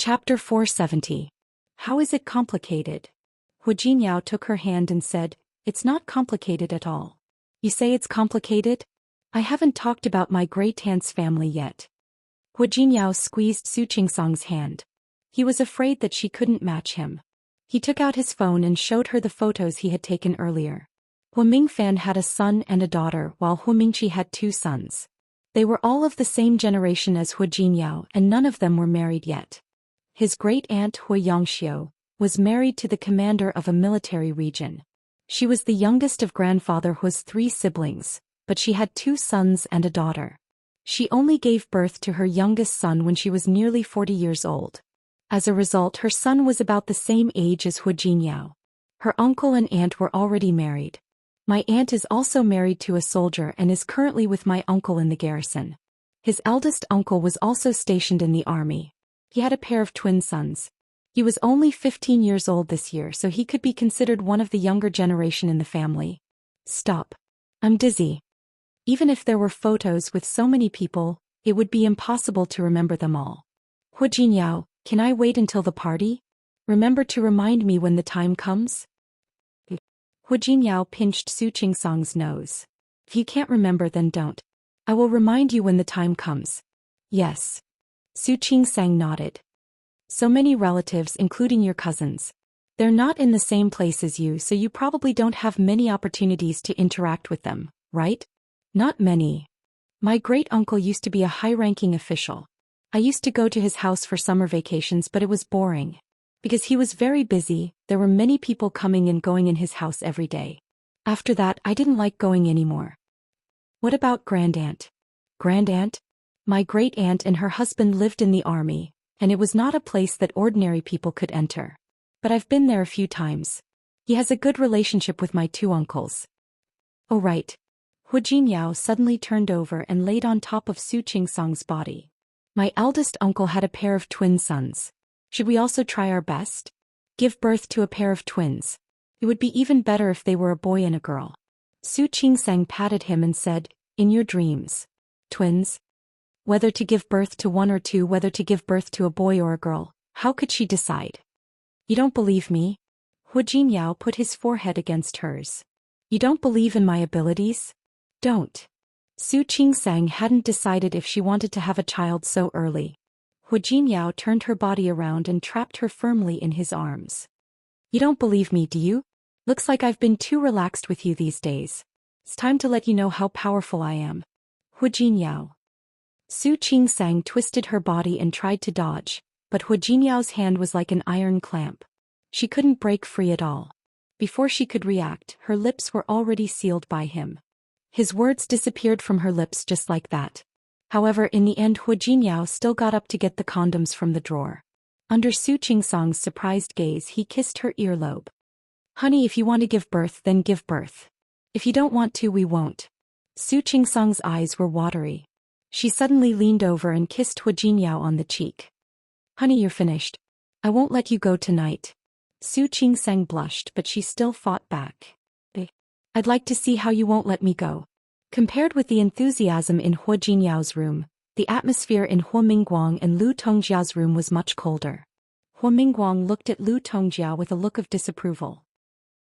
Chapter 470. How is it complicated? Hu Jinyao took her hand and said, "It's not complicated at all." "You say it's complicated? I haven't talked about my great aunt's family yet." Hu Jinyao squeezed Su Qingsang's hand. He was afraid that she couldn't match him. He took out his phone and showed her the photos he had taken earlier. Hu Mingfan had a son and a daughter while Hu Mingqi had 2 sons. They were all of the same generation as Hu Jinyao and none of them were married yet. His great-aunt Hu Yongxiu was married to the commander of a military region. She was the youngest of grandfather Hu's 3 siblings, but she had 2 sons and a daughter. She only gave birth to her youngest son when she was nearly 40 years old. As a result, her son was about the same age as Hu Jinyao. Her uncle and aunt were already married. My aunt is also married to a soldier and is currently with my uncle in the garrison. His eldest uncle was also stationed in the army. He had a pair of twin sons. He was only 15 years old this year, so he could be considered one of the younger generation in the family. Stop. I'm dizzy. Even if there were photos with so many people, it would be impossible to remember them all. Hu Jinyao, can I wait until the party? Remember to remind me when the time comes? Hu Jinyao pinched Su Qingsang's nose. If you can't remember, then don't. I will remind you when the time comes. Yes. Su Qingsang nodded. So many relatives, including your cousins. They're not in the same place as you, so you probably don't have many opportunities to interact with them, right? Not many. My great-uncle used to be a high-ranking official. I used to go to his house for summer vacations, but it was boring. Because he was very busy, there were many people coming and going in his house every day. After that, I didn't like going anymore. What about grand-aunt? Grand-aunt? My great-aunt and her husband lived in the army, and it was not a place that ordinary people could enter. But I've been there a few times. He has a good relationship with my 2 uncles. Oh right. Hu Jinyao suddenly turned over and laid on top of Su Qingsang's body. My eldest uncle had a pair of twin sons. Should we also try our best? Give birth to a pair of twins. It would be even better if they were a boy and a girl. Su Qingsang patted him and said, "In your dreams. Twins? Whether to give birth to 1 or 2, whether to give birth to a boy or a girl, how could she decide?" You don't believe me? Hu Jinyao put his forehead against hers. You don't believe in my abilities? Don't. Su Qingsang hadn't decided if she wanted to have a child so early. Hu Jinyao turned her body around and trapped her firmly in his arms. You don't believe me, do you? Looks like I've been too relaxed with you these days. It's time to let you know how powerful I am. Hu Jinyao. Su Qingsang twisted her body and tried to dodge, but Hu Jinyao's hand was like an iron clamp. She couldn't break free at all. Before she could react, her lips were already sealed by him. His words disappeared from her lips just like that. However, in the end, Hu Jinyao still got up to get the condoms from the drawer. Under Su Qingsang's surprised gaze, he kissed her earlobe. Honey, if you want to give birth, then give birth. If you don't want to, we won't. Su Qingsang's eyes were watery. She suddenly leaned over and kissed Hu Jinyao on the cheek. Honey, you're finished. I won't let you go tonight. Su Qingsang blushed, but she still fought back. I'd like to see how you won't let me go. Compared with the enthusiasm in Hu Jinyao's room, the atmosphere in Hu Mingguang and Lu Tongjia's room was much colder. Hu Mingguang looked at Lu Tongjia with a look of disapproval.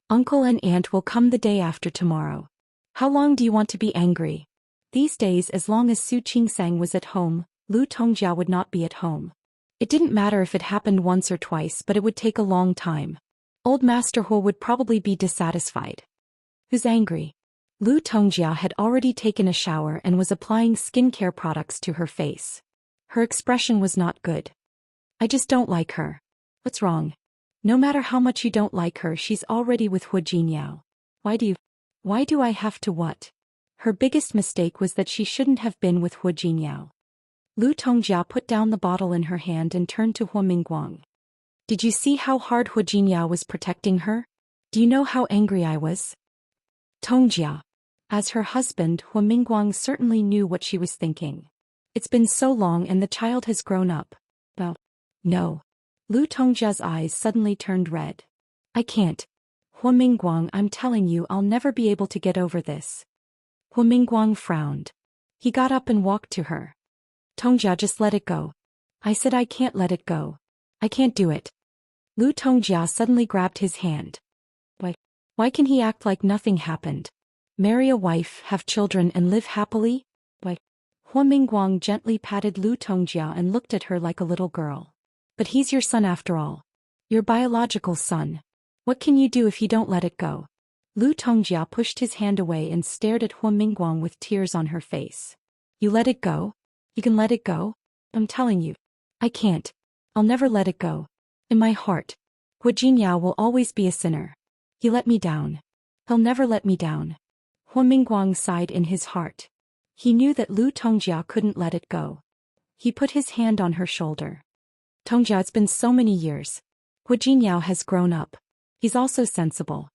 Uncle and aunt will come the day after tomorrow. How long do you want to be angry? These days, as long as Su Qingsang was at home, Lu Tongjia would not be at home. It didn't matter if it happened once or twice, but it would take a long time. Old Master Hu would probably be dissatisfied. Who's angry? Lu Tongjia had already taken a shower and was applying skincare products to her face. Her expression was not good. I just don't like her. What's wrong? No matter how much you don't like her, she's already with Hu Jinyao. Why do I have to what? Her biggest mistake was that she shouldn't have been with Hu Jinyao. Lu Tongjia put down the bottle in her hand and turned to Hu Mingguang. Did you see how hard Hu Jinyao was protecting her? Do you know how angry I was? Tongjia. As her husband, Hu Mingguang certainly knew what she was thinking. It's been so long and the child has grown up. No. Lu Tongjia's eyes suddenly turned red. I can't. Hu Mingguang, I'm telling you, I'll never be able to get over this. Hu Mingguang frowned. He got up and walked to her. Tongjia, just let it go. I said I can't let it go. I can't do it. Lu Tongjia suddenly grabbed his hand. Why? Why can he act like nothing happened? Marry a wife, have children and live happily? Why? Hua Mingguang gently patted Lu Tongjia and looked at her like a little girl. But he's your son after all. Your biological son. What can you do if you don't let it go? Lu Tongjia pushed his hand away and stared at Hua Mingguang with tears on her face. You let it go? You can let it go? I'm telling you. I can't. I'll never let it go. In my heart, Hua Jinyao will always be a sinner. He let me down. He'll never let me down. Hua Mingguang sighed in his heart. He knew that Lu Tongjia couldn't let it go. He put his hand on her shoulder. Tongjia, it's been so many years. Hua Jinyao has grown up. He's also sensible.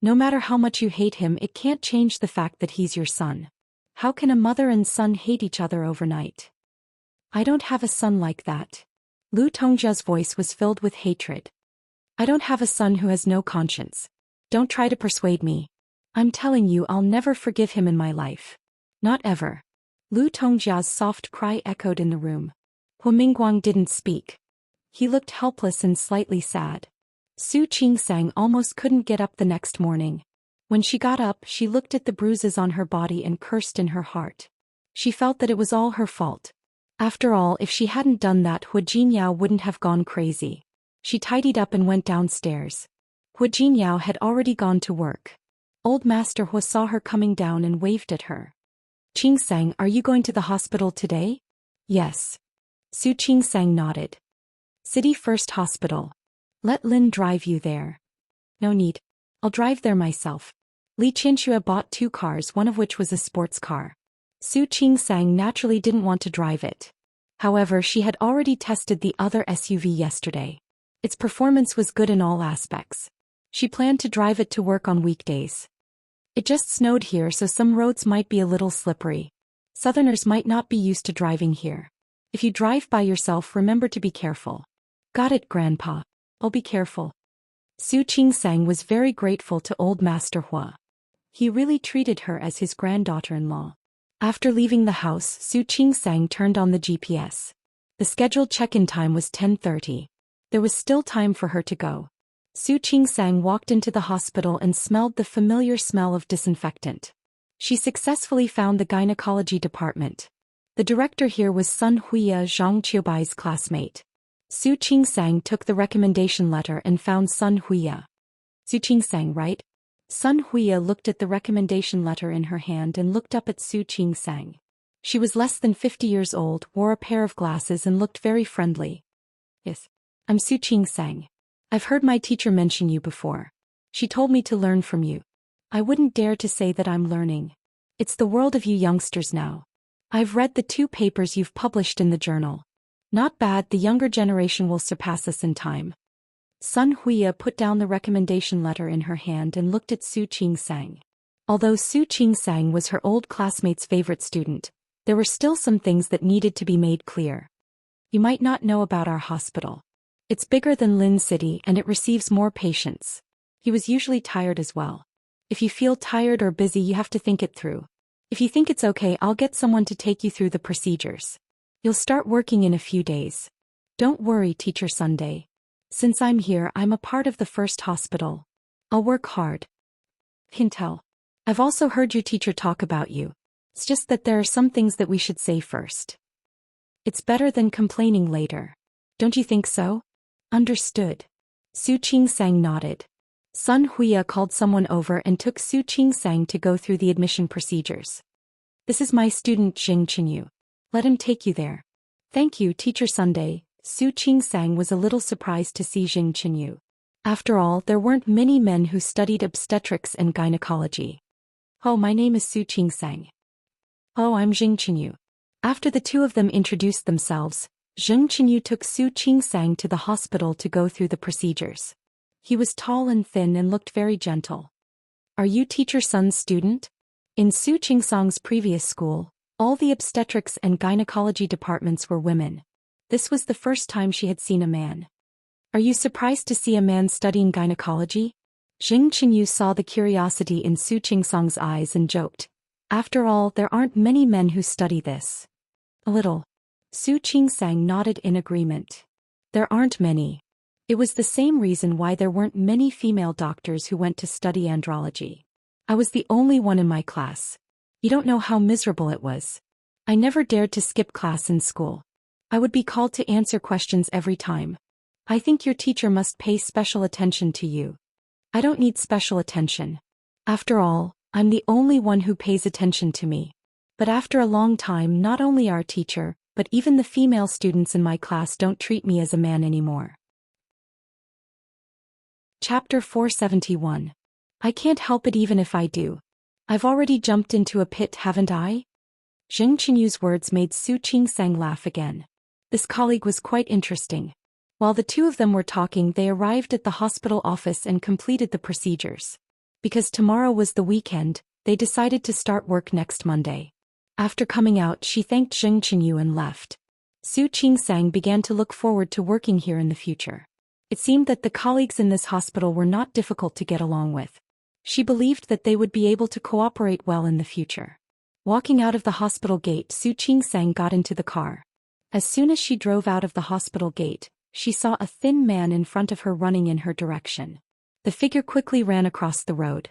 No matter how much you hate him, it can't change the fact that he's your son. How can a mother and son hate each other overnight? I don't have a son like that. Lu Tongjia's voice was filled with hatred. I don't have a son who has no conscience. Don't try to persuade me. I'm telling you, I'll never forgive him in my life. Not ever. Lu Tongjia's soft cry echoed in the room. Hua Mingguang didn't speak. He looked helpless and slightly sad. Su Qingsang almost couldn't get up the next morning. When she got up, she looked at the bruises on her body and cursed in her heart. She felt that it was all her fault. After all, if she hadn't done that, Hua Jinyao wouldn't have gone crazy. She tidied up and went downstairs. Hua Jinyao had already gone to work. Old Master Hua saw her coming down and waved at her. Qingsang, are you going to the hospital today? Yes. Su Qingsang nodded. City First Hospital. Let Lin drive you there. No need. I'll drive there myself. Li Qianxue bought 2 cars, one of which was a sports car. Su Qingsang naturally didn't want to drive it. However, she had already tested the other SUV yesterday. Its performance was good in all aspects. She planned to drive it to work on weekdays. It just snowed here, so some roads might be a little slippery. Southerners might not be used to driving here. If you drive by yourself, remember to be careful. Got it, Grandpa. I'll be careful. Su Qingsang was very grateful to old Master Hua. He really treated her as his granddaughter-in-law. After leaving the house, Su Qingsang turned on the GPS. The scheduled check-in time was 10:30. There was still time for her to go. Su Qingsang walked into the hospital and smelled the familiar smell of disinfectant. She successfully found the gynecology department. The director here was Sun Huiya, Zhang Qiubai's classmate. Su Qingsang took the recommendation letter and found Sun Huiya. Su Qingsang, right? Sun Huiya looked at the recommendation letter in her hand and looked up at Su Qingsang. She was less than 50 years old, wore a pair of glasses and looked very friendly. Yes. I'm Su Qingsang. I've heard my teacher mention you before. She told me to learn from you. I wouldn't dare to say that I'm learning. It's the world of you youngsters now. I've read the 2 papers you've published in the journal. Not bad, the younger generation will surpass us in time. Sun Huiya put down the recommendation letter in her hand and looked at Su Qingsang. Although Su Qingsang was her old classmate's favorite student, there were still some things that needed to be made clear. You might not know about our hospital. It's bigger than Lin City and it receives more patients. He was usually tired as well. If you feel tired or busy, you have to think it through. If you think it's okay, I'll get someone to take you through the procedures. You'll start working in a few days. Don't worry, Teacher Sunday. Since I'm here, I'm a part of the first hospital. I'll work hard. Hintel. I've also heard your teacher talk about you. It's just that there are some things that we should say first. It's better than complaining later. Don't you think so? Understood. Su Qingsang nodded. Sun Huiya called someone over and took Su Qingsang to go through the admission procedures. This is my student Jing Qinyu. Let him take you there. Thank you, Teacher Sunday. Su Qingsang was a little surprised to see Jing Qinyu. After all, there weren't many men who studied obstetrics and gynecology. Oh, my name is Su Qingsang. Oh, I'm Jing Qinyu. After the 2 of them introduced themselves, Jing Qinyu took Su Qingsang to the hospital to go through the procedures. He was tall and thin and looked very gentle. Are you Teacher Sun's student? In Su Qingsang's previous school, all the obstetrics and gynecology departments were women. This was the first time she had seen a man. Are you surprised to see a man studying gynecology? Jing Qinyu saw the curiosity in Su Qingsang's eyes and joked. After all, there aren't many men who study this. A little. Su Qingsang nodded in agreement. There aren't many. It was the same reason why there weren't many female doctors who went to study andrology. I was the only one in my class. You don't know how miserable it was. I never dared to skip class in school. I would be called to answer questions every time. I think your teacher must pay special attention to you. I don't need special attention. After all, I'm the only one who pays attention to me. But after a long time, not only our teacher, but even the female students in my class don't treat me as a man anymore. Chapter 471. I can't help it even if I do. I've already jumped into a pit, haven't I? Zheng Qinyu's words made Su Qingsang laugh again. This colleague was quite interesting. While the two of them were talking, they arrived at the hospital office and completed the procedures. Because tomorrow was the weekend, they decided to start work next Monday. After coming out, she thanked Zheng Qinyu and left. Su Qingsang began to look forward to working here in the future. It seemed that the colleagues in this hospital were not difficult to get along with. She believed that they would be able to cooperate well in the future. Walking out of the hospital gate, Su Qingsang got into the car. As soon as she drove out of the hospital gate, she saw a thin man in front of her running in her direction. The figure quickly ran across the road.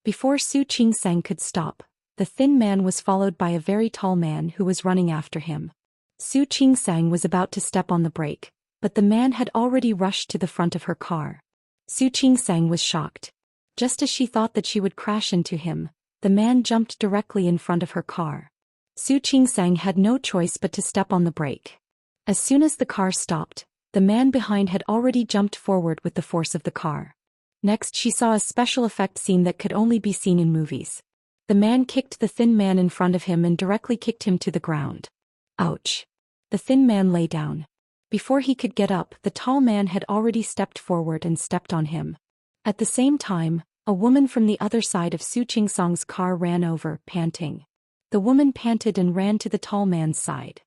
Before Su Qingsang could stop, the thin man was followed by a very tall man who was running after him. Su Qingsang was about to step on the brake, but the man had already rushed to the front of her car. Su Qingsang was shocked. Just as she thought that she would crash into him, the man jumped directly in front of her car. Su Qingsang had no choice but to step on the brake. As soon as the car stopped, the man behind had already jumped forward with the force of the car. Next, she saw a special effect scene that could only be seen in movies. The man kicked the thin man in front of him and directly kicked him to the ground. Ouch! The thin man lay down. Before he could get up, the tall man had already stepped forward and stepped on him. At the same time, a woman from the other side of Su Qingsang's car ran over, panting. The woman panted and ran to the tall man's side.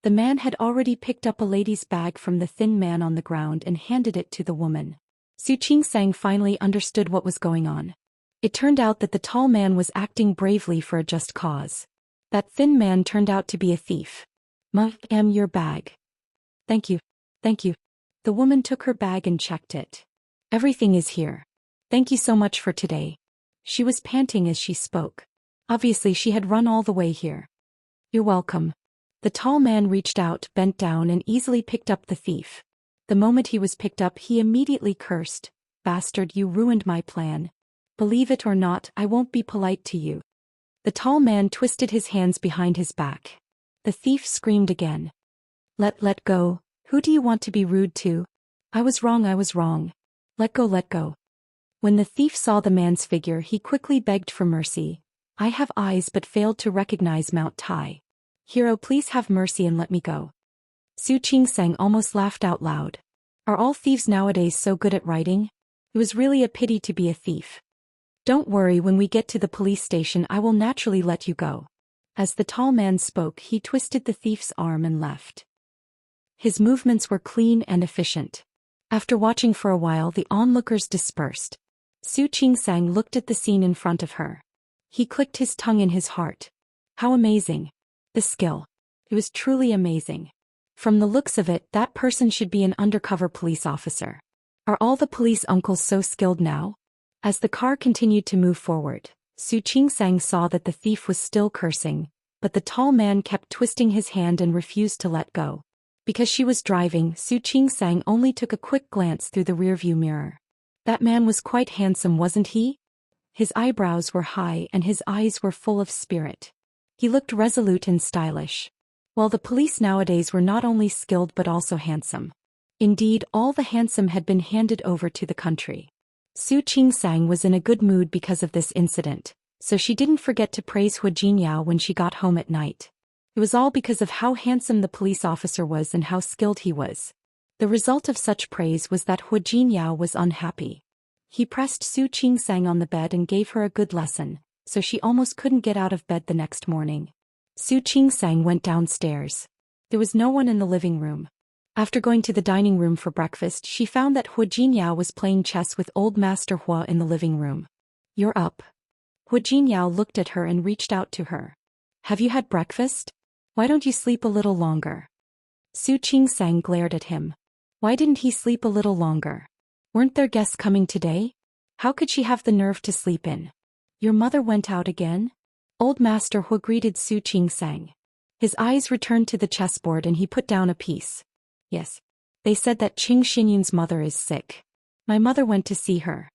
The man had already picked up a lady's bag from the thin man on the ground and handed it to the woman. Su Qingsang finally understood what was going on. It turned out that the tall man was acting bravely for a just cause. That thin man turned out to be a thief. Your bag. Thank you. Thank you. The woman took her bag and checked it. Everything is here. Thank you so much for today. She was panting as she spoke. Obviously, she had run all the way here. You're welcome. The tall man reached out, bent down, and easily picked up the thief. The moment he was picked up, he immediately cursed. Bastard, you ruined my plan. Believe it or not, I won't be polite to you. The tall man twisted his hands behind his back. The thief screamed again. Let go. Who do you want to be rude to? I was wrong. Let go, let go. When the thief saw the man's figure, he quickly begged for mercy. I have eyes but failed to recognize Mount Tai. Hero, please have mercy and let me go. Su Qingsang almost laughed out loud. Are all thieves nowadays so good at writing? It was really a pity to be a thief. Don't worry, when we get to the police station I will naturally let you go. As the tall man spoke, he twisted the thief's arm and left. His movements were clean and efficient. After watching for a while, the onlookers dispersed. Su Qingsang looked at the scene in front of her. He clicked his tongue in his heart. How amazing. The skill. It was truly amazing. From the looks of it, that person should be an undercover police officer. Are all the police uncles so skilled now? As the car continued to move forward, Su Qingsang saw that the thief was still cursing, but the tall man kept twisting his hand and refused to let go. Because she was driving, Su Qingsang only took a quick glance through the rearview mirror. That man was quite handsome, wasn't he? His eyebrows were high and his eyes were full of spirit. He looked resolute and stylish. While the police nowadays were not only skilled but also handsome. Indeed, all the handsome had been handed over to the country. Su Qingsang was in a good mood because of this incident, so she didn't forget to praise Hu Jinyao when she got home at night. It was all because of how handsome the police officer was and how skilled he was. The result of such praise was that Hu Jinyao was unhappy. He pressed Su Qingsang on the bed and gave her a good lesson, so she almost couldn't get out of bed the next morning. Su Qingsang went downstairs. There was no one in the living room. After going to the dining room for breakfast, she found that Hu Jinyao was playing chess with old Master Hua in the living room. You're up. Hu Jinyao looked at her and reached out to her. Have you had breakfast? Why don't you sleep a little longer? Su Qingsang glared at him. Why didn't he sleep a little longer? Weren't there guests coming today? How could she have the nerve to sleep in? Your mother went out again? Old Master Hu greeted Su Qingsang. His eyes returned to the chessboard and he put down a piece. Yes. They said that Qing Xinyun's mother is sick. My mother went to see her.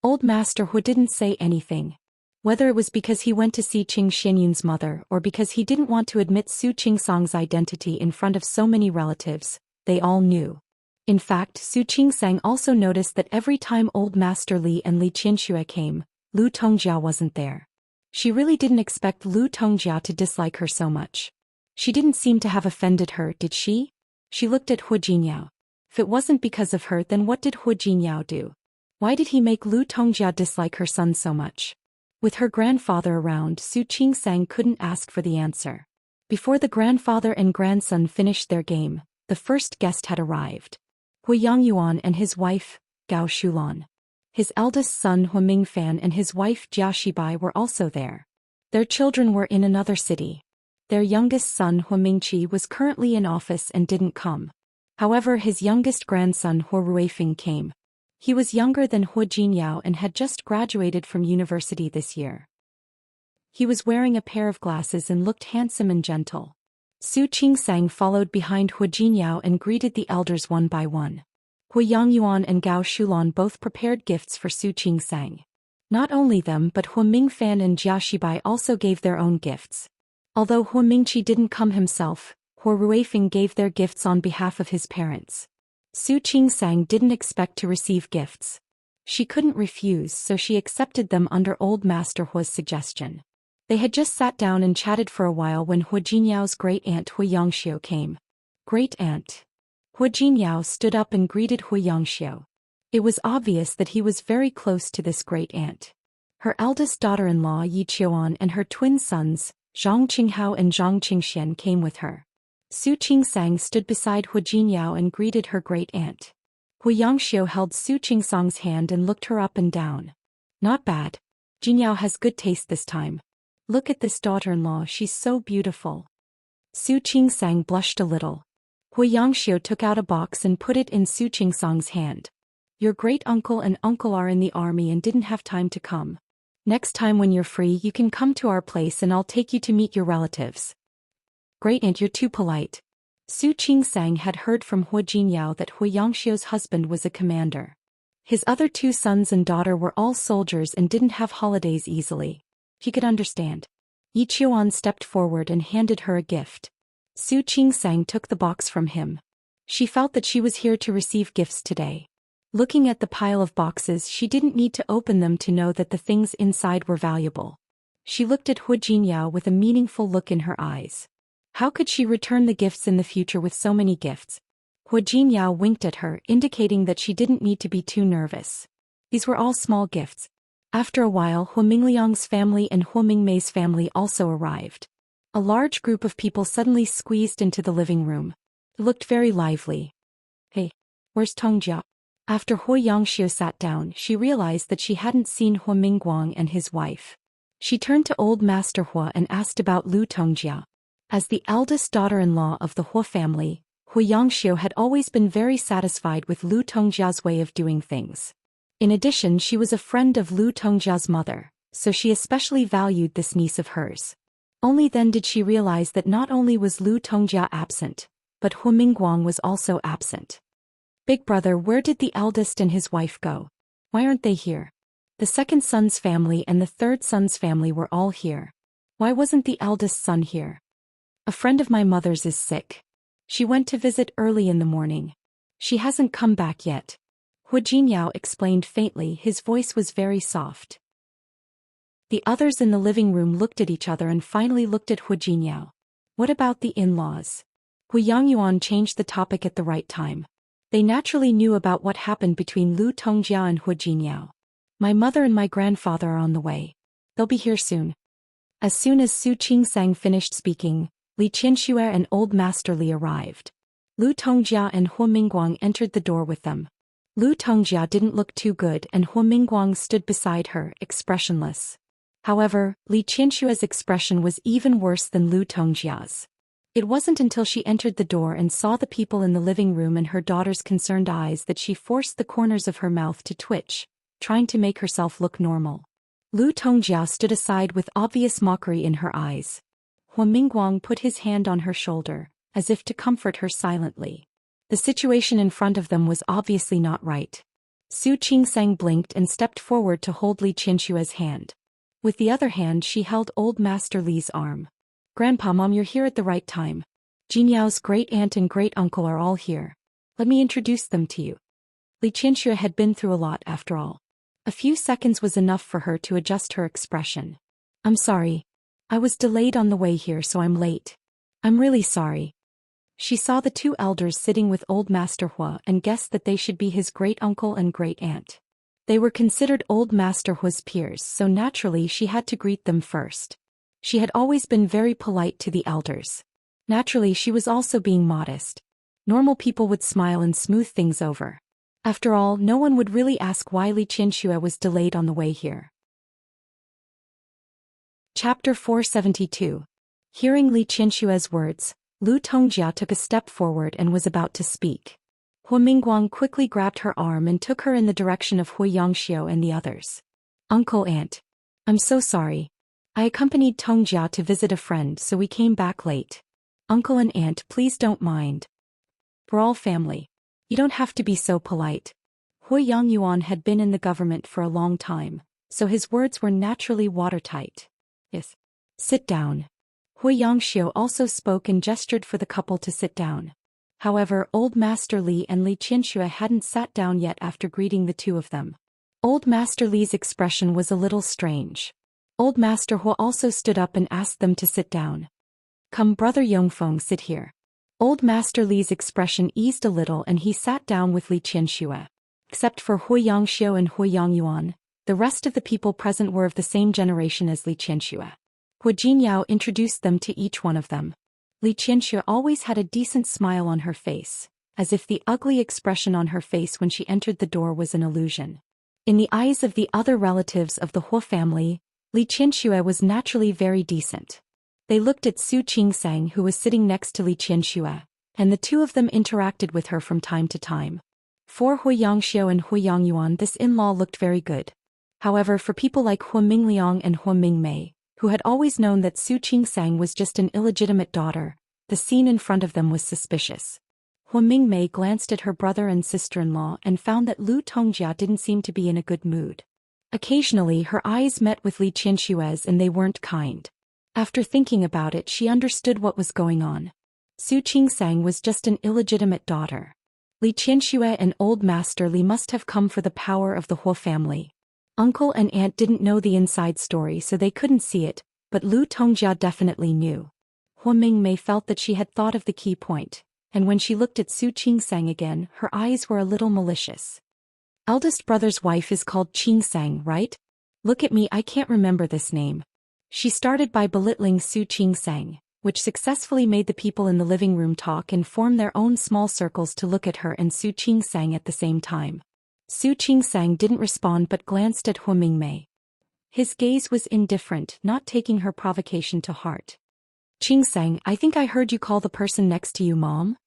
Old Master Hu didn't say anything. Whether it was because he went to see Qing Xinyun's mother or because he didn't want to admit Su Qingsang's identity in front of so many relatives, they all knew. In fact, Su Qingsang also noticed that every time Old Master Li and Li Qianxue came, Lu Tongjia wasn't there. She really didn't expect Lu Tongjia to dislike her so much. She didn't seem to have offended her, did she? She looked at Hu Jinyao. If it wasn't because of her, then what did Hu Jinyao do? Why did he make Lu Tongjia dislike her son so much? With her grandfather around, Su Qingsang couldn't ask for the answer. Before the grandfather and grandson finished their game, the first guest had arrived. Hu Yangyuan and his wife, Gao Shulan. His eldest son Hu Mingfan and his wife Jia Shibai were also there. Their children were in another city. Their youngest son Hu Mingqi was currently in office and didn't come. However, his youngest grandson Hu Ruifeng came. He was younger than Hu Jinyao and had just graduated from university this year. He was wearing a pair of glasses and looked handsome and gentle. Su Qingsang followed behind Hu Jinyao and greeted the elders one by one. Hu Yangyuan and Gao Shulan both prepared gifts for Su Qingsang. Not only them but Hu Mingfan and Jia Shibai also gave their own gifts. Although Hu Mingqi didn't come himself, Hu Ruifeng gave their gifts on behalf of his parents. Su Qingsang didn't expect to receive gifts. She couldn't refuse, so she accepted them under Old Master Hu's suggestion. They had just sat down and chatted for a while when Hu Jinyao's great-aunt Hu Yangxiu came. Great-aunt. Hu Jinyao stood up and greeted Hu Yangxiu. It was obvious that he was very close to this great-aunt. Her eldest daughter-in-law Yi Qiuan and her twin sons, Zhang Qinghao and Zhang Qingxian, came with her. Su Qingsang stood beside Hu Jinyao and greeted her great-aunt. Hu Yangxiu held Su Qingsang's hand and looked her up and down. Not bad. Jinyao has good taste this time. Look at this daughter-in-law, she's so beautiful. Su Qingsang blushed a little. Hu Yangxiu took out a box and put it in Su Qingsang's hand. Your great-uncle and uncle are in the army and didn't have time to come. Next time when you're free you can come to our place and I'll take you to meet your relatives. Great-aunt, you're too polite. Su Qingsang had heard from Hu Jinyao that Hu Yangxiu's husband was a commander. His other two sons and daughter were all soldiers and didn't have holidays easily. He could understand. Yi Qiuan stepped forward and handed her a gift. Su Qingsang took the box from him. She felt that she was here to receive gifts today. Looking at the pile of boxes, she didn't need to open them to know that the things inside were valuable. She looked at Hu Jinyao with a meaningful look in her eyes. How could she return the gifts in the future with so many gifts? Hu Jinyao winked at her, indicating that she didn't need to be too nervous. These were all small gifts. After a while, Hu Mingliang's family and Hu Mingmei's family also arrived. A large group of people suddenly squeezed into the living room. It looked very lively. Hey, where's Tongjia? After Hu Yangxiu sat down, she realized that she hadn't seen Hu Mingguang and his wife. She turned to Old Master Hu and asked about Lu Tongjia. As the eldest daughter-in-law of the Hu family, Hu Yangxiu had always been very satisfied with Lu Tongjia's way of doing things. In addition, she was a friend of Lu Tongjia's mother, so she especially valued this niece of hers. Only then did she realize that not only was Lu Tongjia absent, but Hu Mingguang was also absent. Big brother, where did the eldest and his wife go? Why aren't they here? The second son's family and the third son's family were all here. Why wasn't the eldest son here? A friend of my mother's is sick. She went to visit early in the morning. She hasn't come back yet. Hu Jinyao explained faintly, his voice was very soft. The others in the living room looked at each other and finally looked at Hu Jinyao. What about the in-laws? Hu Yangyuan changed the topic at the right time. They naturally knew about what happened between Lu Tongjia and Hu Jinyao. My mother and my grandfather are on the way. They'll be here soon. As soon as Su Qingsang finished speaking, Li Qianxue and Old Master Li arrived. Lu Tongjia and Hu Mingguang entered the door with them. Lu Tongjia didn't look too good and Hu Mingguang stood beside her, expressionless. However, Li Qianxue's expression was even worse than Lu Tongjia's. It wasn't until she entered the door and saw the people in the living room and her daughter's concerned eyes that she forced the corners of her mouth to twitch, trying to make herself look normal. Lu Tongjia stood aside with obvious mockery in her eyes. Hua Mingguang put his hand on her shoulder, as if to comfort her silently. The situation in front of them was obviously not right. Su Qingsang blinked and stepped forward to hold Li Qianshua's hand. With the other hand she held Old Master Li's arm. "Grandpa, Mom, you're here at the right time. Jinyao's great-aunt and great-uncle are all here. Let me introduce them to you." Li Qianxue had been through a lot after all. A few seconds was enough for her to adjust her expression. "I'm sorry. I was delayed on the way here, so I'm late. I'm really sorry." She saw the two elders sitting with Old Master Hua and guessed that they should be his great-uncle and great-aunt. They were considered Old Master Hua's peers, so naturally she had to greet them first. She had always been very polite to the elders. Naturally she was also being modest. Normal people would smile and smooth things over. After all, no one would really ask why Li Qianxue was delayed on the way here. Chapter 472. Hearing Li Qianshue's words, Lu Tongjia took a step forward and was about to speak. Hua Mingguang quickly grabbed her arm and took her in the direction of Hua Yangxiu and the others. "Uncle, Aunt. I'm so sorry. I accompanied Tongjia to visit a friend, so we came back late. Uncle and Aunt, please don't mind. We're all family. You don't have to be so polite." Hua Yangyuan had been in the government for a long time, so his words were naturally watertight. "Yes. Sit down." Hua Yangxiu also spoke and gestured for the couple to sit down. However, Old Master Li and Li Qianxue hadn't sat down yet after greeting the two of them. Old Master Li's expression was a little strange. Old Master Hua also stood up and asked them to sit down. "Come, Brother Yongfeng, sit here." Old Master Li's expression eased a little and he sat down with Li Qianxue. Except for Hua Yangxiu and Hua Yangyuan, the rest of the people present were of the same generation as Li Qianxue. Hua Jinyao introduced them to each one of them. Li Qianxue always had a decent smile on her face, as if the ugly expression on her face when she entered the door was an illusion. In the eyes of the other relatives of the Hua family, Li Qianxue was naturally very decent. They looked at Su Qingsang, who was sitting next to Li Qianxue, and the two of them interacted with her from time to time. For Hua Yangxiu and Hua Yangyuan, this in-law looked very good. However, for people like Hua Mingliang and Hua Mingmei, who had always known that Su Qingsang was just an illegitimate daughter, the scene in front of them was suspicious. Hua Mingmei glanced at her brother and sister-in-law and found that Lu Tongjia didn't seem to be in a good mood. Occasionally her eyes met with Li Qianshue's and they weren't kind. After thinking about it, she understood what was going on. Su Qingsang was just an illegitimate daughter. Li Qianxue and Old Master Li must have come for the power of the Hua family. Uncle and Aunt didn't know the inside story, so they couldn't see it, but Lu Tongjia definitely knew. Hua Mingmei felt that she had thought of the key point, and when she looked at Su Qingsang again, her eyes were a little malicious. "Eldest brother's wife is called Qingsang, right? Look at me, I can't remember this name." She started by belittling Su Qingsang, which successfully made the people in the living room talk and form their own small circles to look at her and Su Qingsang at the same time. Su Qingsang didn't respond but glanced at Hua Mingmei. His gaze was indifferent, not taking her provocation to heart. "Qingsang, I think I heard you call the person next to you Mom?"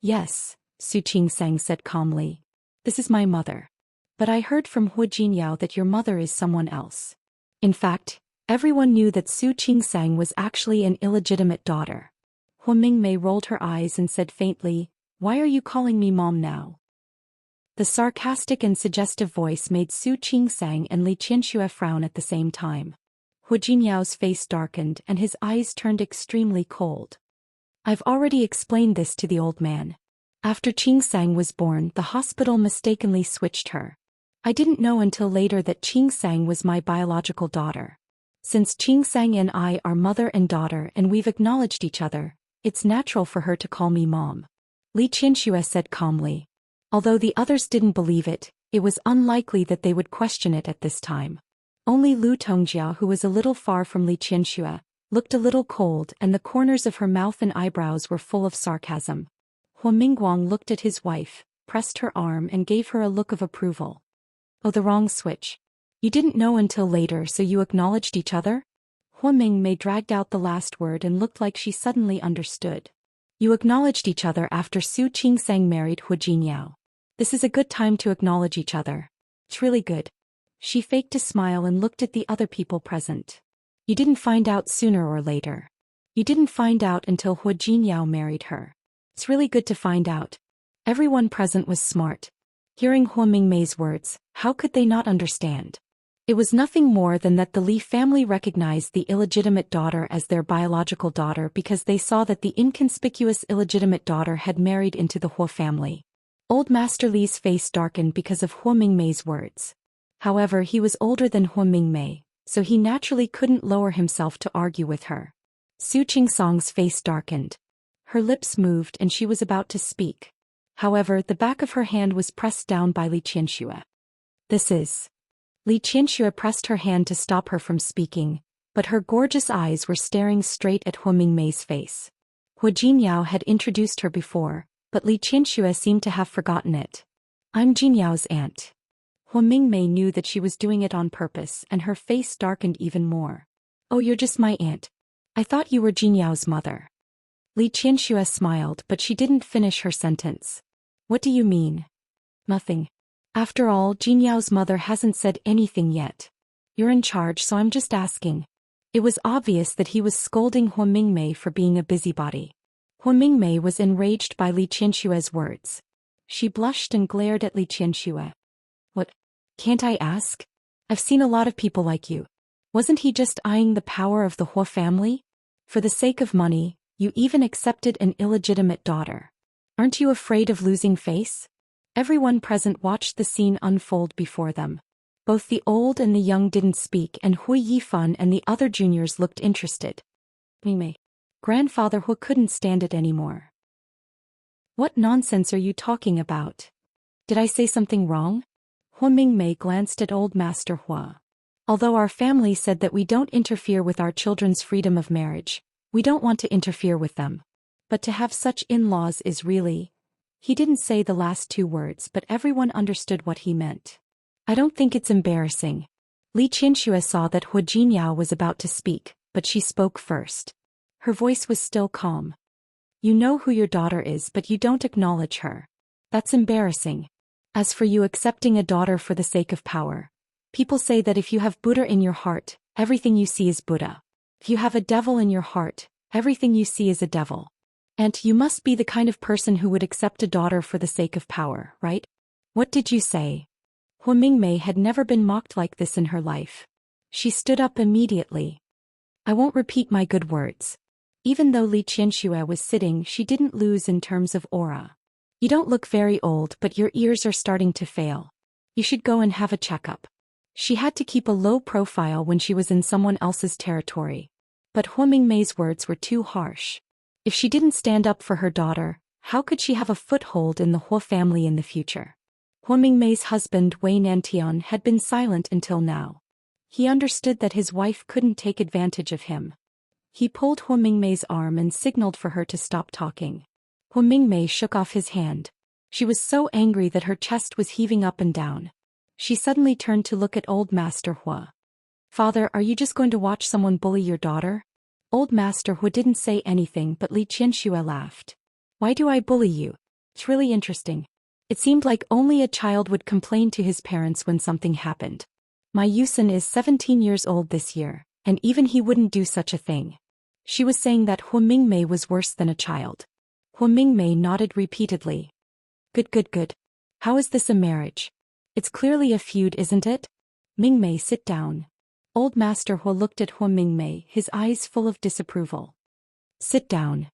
"Yes," Su Qingsang said calmly. "This is my mother. But I heard from Hua Jinyao that your mother is someone else." In fact, everyone knew that Su Qingsang was actually an illegitimate daughter. Hua Mingmei rolled her eyes and said faintly, "Why are you calling me Mom now?" The sarcastic and suggestive voice made Su Qingsang and Li Qianxue frown at the same time. Hua Jinyao's face darkened and his eyes turned extremely cold. "I've already explained this to the old man. After Qingsang was born, the hospital mistakenly switched her. I didn't know until later that Qingsang was my biological daughter. Since Qingsang and I are mother and daughter and we've acknowledged each other, it's natural for her to call me Mom," Li Qianxue said calmly. Although the others didn't believe it, it was unlikely that they would question it at this time. Only Lu Tongjia, who was a little far from Li Qianxue, looked a little cold and the corners of her mouth and eyebrows were full of sarcasm. Hua Mingguang looked at his wife, pressed her arm and gave her a look of approval. "Oh, the wrong switch. You didn't know until later, so you acknowledged each other?" Mingmei dragged out the last word and looked like she suddenly understood. You acknowledged each other after Su Qingsang married Hu Jinyao. This is a good time to acknowledge each other. It's really good. She faked a smile and looked at the other people present. You didn't find out sooner or later. You didn't find out until Hu Jinyao married her. It's really good to find out. Everyone present was smart. Hearing Hu Mingmei's words, how could they not understand? It was nothing more than that the Li family recognized the illegitimate daughter as their biological daughter because they saw that the inconspicuous illegitimate daughter had married into the Hu family. Old Master Li's face darkened because of Hu Mingmei's words. However, he was older than Hu Mingmei, so he naturally couldn't lower himself to argue with her. Su Qingsang's face darkened. Her lips moved and she was about to speak. However, the back of her hand was pressed down by Li Qianxue. This is... Li Qianxue pressed her hand to stop her from speaking, but her gorgeous eyes were staring straight at Hu Mingmei's face. Hu Jinyao had introduced her before, but Li Qianxue seemed to have forgotten it. I'm Jinyao's aunt. Hu Mingmei knew that she was doing it on purpose and her face darkened even more. Oh, you're just my aunt. I thought you were Jinyao's mother. Li Qianxue smiled, but she didn't finish her sentence. What do you mean? Nothing. After all, Jinyao's mother hasn't said anything yet. You're in charge, so I'm just asking. It was obvious that he was scolding Hu Mingmei for being a busybody. Hu Mingmei was enraged by Li Qianxue's words. She blushed and glared at Li Qianxue. What? Can't I ask? I've seen a lot of people like you. Wasn't he just eyeing the power of the Hu family? For the sake of money, you even accepted an illegitimate daughter. Aren't you afraid of losing face? Everyone present watched the scene unfold before them. Both the old and the young didn't speak and Hui Yifan and the other juniors looked interested. Mingmei. Grandfather Hu couldn't stand it anymore. What nonsense are you talking about? Did I say something wrong? Hu Mingmei glanced at old Master Hua. Although our family said that we don't interfere with our children's freedom of marriage, we don't want to interfere with them. But to have such in-laws is really... He didn't say the last two words, but everyone understood what he meant. I don't think it's embarrassing. Li Qianxue saw that Hu Jinyao was about to speak, but she spoke first. Her voice was still calm. You know who your daughter is, but you don't acknowledge her. That's embarrassing. As for you accepting a daughter for the sake of power, people say that if you have Buddha in your heart, everything you see is Buddha. If you have a devil in your heart, everything you see is a devil. And you must be the kind of person who would accept a daughter for the sake of power, right? What did you say? Hu Mingmei had never been mocked like this in her life. She stood up immediately. I won't repeat my good words. Even though Li Qianxue was sitting, she didn't lose in terms of aura. You don't look very old, but your ears are starting to fail. You should go and have a checkup. She had to keep a low profile when she was in someone else's territory. But Hu Mingmei's words were too harsh. If she didn't stand up for her daughter, how could she have a foothold in the Hu family in the future? Hu Mingmei's husband Wei Nantian had been silent until now. He understood that his wife couldn't take advantage of him. He pulled Hu Mingmei's arm and signaled for her to stop talking. Hu Mingmei shook off his hand. She was so angry that her chest was heaving up and down. She suddenly turned to look at old Master Hua. Father, are you just going to watch someone bully your daughter? Old Master Hu didn't say anything, but Li Qianxue laughed. Why do I bully you? It's really interesting. It seemed like only a child would complain to his parents when something happened. My Yusen is 17 years old this year, and even he wouldn't do such a thing. She was saying that Hu Mingmei was worse than a child. Hu Mingmei nodded repeatedly. Good. How is this a marriage? It's clearly a feud, isn't it? Mingmei, sit down. Old Master Hu looked at Hu Mingmei, his eyes full of disapproval. Sit down.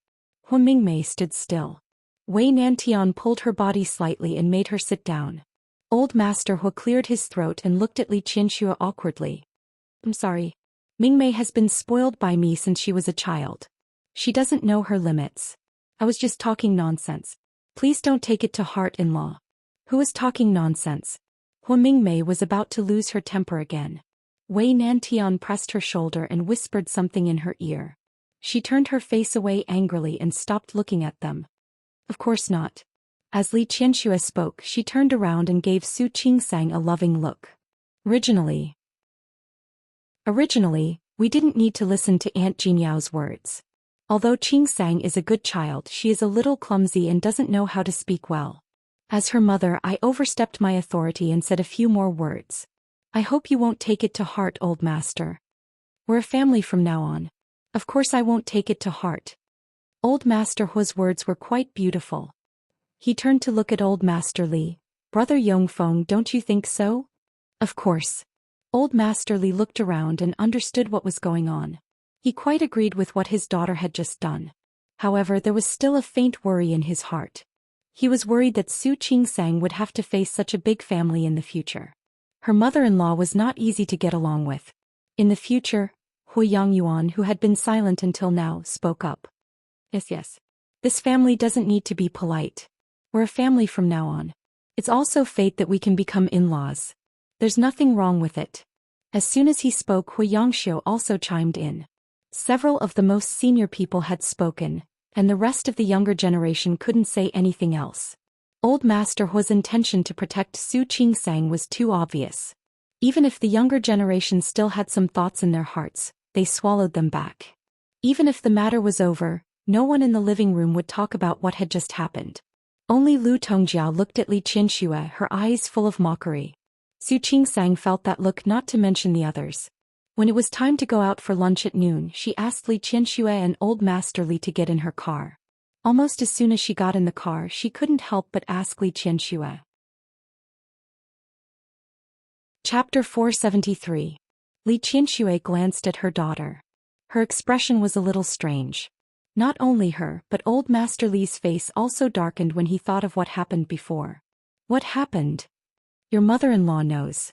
Hu Mingmei stood still. Wei Nantian pulled her body slightly and made her sit down. Old Master Hu cleared his throat and looked at Li Qianxue awkwardly. I'm sorry. Mingmei has been spoiled by me since she was a child. She doesn't know her limits. I was just talking nonsense. Please don't take it to heart, in-law. Who is talking nonsense? Hu Mingmei was about to lose her temper again. Wei Nantian pressed her shoulder and whispered something in her ear. She turned her face away angrily and stopped looking at them. Of course not. As Li Qianxue spoke, she turned around and gave Su Qingsang a loving look. Originally, We didn't need to listen to Aunt Jinyao's words. Although Qing Sang is a good child, she is a little clumsy and doesn't know how to speak well. As her mother, I overstepped my authority and said a few more words. I hope you won't take it to heart, old master. We're a family from now on. Of course I won't take it to heart. Old Master Hua's words were quite beautiful. He turned to look at Old Master Li. Brother Yongfeng, don't you think so? Of course. Old Master Li looked around and understood what was going on. He quite agreed with what his daughter had just done. However, there was still a faint worry in his heart. He was worried that Su Qingsang would have to face such a big family in the future. Her mother-in-law was not easy to get along with. In the future, Hui Yangyuan, who had been silent until now, spoke up. Yes. This family doesn't need to be polite. We're a family from now on. It's also fate that we can become in-laws. There's nothing wrong with it. As soon as he spoke, Hui Yangxiu also chimed in. Several of the most senior people had spoken, and the rest of the younger generation couldn't say anything else. Old Master Hua's intention to protect Su Qingsang was too obvious. Even if the younger generation still had some thoughts in their hearts, they swallowed them back. Even if the matter was over, no one in the living room would talk about what had just happened. Only Lu Tongjiao looked at Li Qianxue, her eyes full of mockery. Su Qingsang felt that look, not to mention the others. When it was time to go out for lunch at noon, she asked Li Qianxue and Old Master Li to get in her car. Almost as soon as she got in the car, she couldn't help but ask Li Qianxue. Chapter 473. Li Qianxue glanced at her daughter. Her expression was a little strange. Not only her, but Old Master Li's face also darkened when he thought of what happened before. What happened? Your mother-in-law knows.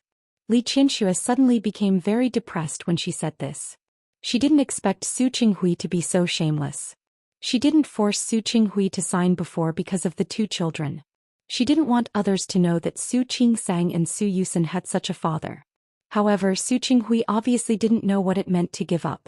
Li Qianxue suddenly became very depressed when she said this. She didn't expect Su Qinghui to be so shameless. She didn't force Su Qinghui to sign before because of the two children. She didn't want others to know that Su Qingsang and Su Yusen had such a father. However, Su Qinghui obviously didn't know what it meant to give up.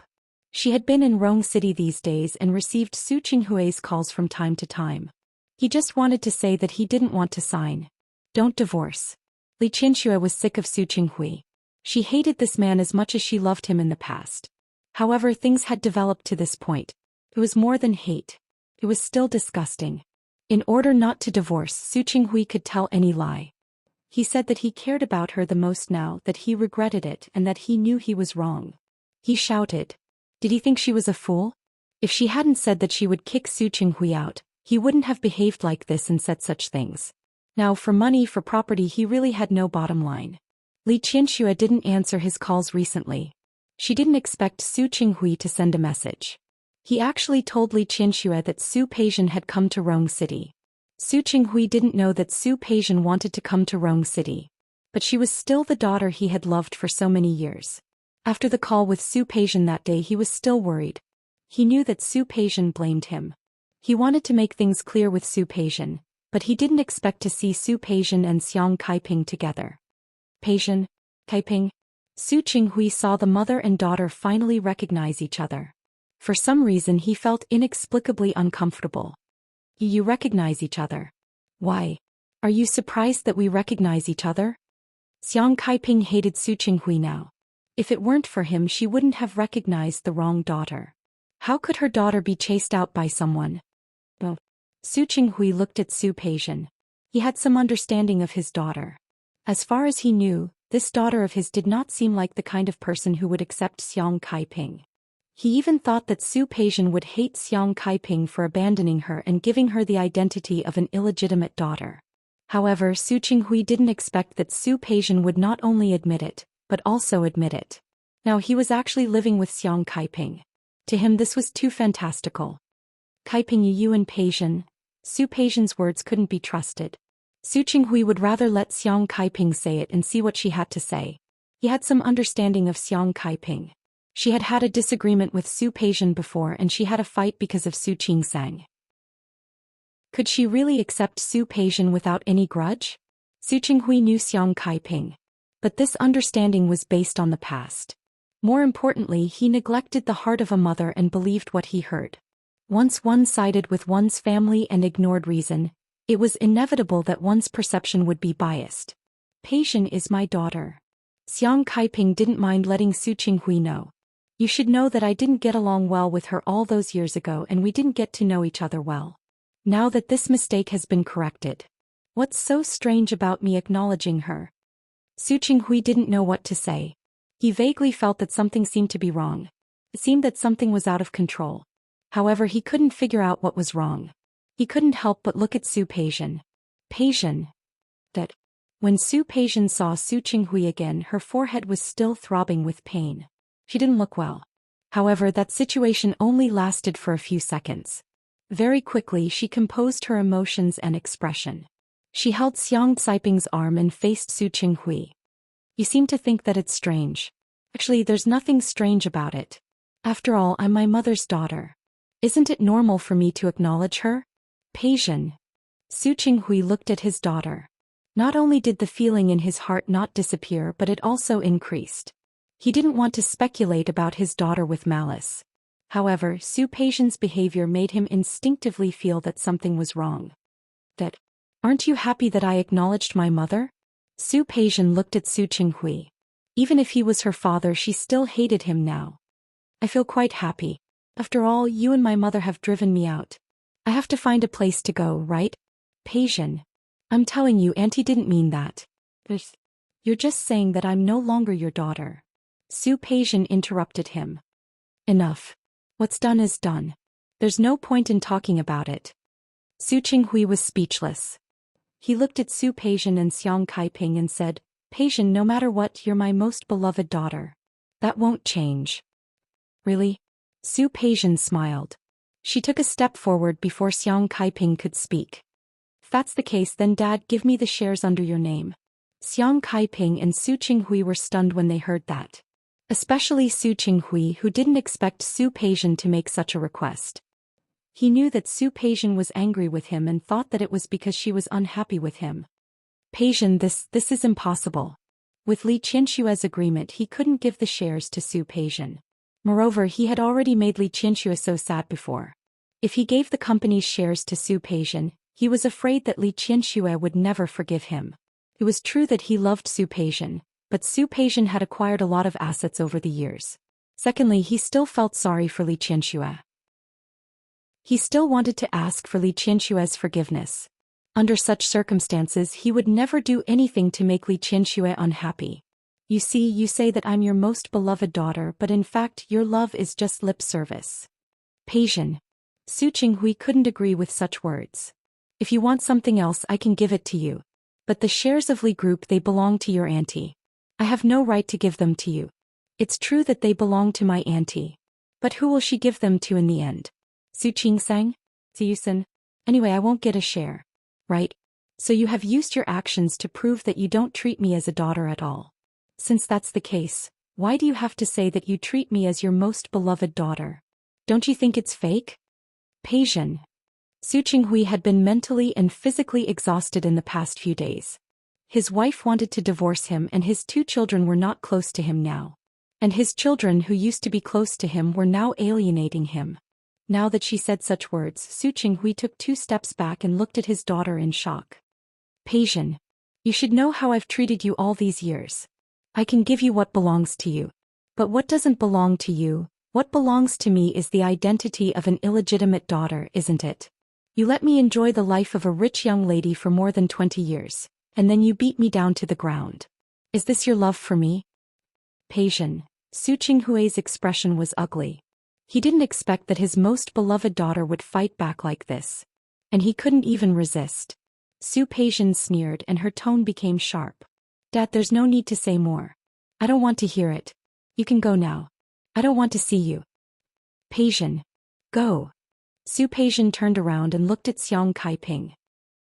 She had been in Rong City these days and received Su Qinghui's calls from time to time. He just wanted to say that he didn't want to sign. Don't divorce. Li Qianxue was sick of Su Qinghui. She hated this man as much as she loved him in the past. However, things had developed to this point. It was more than hate. It was still disgusting. In order not to divorce, Su Qinghui could tell any lie. He said that he cared about her the most now, that he regretted it and that he knew he was wrong. He shouted. Did he think she was a fool? If she hadn't said that she would kick Su Qinghui out, he wouldn't have behaved like this and said such things. Now for money, for property, he really had no bottom line. Li Qianxue didn't answer his calls recently. She didn't expect Su Qinghui to send a message. He actually told Li Qianxue that Su Peixian had come to Rong City. Su Qinghui didn't know that Su Peixian wanted to come to Rong City. But she was still the daughter he had loved for so many years. After the call with Su Peixian that day, he was still worried. He knew that Su Peixian blamed him. He wanted to make things clear with Su Peixian, but he didn't expect to see Su Peixian and Xiang Kaiping together. Peixian, Kaiping. Su Qinghui saw the mother and daughter finally recognize each other. For some reason he felt inexplicably uncomfortable. You recognize each other. Why? Are you surprised that we recognize each other? Xiang Kaiping hated Su Qinghui now. If it weren't for him, she wouldn't have recognized the wrong daughter. How could her daughter be chased out by someone? Oh. Su Qinghui looked at Su Peixian. He had some understanding of his daughter. As far as he knew, this daughter of his did not seem like the kind of person who would accept Xiang Kaiping. He even thought that Su Peixian would hate Xiang Kaiping for abandoning her and giving her the identity of an illegitimate daughter. However, Su Qinghui didn't expect that Su Peixian would not only admit it, but also admit it. Now he was actually living with Xiang Kaiping. To him this was too fantastical. Kaiping, you and Peixian. Su Peixian's words couldn't be trusted. Su Qinghui would rather let Xiang Kaiping say it and see what she had to say. He had some understanding of Xiang Kaiping. She had had a disagreement with Su Peixian before and she had a fight because of Su Qingsang. Could she really accept Su Peixian without any grudge? Su Qinghui knew Xiang Kaiping. But this understanding was based on the past. More importantly, he neglected the heart of a mother and believed what he heard. Once one sided with one's family and ignored reason, it was inevitable that one's perception would be biased. Peixian is my daughter. Xiang Kaiping didn't mind letting Su Qinghui know. You should know that I didn't get along well with her all those years ago and we didn't get to know each other well. Now that this mistake has been corrected. What's so strange about me acknowledging her? Su Qinghui didn't know what to say. He vaguely felt that something seemed to be wrong. It seemed that something was out of control. However, he couldn't figure out what was wrong. He couldn't help but look at Su Peijian. Peijian. That. When Su Peijian saw Su Qinghui again, her forehead was still throbbing with pain. She didn't look well. However, that situation only lasted for a few seconds. Very quickly she composed her emotions and expression. She held Xiang Caiping's arm and faced Su Qinghui. You seem to think that it's strange. Actually, there's nothing strange about it. After all, I'm my mother's daughter. Isn't it normal for me to acknowledge her? Peijian. Su Qinghui looked at his daughter. Not only did the feeling in his heart not disappear, but it also increased. He didn't want to speculate about his daughter with malice. However, Su Peijian's behavior made him instinctively feel that something was wrong. That. Aren't you happy that I acknowledged my mother? Su Peijian looked at Su Qinghui. Even if he was her father, she still hated him now. I feel quite happy. After all, you and my mother have driven me out. I have to find a place to go, right? Peijian. I'm telling you, Auntie didn't mean that. You're just saying that I'm no longer your daughter. Su Peijian interrupted him. Enough. What's done is done. There's no point in talking about it. Su Qinghui was speechless. He looked at Su Peijian and Xiang Caiping and said, Peijian, no matter what, you're my most beloved daughter. That won't change. Really? Su Peijian smiled. She took a step forward before Xiang Caiping could speak. If that's the case, then Dad, give me the shares under your name. Xiang Caiping and Su Qinghui were stunned when they heard that. Especially Su Qinghui, who didn't expect Su Peijian to make such a request. He knew that Su Peijian was angry with him and thought that it was because she was unhappy with him. Peijian, this is impossible. With Li Qianshue's agreement, he couldn't give the shares to Su Peijian. Moreover, he had already made Li Qianxue so sad before. If he gave the company's shares to Su Peijian, he was afraid that Li Qianxue would never forgive him. It was true that he loved Su Peijian, but Su Peijian had acquired a lot of assets over the years. Secondly, he still felt sorry for Li Qianxue. He still wanted to ask for Li Qianshue's forgiveness. Under such circumstances, he would never do anything to make Li Qianxue unhappy. You see, you say that I'm your most beloved daughter, but in fact your love is just lip service. Peijian. Su Qinghui couldn't agree with such words. If you want something else, I can give it to you. But the shares of Li Group, they belong to your auntie. I have no right to give them to you. It's true that they belong to my auntie. But who will she give them to in the end? Su Qingsang? Ziyusen? Anyway, I won't get a share. Right? So you have used your actions to prove that you don't treat me as a daughter at all. Since that's the case, why do you have to say that you treat me as your most beloved daughter? Don't you think it's fake? Peijian. Su Qinghui had been mentally and physically exhausted in the past few days. His wife wanted to divorce him and his 2 children were not close to him now. And his children who used to be close to him were now alienating him. Now that she said such words, Su Qinghui took 2 steps back and looked at his daughter in shock. Peijian. You should know how I've treated you all these years. I can give you what belongs to you. But what doesn't belong to you, what belongs to me is the identity of an illegitimate daughter, isn't it? You let me enjoy the life of a rich young lady for more than 20 years, and then you beat me down to the ground. Is this your love for me? Peijian. Su Qinghui's expression was ugly. He didn't expect that his most beloved daughter would fight back like this. And he couldn't even resist. Su Peijian sneered and her tone became sharp. Dad, there's no need to say more. I don't want to hear it. You can go now. I don't want to see you. Peijian. Go. Su Peijian turned around and looked at Xiang Caiping.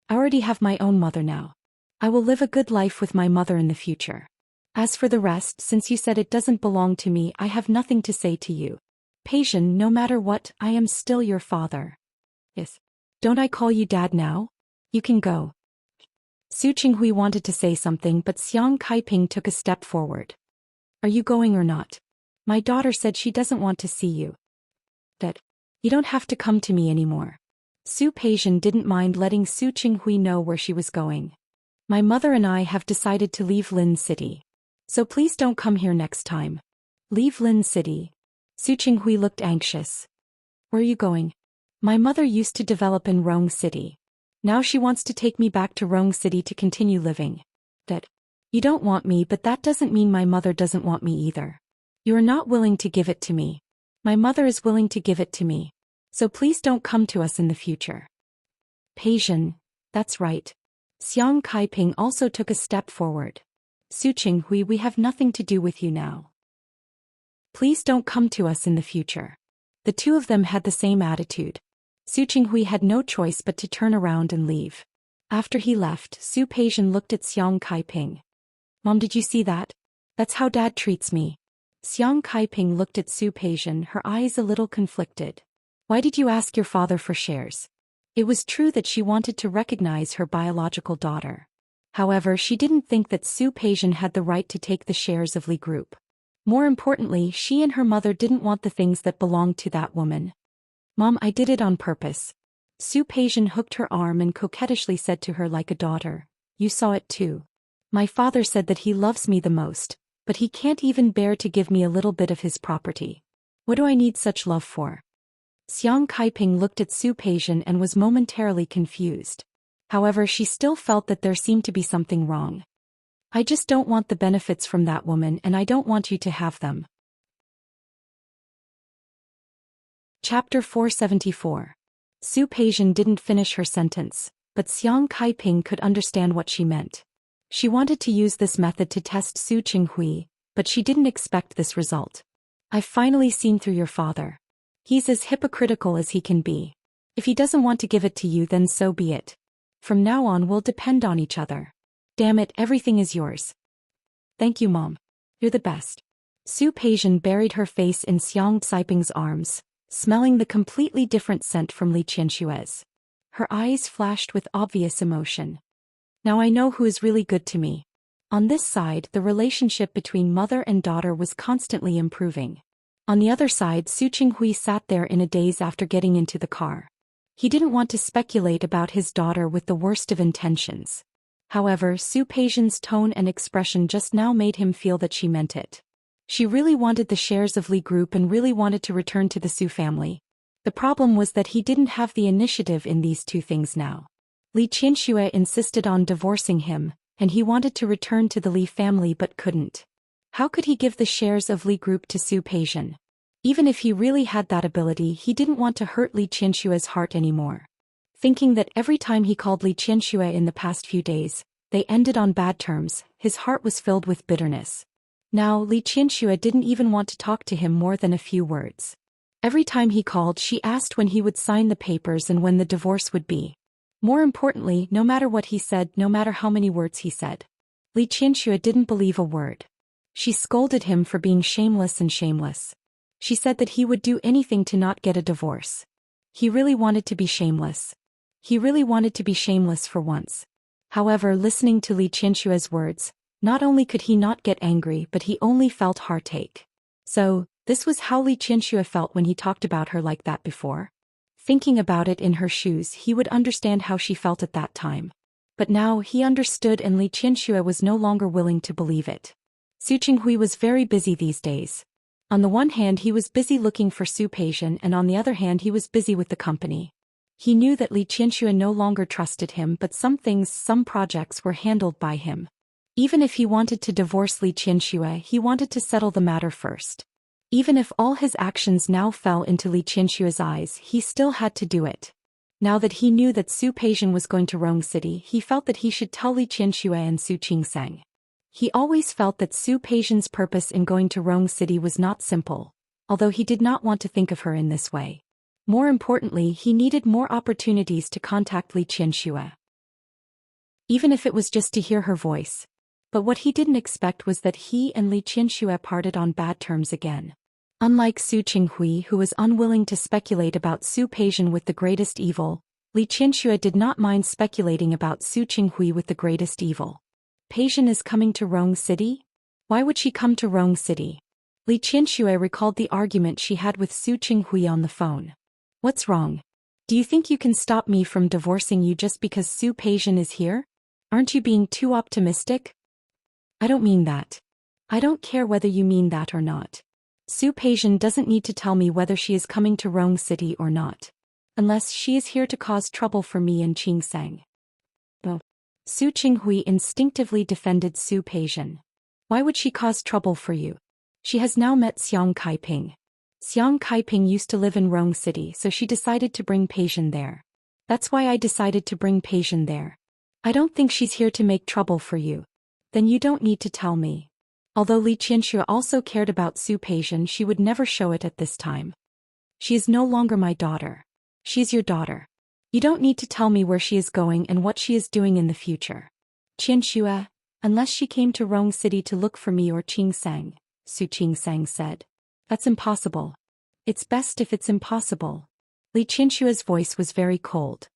I already have my own mother now. I will live a good life with my mother in the future. As for the rest, since you said it doesn't belong to me, I have nothing to say to you. Peijian, no matter what, I am still your father. Yes. Don't I call you Dad now? You can go. Su Qinghui wanted to say something, but Xiang Caiping took a step forward. Are you going or not? My daughter said she doesn't want to see you. That. You don't have to come to me anymore. Su Peijian didn't mind letting Su Qinghui know where she was going. My mother and I have decided to leave Lin City. So please don't come here next time. Leave Lin City. Su Qinghui looked anxious. Where are you going? My mother used to develop in Rong City. Now she wants to take me back to Rong City to continue living. That. You don't want me, but that doesn't mean my mother doesn't want me either. You are not willing to give it to me. My mother is willing to give it to me. So please don't come to us in the future. Peijin, that's right. Xiang Kaiping also took a step forward. Su Qinghui, we have nothing to do with you now. Please don't come to us in the future. The two of them had the same attitude. Su Qinghui had no choice but to turn around and leave. After he left, Su Peijin looked at Xiang Kaiping. Mom, did you see that? That's how Dad treats me. Xiang Kaiping looked at Su Peijin, her eyes a little conflicted. Why did you ask your father for shares? It was true that she wanted to recognize her biological daughter. However, she didn't think that Su Peijin had the right to take the shares of Li Group. More importantly, she and her mother didn't want the things that belonged to that woman. Mom, I did it on purpose. Su Peijin hooked her arm and coquettishly said to her like a daughter, you saw it too. My father said that he loves me the most, but he can't even bear to give me a little bit of his property. What do I need such love for? Xiang Kaiping looked at Su Peijin and was momentarily confused. However, she still felt that there seemed to be something wrong. I just don't want the benefits from that woman, and I don't want you to have them. Chapter 474. Su Peijin didn't finish her sentence, but Xiang Kaiping could understand what she meant. She wanted to use this method to test Su Qinghui, but she didn't expect this result. I've finally seen through your father. He's as hypocritical as he can be. If he doesn't want to give it to you, then so be it. From now on we'll depend on each other. Damn it, everything is yours. Thank you, Mom. You're the best. Su Peijin buried her face in Xiang Caiping's arms, smelling the completely different scent from Li Qianshue's. Her eyes flashed with obvious emotion. Now I know who is really good to me. On this side, the relationship between mother and daughter was constantly improving. On the other side, Su Qinghui sat there in a daze after getting into the car. He didn't want to speculate about his daughter with the worst of intentions. However, Su Peijin's tone and expression just now made him feel that she meant it. She really wanted the shares of Li Group and really wanted to return to the Su family. The problem was that he didn't have the initiative in these two things now. Li Qianxue insisted on divorcing him, and he wanted to return to the Li family but couldn't. How could he give the shares of Li Group to Su Peijin? Even if he really had that ability, he didn't want to hurt Li Qianshue's heart anymore. Thinking that every time he called Li Qianxue in the past few days, they ended on bad terms, his heart was filled with bitterness. Now, Li Qianxue didn't even want to talk to him more than a few words. Every time he called, she asked when he would sign the papers and when the divorce would be. More importantly, no matter what he said, no matter how many words he said, Li Qianxue didn't believe a word. She scolded him for being shameless and shameless. She said that he would do anything to not get a divorce. He really wanted to be shameless. He really wanted to be shameless for once. However, listening to Li Qianshue's words, not only could he not get angry, but he only felt heartache. So, this was how Li Qianxue felt when he talked about her like that before. Thinking about it in her shoes, he would understand how she felt at that time. But now he understood, and Li Qianxue was no longer willing to believe it. Su Qinghui was very busy these days. On the one hand, he was busy looking for Su Peijin, and on the other hand, he was busy with the company. He knew that Li Qianxue no longer trusted him, but some things, some projects were handled by him. Even if he wanted to divorce Li Qianxue, he wanted to settle the matter first. Even if all his actions now fell into Li Qianshue's eyes, he still had to do it. Now that he knew that Su Peijin was going to Rong City, he felt that he should tell Li Qianxue and Su Qingsang. He always felt that Su Peijin's purpose in going to Rong City was not simple, although he did not want to think of her in this way. More importantly, he needed more opportunities to contact Li Qianxue. Even if it was just to hear her voice. But what he didn't expect was that he and Li Qianxue parted on bad terms again. Unlike Su Qinghui, who was unwilling to speculate about Su Peijin with the greatest evil, Li Qianxue did not mind speculating about Su Qinghui with the greatest evil. Peijin is coming to Rong City? Why would she come to Rong City? Li Qianxue recalled the argument she had with Su Qinghui on the phone. What's wrong? Do you think you can stop me from divorcing you just because Su Peijin is here? Aren't you being too optimistic? I don't mean that. I don't care whether you mean that or not. Su Peijian doesn't need to tell me whether she is coming to Rong City or not. Unless she is here to cause trouble for me and Qing Sang. Oh. Su Qinghui instinctively defended Su Peijian. Why would she cause trouble for you? She has now met Xiang Kaiping. Xiang Kaiping used to live in Rong City, so she decided to bring Peijian there. That's why I decided to bring Peijian there. I don't think she's here to make trouble for you. Then you don't need to tell me. Although Li Qianxue also cared about Su Peijian, she would never show it at this time. She is no longer my daughter. She's your daughter. You don't need to tell me where she is going and what she is doing in the future. Qianxue, unless she came to Rong City to look for me or Qing Sang, Su Qing Sang said. That's impossible. It's best if it's impossible. Li Qianxue's voice was very cold.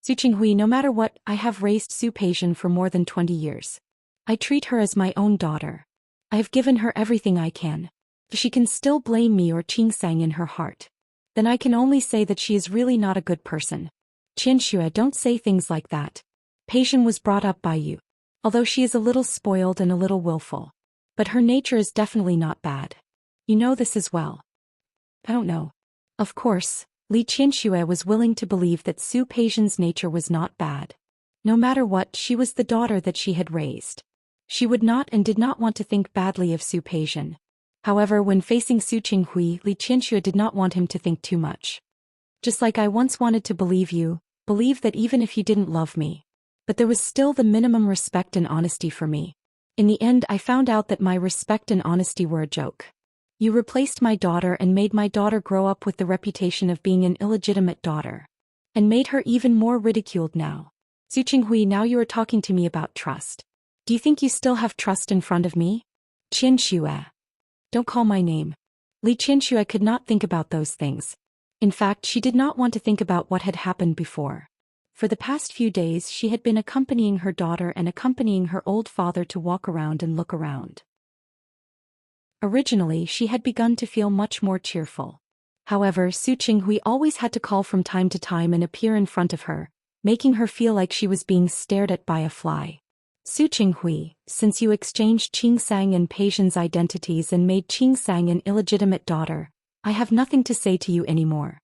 Su Qinghui, no matter what, I have raised Su Peijian for more than 20 years. I treat her as my own daughter. I have given her everything I can. If she can still blame me or Qing Sang in her heart, then I can only say that she is really not a good person. Qianxue, don't say things like that. Peijian was brought up by you. Although she is a little spoiled and a little willful. But her nature is definitely not bad. You know this as well. I don't know. Of course, Li Qianxue was willing to believe that Su Peijian's nature was not bad. No matter what, she was the daughter that she had raised. She would not and did not want to think badly of Su Peijian. However, when facing Su Qinghui, Li Qianxue did not want him to think too much. Just like I once wanted to believe that even if you didn't love me. But there was still the minimum respect and honesty for me. In the end, I found out that my respect and honesty were a joke. You replaced my daughter and made my daughter grow up with the reputation of being an illegitimate daughter. And made her even more ridiculed now. Su Qinghui, now you are talking to me about trust. Do you think you still have trust in front of me? Qianxue. Don't call my name. Li Qianxue could not think about those things. In fact, she did not want to think about what had happened before. For the past few days she had been accompanying her daughter and accompanying her old father to walk around and look around. Originally she had begun to feel much more cheerful. However, Su Qinghui always had to call from time to time and appear in front of her, making her feel like she was being stared at by a fly. Su Qinghui, since you exchanged Qing Sang and Peijian's identities and made Qing Sang an illegitimate daughter, I have nothing to say to you anymore.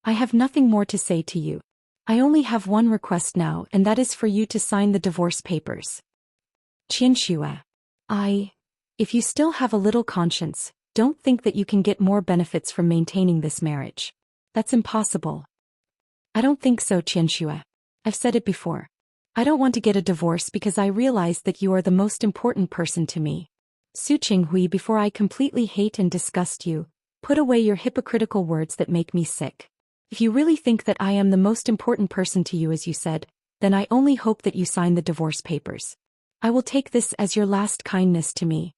I have nothing more to say to you. I only have one request now, and that is for you to sign the divorce papers. Qianxue. If you still have a little conscience, don't think that you can get more benefits from maintaining this marriage. That's impossible. I don't think so, Qianxue. I've said it before. I don't want to get a divorce because I realize that you are the most important person to me. Su Qinghui, before I completely hate and disgust you, put away your hypocritical words that make me sick. If you really think that I am the most important person to you as you said, then I only hope that you sign the divorce papers. I will take this as your last kindness to me.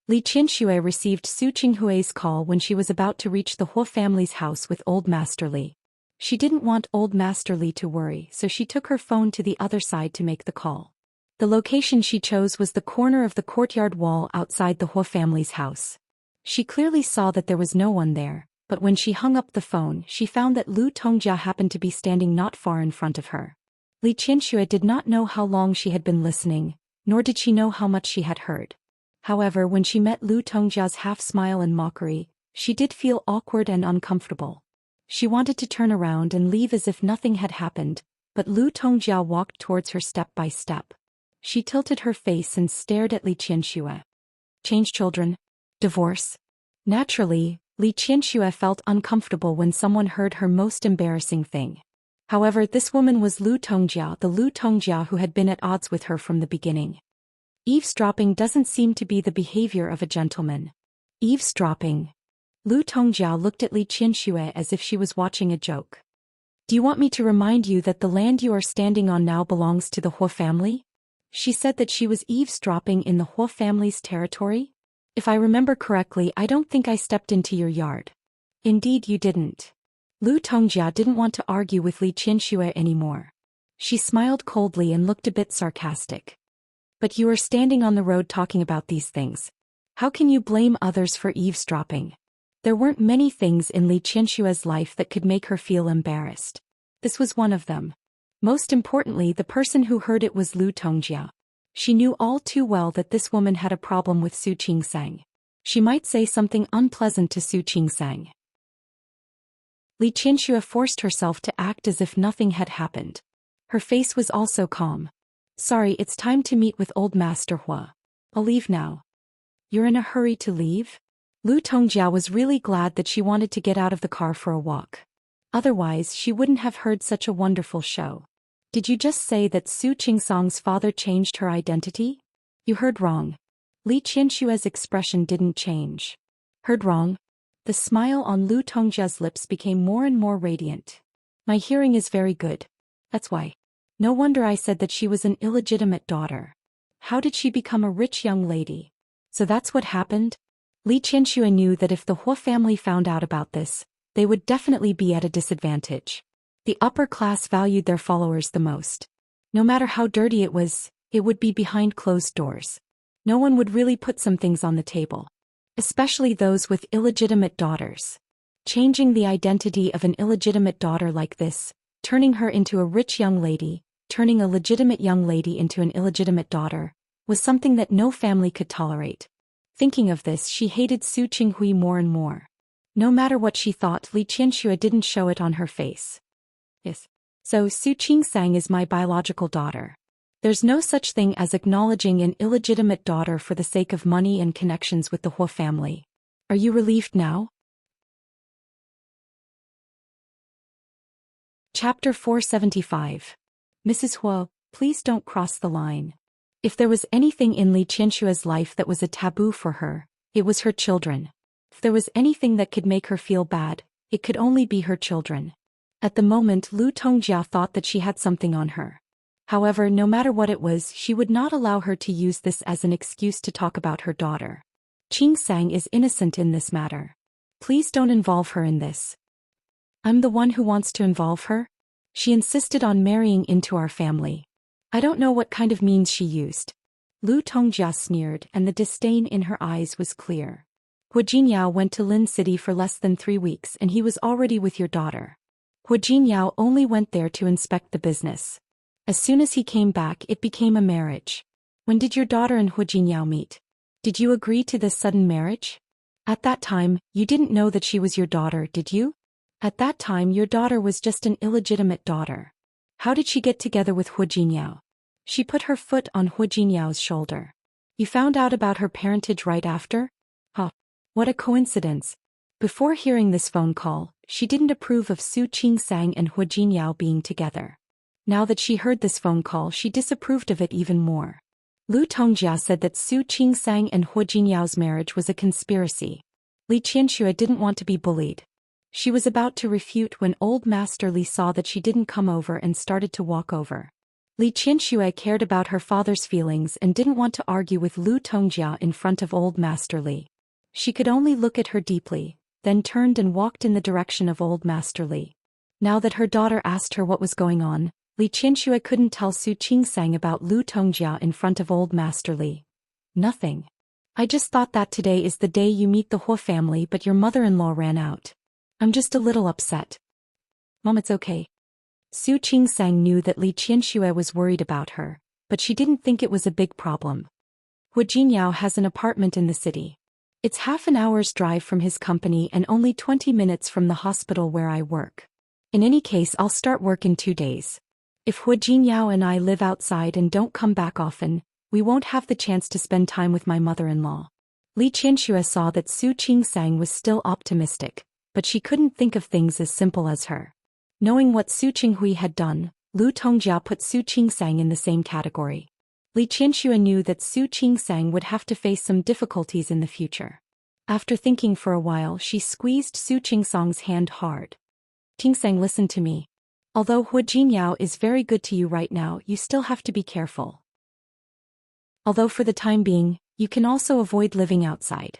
Li Qianxue received Su Qinghui's call when she was about to reach the Huo family's house with Old Master Li. She didn't want Old Master Li to worry, so she took her phone to the other side to make the call. The location she chose was the corner of the courtyard wall outside the Huo family's house. She clearly saw that there was no one there, but when she hung up the phone, she found that Lu Tongjia happened to be standing not far in front of her. Li Qianxue did not know how long she had been listening, nor did she know how much she had heard. However, when she met Lu Tongjia's half-smile and mockery, she did feel awkward and uncomfortable. She wanted to turn around and leave as if nothing had happened, but Lu Tongjia walked towards her step by step. She tilted her face and stared at Li Qianxue. Change children? Divorce? Naturally, Li Qianxue felt uncomfortable when someone heard her most embarrassing thing. However, this woman was Lu Tongjia, the Lu Tongjia who had been at odds with her from the beginning. Eavesdropping doesn't seem to be the behavior of a gentleman. Eavesdropping? Lu Tongjia looked at Li Qianxue as if she was watching a joke. Do you want me to remind you that the land you are standing on now belongs to the Huo family? She said that she was eavesdropping in the Huo family's territory? If I remember correctly, I don't think I stepped into your yard. Indeed you didn't. Lu Tongjia didn't want to argue with Li Qianxue anymore. She smiled coldly and looked a bit sarcastic. But you are standing on the road talking about these things. How can you blame others for eavesdropping? There weren't many things in Li Qianxue's life that could make her feel embarrassed. This was one of them. Most importantly, the person who heard it was Lu Tongjia. She knew all too well that this woman had a problem with Su Qing Sang. She might say something unpleasant to Su Qingsang. Li Qianxue forced herself to act as if nothing had happened. Her face was also calm. Sorry, it's time to meet with old Master Hua. I'll leave now. You're in a hurry to leave? Lu Tongjia was really glad that she wanted to get out of the car for a walk. Otherwise, she wouldn't have heard such a wonderful show. Did you just say that Su Qingsang's father changed her identity? You heard wrong. Li Qianshue's expression didn't change. Heard wrong? The smile on Lu Tongjia's lips became more and more radiant. My hearing is very good. That's why. No wonder I said that she was an illegitimate daughter. How did she become a rich young lady? So that's what happened? Li Qianxue knew that if the Hua family found out about this, they would definitely be at a disadvantage. The upper class valued their followers the most. No matter how dirty it would be behind closed doors. No one would really put some things on the table. Especially those with illegitimate daughters. Changing the identity of an illegitimate daughter like this, turning her into a rich young lady, turning a legitimate young lady into an illegitimate daughter, was something that no family could tolerate. Thinking of this, she hated Su Qinghui more and more. No matter what she thought, Li Qianxue didn't show it on her face. Yes. So Su Qingsang is my biological daughter. There's no such thing as acknowledging an illegitimate daughter for the sake of money and connections with the Hua family. Are you relieved now? Chapter 475. Mrs. Hua, please don't cross the line. If there was anything in Li Qianshue's life that was a taboo for her, it was her children. If there was anything that could make her feel bad, it could only be her children. At the moment, Lu Tongjia thought that she had something on her. However, no matter what it was, she would not allow her to use this as an excuse to talk about her daughter. Qingsang is innocent in this matter. Please don't involve her in this. I'm the one who wants to involve her? She insisted on marrying into our family. I don't know what kind of means she used. Lu Tongjia sneered, and the disdain in her eyes was clear. Hua Jinyao went to Lin City for less than 3 weeks and he was already with your daughter. Hua Jinyao only went there to inspect the business. As soon as he came back, it became a marriage. When did your daughter and Hua Jinyao meet? Did you agree to this sudden marriage? At that time, you didn't know that she was your daughter, did you? At that time, your daughter was just an illegitimate daughter. How did she get together with Hua Jinyao? She put her foot on Hua Jinyao's shoulder. You found out about her parentage right after? Huh. What a coincidence. Before hearing this phone call, she didn't approve of Su Qingsang and Hua Jinyao being together. Now that she heard this phone call, she disapproved of it even more. Lu Tongjia said that Su Qingsang and Hua Jinyao's marriage was a conspiracy. Li Qianxue didn't want to be bullied. She was about to refute when old Master Li saw that she didn't come over and started to walk over. Li Qianxue cared about her father's feelings and didn't want to argue with Lu Tongjia in front of old Master Li. She could only look at her deeply, then turned and walked in the direction of old Master Li. Now that her daughter asked her what was going on, Li Qianxue couldn't tell Su Qingsang about Lu Tongjia in front of old Master Li. Nothing. I just thought that today is the day you meet the Hua family, but your mother-in-law ran out. I'm just a little upset. Mom, it's okay. Su Qingsang knew that Li Qianxue was worried about her, but she didn't think it was a big problem. Hua Jinyao has an apartment in the city. It's half an hour's drive from his company and only 20 minutes from the hospital where I work. In any case, I'll start work in 2 days. If Hua Jinyao and I live outside and don't come back often, we won't have the chance to spend time with my mother-in-law. Li Qianxue saw that Su Qingsang was still optimistic, but she couldn't think of things as simple as her. Knowing what Su Qinghui had done, Lu Tongjia put Su Qingsang in the same category. Li Qianxue knew that Su Qingsang would have to face some difficulties in the future. After thinking for a while, she squeezed Su Qingsang's hand hard. Qingsang, listen to me. Although Hua Jinyao is very good to you right now, you still have to be careful. Although for the time being, you can also avoid living outside.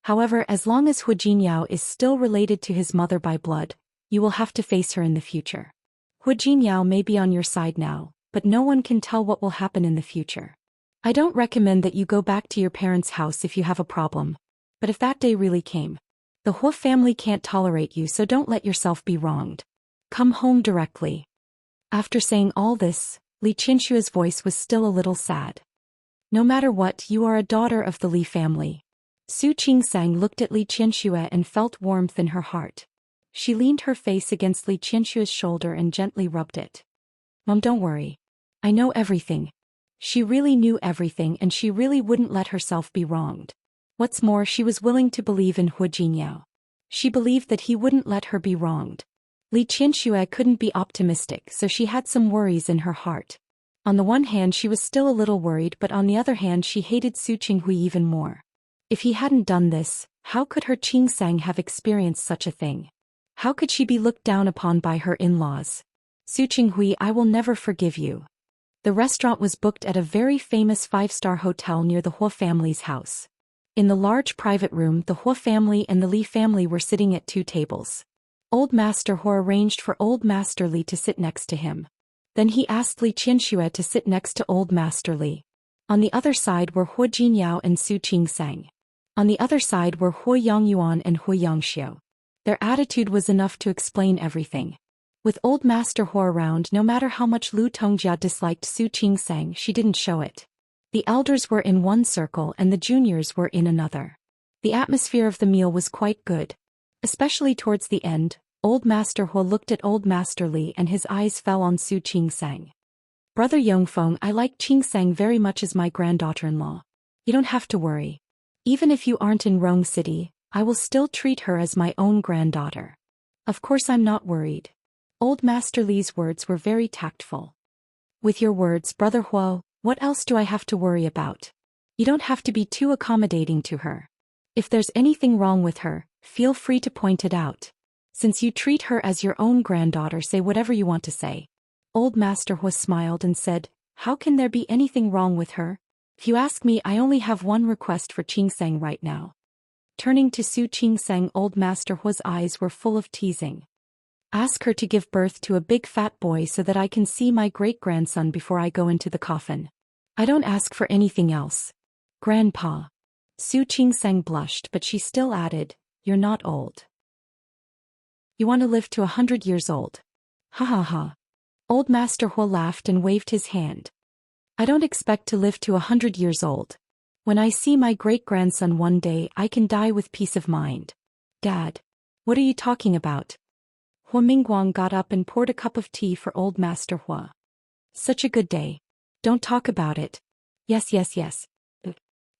However, as long as Hua Jinyao is still related to his mother by blood, you will have to face her in the future. Hua Jinyao may be on your side now, but no one can tell what will happen in the future. I don't recommend that you go back to your parents' house if you have a problem. But if that day really came, the Hua family can't tolerate you, so don't let yourself be wronged. Come home directly. After saying all this, Li Qianshue's voice was still a little sad. No matter what, you are a daughter of the Li family. Su Qingsang looked at Li Qianxue and felt warmth in her heart. She leaned her face against Li Qianxue's shoulder and gently rubbed it. Mom, don't worry. I know everything. She really knew everything and she really wouldn't let herself be wronged. What's more, she was willing to believe in Hu Jingyao. She believed that he wouldn't let her be wronged. Li Qianxue couldn't be optimistic, so she had some worries in her heart. On the one hand, she was still a little worried, but on the other hand, she hated Su Qinghui even more. If he hadn't done this, how could her Qingsang have experienced such a thing? How could she be looked down upon by her in-laws? Su Qinghui, I will never forgive you. The restaurant was booked at a very famous 5-star hotel near the Huo family's house. In the large private room, the Huo family and the Li family were sitting at 2 tables. Old Master Huo arranged for Old Master Li to sit next to him. Then he asked Li Qianxue to sit next to Old Master Li. On the other side were Hu Jinyao and Su Qingsang. On the other side were Hu Yangyuan and Hu Yangxiu. Their attitude was enough to explain everything. With Old Master Huo around, no matter how much Lu Tongjia disliked Su Qingsang, she didn't show it. The elders were in one circle and the juniors were in another. The atmosphere of the meal was quite good. Especially towards the end, Old Master Huo looked at Old Master Li and his eyes fell on Su Qingsang. Brother Yongfeng, I like Qingsang very much as my granddaughter-in-law. You don't have to worry. Even if you aren't in Rome City, I will still treat her as my own granddaughter. Of course I'm not worried. Old Master Li's words were very tactful. With your words, Brother Huo, what else do I have to worry about? You don't have to be too accommodating to her. If there's anything wrong with her, feel free to point it out. Since you treat her as your own granddaughter, say whatever you want to say. Old Master Huo smiled and said, how can there be anything wrong with her? If you ask me, I only have one request for Qingsang right now. Turning to Su Qingsang, Old Master Huo's eyes were full of teasing. Ask her to give birth to a big fat boy so that I can see my great-grandson before I go into the coffin. I don't ask for anything else. Grandpa. Su Qingsang blushed, but she still added, you're not old. You want to live to 100 years old. Ha ha ha. Old Master Huo laughed and waved his hand. I don't expect to live to 100 years old. When I see my great-grandson one day, I can die with peace of mind. Dad. What are you talking about? Huo Mingguang got up and poured a cup of tea for Old Master Huo. Such a good day. Don't talk about it. Yes.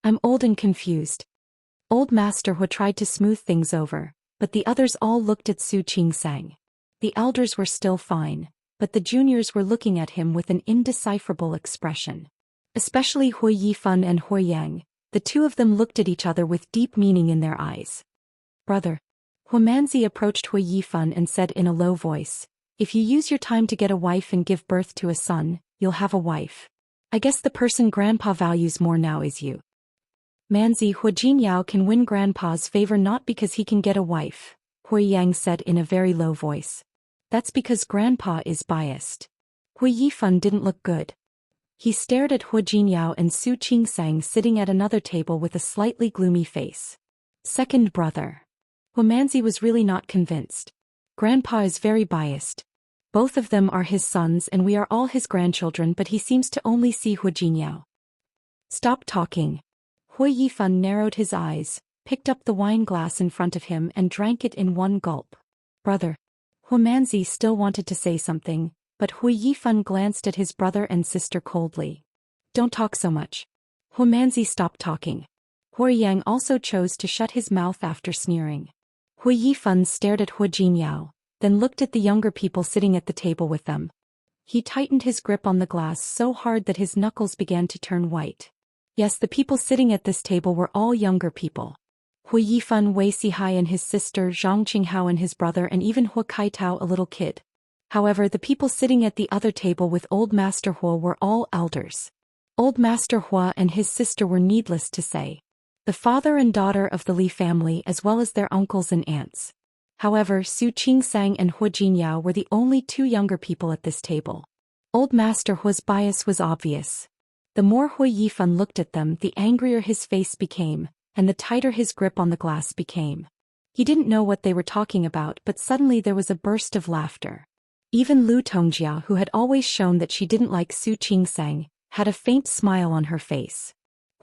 I'm old and confused. Old Master Huo tried to smooth things over, but the others all looked at Su Qingsang. The elders were still fine, but the juniors were looking at him with an indecipherable expression. Especially Hui Yifan and Hui Yang, the two of them looked at each other with deep meaning in their eyes. Brother. Hu Manzi approached Hui Yifan and said in a low voice, if you use your time to get a wife and give birth to a son, you'll have a wife. I guess the person Grandpa values more now is you. Manzi, Hu Jinyao can win Grandpa's favor not because he can get a wife, Hui Yang said in a very low voice. That's because Grandpa is biased. Hui Yifan didn't look good. He stared at Hu Jinyao and Su Qingsang sitting at another table with a slightly gloomy face. Second brother. Hu Manzi was really not convinced. Grandpa is very biased. Both of them are his sons and we are all his grandchildren, but he seems to only see Hu Jinyao. Stop talking. Hui Yifan narrowed his eyes, picked up the wine glass in front of him and drank it in one gulp. Brother. Hu Manzi still wanted to say something, but Hui Yifan glanced at his brother and sister coldly. Don't talk so much. Hu Manzi stopped talking. Hui Yang also chose to shut his mouth after sneering. Hui Yifan stared at Hu Jinyao, then looked at the younger people sitting at the table with them. He tightened his grip on the glass so hard that his knuckles began to turn white. Yes, the people sitting at this table were all younger people. Hui Yifan, Wei Sihai and his sister, Zhang Qinghao and his brother, and even Hu Kaitao, a little kid. However, the people sitting at the other table with Old Master Huo were all elders. Old Master Huo and his sister were needless to say the father and daughter of the Li family as well as their uncles and aunts. However, Su Qingsang and Hu Jinyao were the only two younger people at this table. Old Master Huo's bias was obvious. The more Hui Yifan looked at them, the angrier his face became, and the tighter his grip on the glass became. He didn't know what they were talking about, but suddenly there was a burst of laughter. Even Lu Tongjia, who had always shown that she didn't like Su Qingsang, had a faint smile on her face.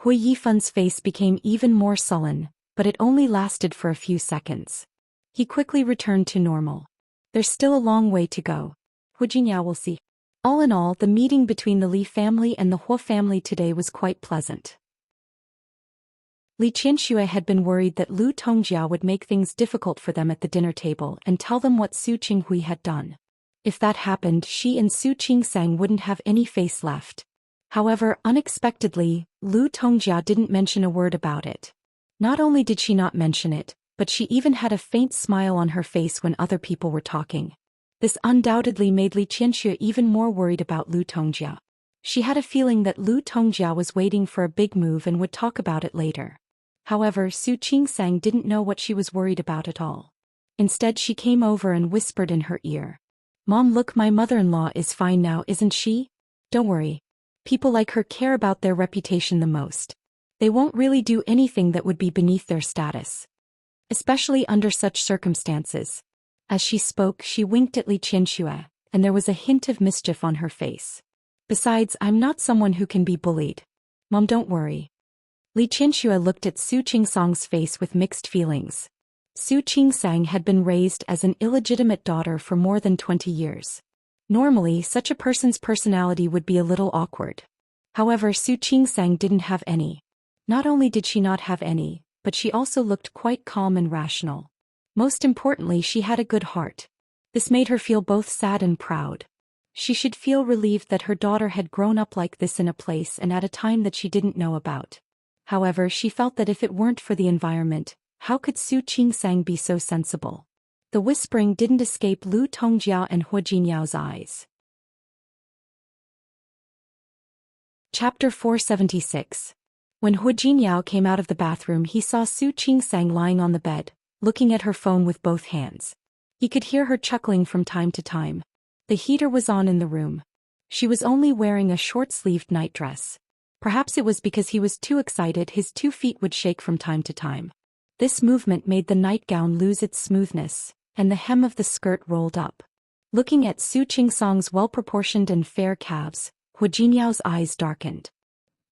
Hui Yifun's face became even more sullen, but it only lasted for a few seconds. He quickly returned to normal. There's still a long way to go. Hu Jingyao will see. All in all, the meeting between the Li family and the Hua family today was quite pleasant. Li Qianxue had been worried that Lu Tongjiao would make things difficult for them at the dinner table and tell them what Su Qinghui had done. If that happened, she and Su Qingsang wouldn't have any face left. However, unexpectedly, Lu Tongjiao didn't mention a word about it. Not only did she not mention it, but she even had a faint smile on her face when other people were talking. This undoubtedly made Li Qianxue even more worried about Lu Tongjiao. She had a feeling that Lu Tongjiao was waiting for a big move and would talk about it later. However, Su Qingsang didn't know what she was worried about at all. Instead, she came over and whispered in her ear. "Mom, look, my mother-in-law is fine now, isn't she? Don't worry. People like her care about their reputation the most. They won't really do anything that would be beneath their status. Especially under such circumstances." As she spoke, she winked at Li Qianxue, and there was a hint of mischief on her face. "Besides, I'm not someone who can be bullied. Mom, don't worry." Li Qianxue looked at Su Qingsang's face with mixed feelings. Su Qingsang had been raised as an illegitimate daughter for more than 20 years. Normally, such a person's personality would be a little awkward. However, Su Qingsang didn't have any. Not only did she not have any, but she also looked quite calm and rational. Most importantly, she had a good heart. This made her feel both sad and proud. She should feel relieved that her daughter had grown up like this in a place and at a time that she didn't know about. However, she felt that if it weren't for the environment, how could Su Qingsang be so sensible? The whispering didn't escape Lu Tongjiao and Hua Jinyao's eyes. Chapter 476. When Hua Jinyao came out of the bathroom, he saw Su Qingsang lying on the bed, looking at her phone with both hands. He could hear her chuckling from time to time. The heater was on in the room. She was only wearing a short-sleeved nightdress. Perhaps it was because he was too excited, his 2 feet would shake from time to time. This movement made the nightgown lose its smoothness, and the hem of the skirt rolled up. Looking at Su Qingsang's well-proportioned and fair calves, Hua Jinyao's eyes darkened.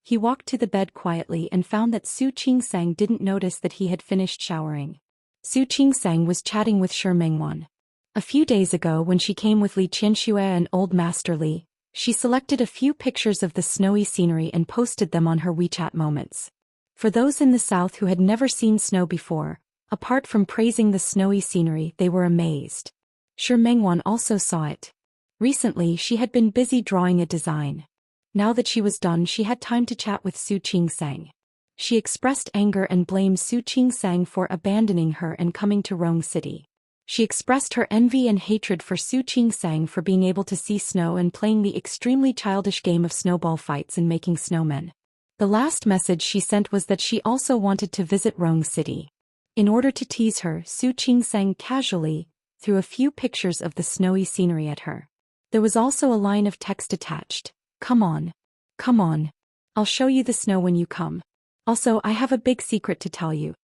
He walked to the bed quietly and found that Su Qingsang didn't notice that he had finished showering. Su Qingsang was chatting with Shi Mengwan. A few days ago, when she came with Li Qianxue and Old Master Li, she selected a few pictures of the snowy scenery and posted them on her WeChat moments. For those in the south who had never seen snow before, apart from praising the snowy scenery, they were amazed. Shi Mengwan also saw it. Recently, she had been busy drawing a design. Now that she was done, she had time to chat with Su Qingsang. She expressed anger and blamed Su Qingsang for abandoning her and coming to Rong City. She expressed her envy and hatred for Su Qingsang for being able to see snow and playing the extremely childish game of snowball fights and making snowmen. The last message she sent was that she also wanted to visit Rong City. In order to tease her, Su Qingsang casually threw a few pictures of the snowy scenery at her. There was also a line of text attached. "Come on. Come on. I'll show you the snow when you come. Also, I have a big secret to tell you."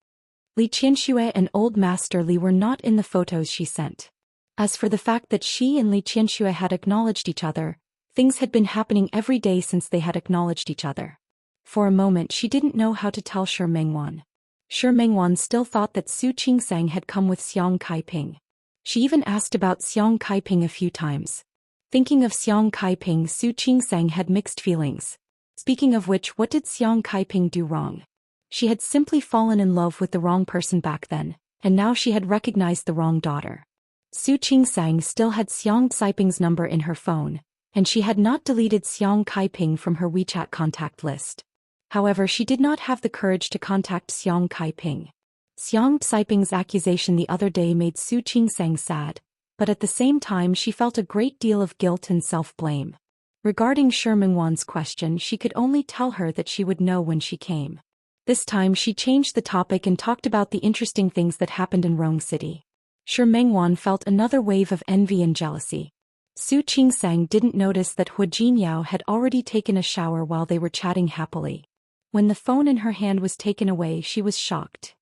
Li Qianxue and Old Master Li were not in the photos she sent. As for the fact that she and Li Qianxue had acknowledged each other, things had been happening every day since they had acknowledged each other. For a moment she didn't know how to tell Shi Mengwan. Shi Mengwan still thought that Su Qingsang had come with Xiang Kaiping. She even asked about Xiang Kaiping a few times. Thinking of Xiang Kaiping, Su Qingsang had mixed feelings. Speaking of which, what did Xiang Kaiping do wrong? She had simply fallen in love with the wrong person back then, and now she had recognized the wrong daughter. Su Qingsang still had Xiang Kaiping's number in her phone, and she had not deleted Xiang Kaiping from her WeChat contact list. However, she did not have the courage to contact Xiang Kaiping. Xiang Kaiping's accusation the other day made Su Qingsang sad, but at the same time she felt a great deal of guilt and self-blame. Regarding Shi Mengwan's question, she could only tell her that she would know when she came. This time she changed the topic and talked about the interesting things that happened in Rong City. Shi Mengwan felt another wave of envy and jealousy. Su Qingsang didn't notice that Hua Jinyao had already taken a shower while they were chatting happily. When the phone in her hand was taken away, she was shocked.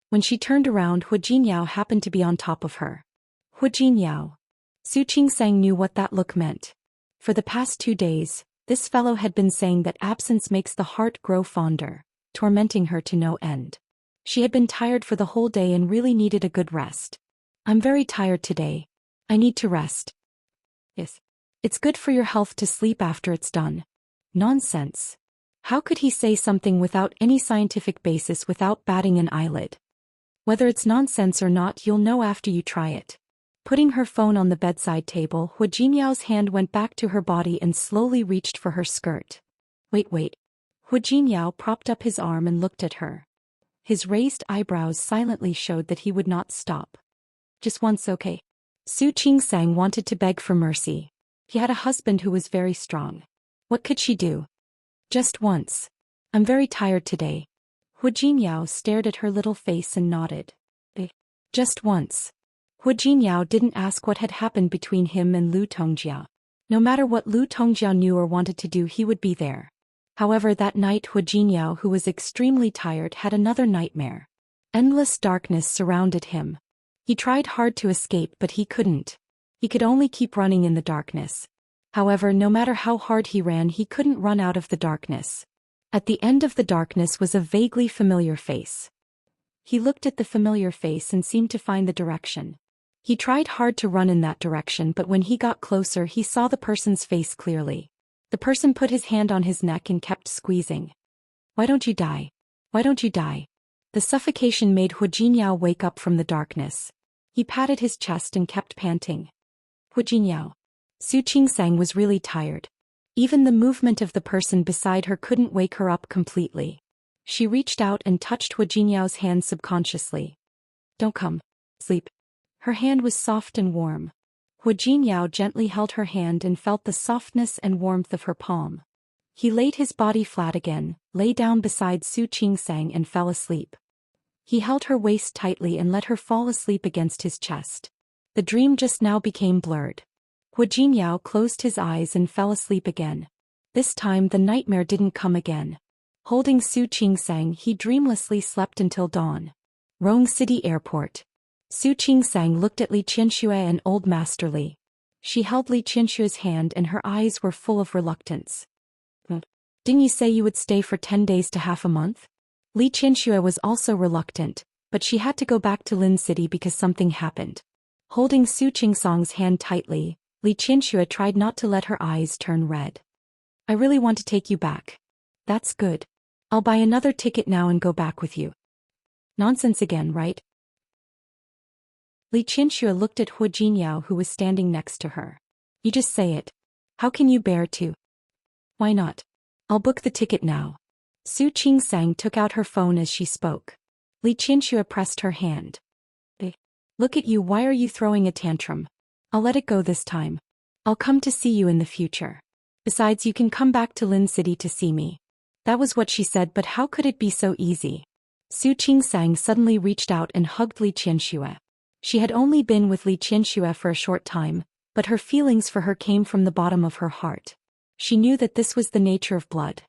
When she turned around, Hua Jinyao happened to be on top of her. Hua Jinyao. Su Qingsang knew what that look meant. For the past 2 days, This fellow had been saying that absence makes the heart grow fonder, tormenting her to no end. She had been tired for the whole day and really needed a good rest. I'm very tired today. I need to rest. Yes. It's good for your health to sleep after it's done. Nonsense. How could he say something without any scientific basis without batting an eyelid? Whether it's nonsense or not, you'll know after you try it. Putting her phone on the bedside table, Hu Jinyao's hand went back to her body and slowly reached for her skirt. Wait. Hu Jinyao propped up his arm and looked at her. His raised eyebrows silently showed that he would not stop. Just once, okay? Su Qingsang wanted to beg for mercy. He had a husband who was very strong. What could she do? Just once. I'm very tired today. Hu Jinyao stared at her little face and nodded. Just once. Hu Jinyao didn't ask what had happened between him and Lu Tongjia. No matter what Lu Tongjia knew or wanted to do, he would be there. However, that night Hu Jinyao, who was extremely tired, had another nightmare. Endless darkness surrounded him. He tried hard to escape, but he couldn't. He could only keep running in the darkness. However, no matter how hard he ran, he couldn't run out of the darkness. At the end of the darkness was a vaguely familiar face. He looked at the familiar face and seemed to find the direction. He tried hard to run in that direction, but when he got closer, he saw the person's face clearly. The person put his hand on his neck and kept squeezing. Why don't you die? Why don't you die? The suffocation made Hu Jinyao wake up from the darkness. He patted his chest and kept panting. Hu Jinyao. Su Qingsang was really tired. Even the movement of the person beside her couldn't wake her up completely. She reached out and touched Hu Jinyao's hand subconsciously. Don't come. Sleep. Her hand was soft and warm. Hu Jinyao gently held her hand and felt the softness and warmth of her palm. He laid his body flat again, lay down beside Su Qingsang and fell asleep. He held her waist tightly and let her fall asleep against his chest. The dream just now became blurred. Hu Jinyao closed his eyes and fell asleep again. This time the nightmare didn't come again. Holding Su Qingsang, he dreamlessly slept until dawn. Rong City Airport. Su Qingsang looked at Li Qianxue and Old Master Li. She held Li Qianxue's hand and her eyes were full of reluctance. Didn't you say you would stay for 10 days to half a month? Li Qianxue was also reluctant, but she had to go back to Lin City because something happened. Holding Su Qingsang's hand tightly, Li Qianxue tried not to let her eyes turn red. I really want to take you back. That's good. I'll buy another ticket now and go back with you. Nonsense again, right? Li Qianxue looked at Hu Jinyao, who was standing next to her. You just say it. How can you bear to? Why not? I'll book the ticket now. Su Qingsang took out her phone as she spoke. Li Qianxue pressed her hand. Look at you, why are you throwing a tantrum? I'll let it go this time. I'll come to see you in the future. Besides, you can come back to Lin City to see me. That was what she said, but how could it be so easy? Su Qingsang suddenly reached out and hugged Li Qianxue. She had only been with Li Qianxue for a short time, but her feelings for her came from the bottom of her heart. She knew that this was the nature of blood.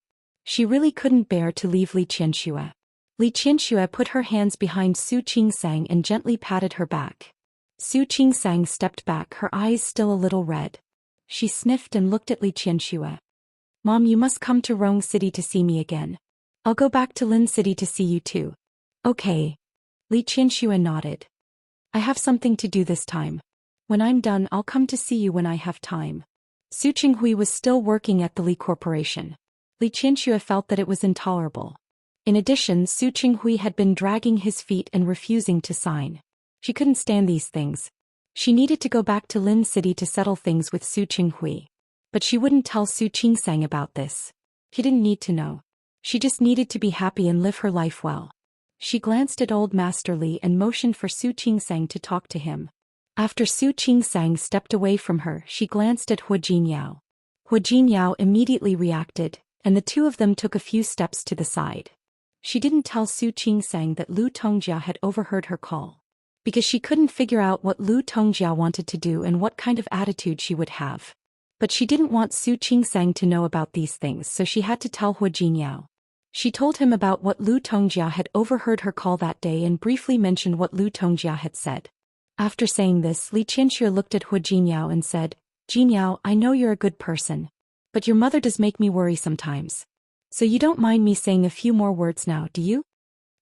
She really couldn't bear to leave Li Qianxue. Li Qianxue put her hands behind Su Qingsang and gently patted her back. Su Qingsang stepped back, her eyes still a little red. She sniffed and looked at Li Qianxue. Mom, you must come to Rong City to see me again. I'll go back to Lin City to see you too. Okay. Li Qianxue nodded. I have something to do this time. When I'm done, I'll come to see you when I have time. Su Qinghui was still working at the Li Corporation. Li Qianxue felt that it was intolerable. In addition, Su Qinghui had been dragging his feet and refusing to sign. She couldn't stand these things. She needed to go back to Lin City to settle things with Su Qinghui. But she wouldn't tell Su Qingsang about this. She didn't need to know. She just needed to be happy and live her life well. She glanced at Old Master Li and motioned for Su Qingsang to talk to him. After Su Qingsang stepped away from her, she glanced at Hu Jinyao. Hu Jinyao immediately reacted, and the two of them took a few steps to the side. She didn't tell Su Qingsang that Lu Tongjia had overheard her call, because she couldn't figure out what Lu Tongjia wanted to do and what kind of attitude she would have. But she didn't want Su Qingsang to know about these things, so she had to tell Hu Jinyao. She told him about what Lu Tongjia had overheard her call that day and briefly mentioned what Lu Tongjia had said. After saying this, Li Qianxue looked at Hu Jinyao and said, Jinyao, I know you're a good person. But your mother does make me worry sometimes. So you don't mind me saying a few more words now, do you?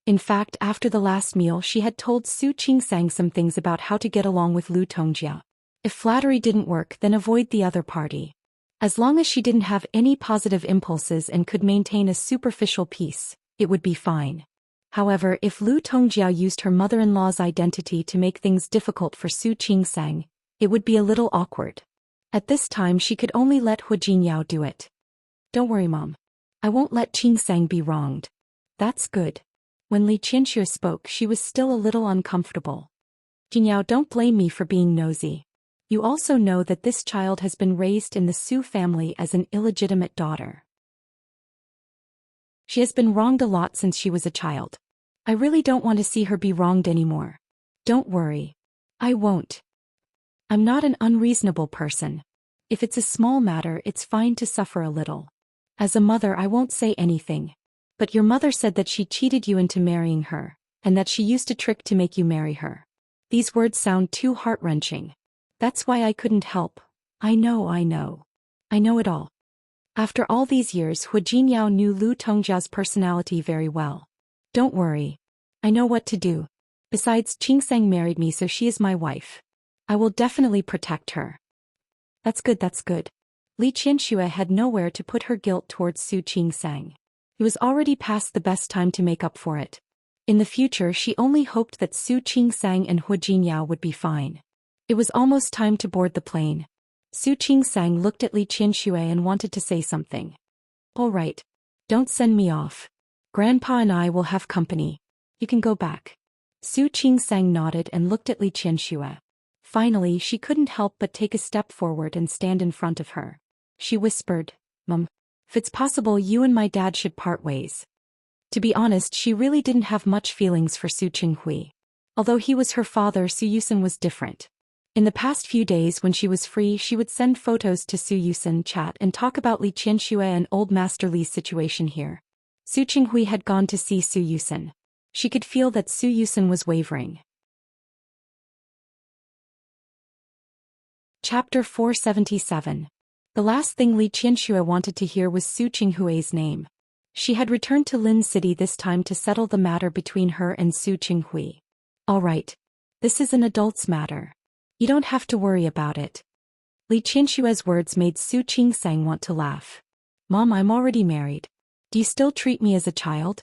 In fact, after the last meal she had told Su Qingsang some things about how to get along with Lu Tongjia. If flattery didn't work, then avoid the other party. As long as she didn't have any positive impulses and could maintain a superficial peace, it would be fine. However, if Lu Tongjia used her mother-in-law's identity to make things difficult for Su Qingsang, it would be a little awkward. At this time she could only let Hu Jinyao do it. Don't worry, Mom. I won't let Qingsang be wronged. That's good. When Li Qianxue spoke, she was still a little uncomfortable. Jinyao, don't blame me for being nosy. You also know that this child has been raised in the Su family as an illegitimate daughter. She has been wronged a lot since she was a child. I really don't want to see her be wronged anymore. Don't worry. I won't. I'm not an unreasonable person. If it's a small matter, it's fine to suffer a little. As a mother, I won't say anything. But your mother said that she cheated you into marrying her, and that she used a trick to make you marry her. These words sound too heart-wrenching. That's why I couldn't help. I know it all. After all these years, Hu Jinyao knew Lu Tongjia's personality very well. Don't worry. I know what to do. Besides, Qingsang married me, so she is my wife. I will definitely protect her. That's good. Li Qianxue had nowhere to put her guilt towards Su Qingsang. It was already past the best time to make up for it. In the future, she only hoped that Su Qingsang and Hu Jinyao would be fine. It was almost time to board the plane. Su Qingsang looked at Li Qianxue and wanted to say something. All right. Don't send me off. Grandpa and I will have company. You can go back. Su Qingsang nodded and looked at Li Qianxue. Finally, she couldn't help but take a step forward and stand in front of her. She whispered, Mom, if it's possible, you and my dad should part ways. To be honest, she really didn't have much feelings for Su Qinghui. Although he was her father, Su Yusen was different. In the past few days when she was free, she would send photos to Su Yusen, chat and talk about Li Qianxue and old Master Li's situation here. Su Qinghui had gone to see Su Yusen. She could feel that Su Yusen was wavering. Chapter 477. The last thing Li Qianxue wanted to hear was Su Qinghui's name. She had returned to Lin City this time to settle the matter between her and Su Qinghui. All right. This is an adult's matter. You don't have to worry about it. Li Qianxue's words made Su Qingsang want to laugh. Mom, I'm already married. Do you still treat me as a child?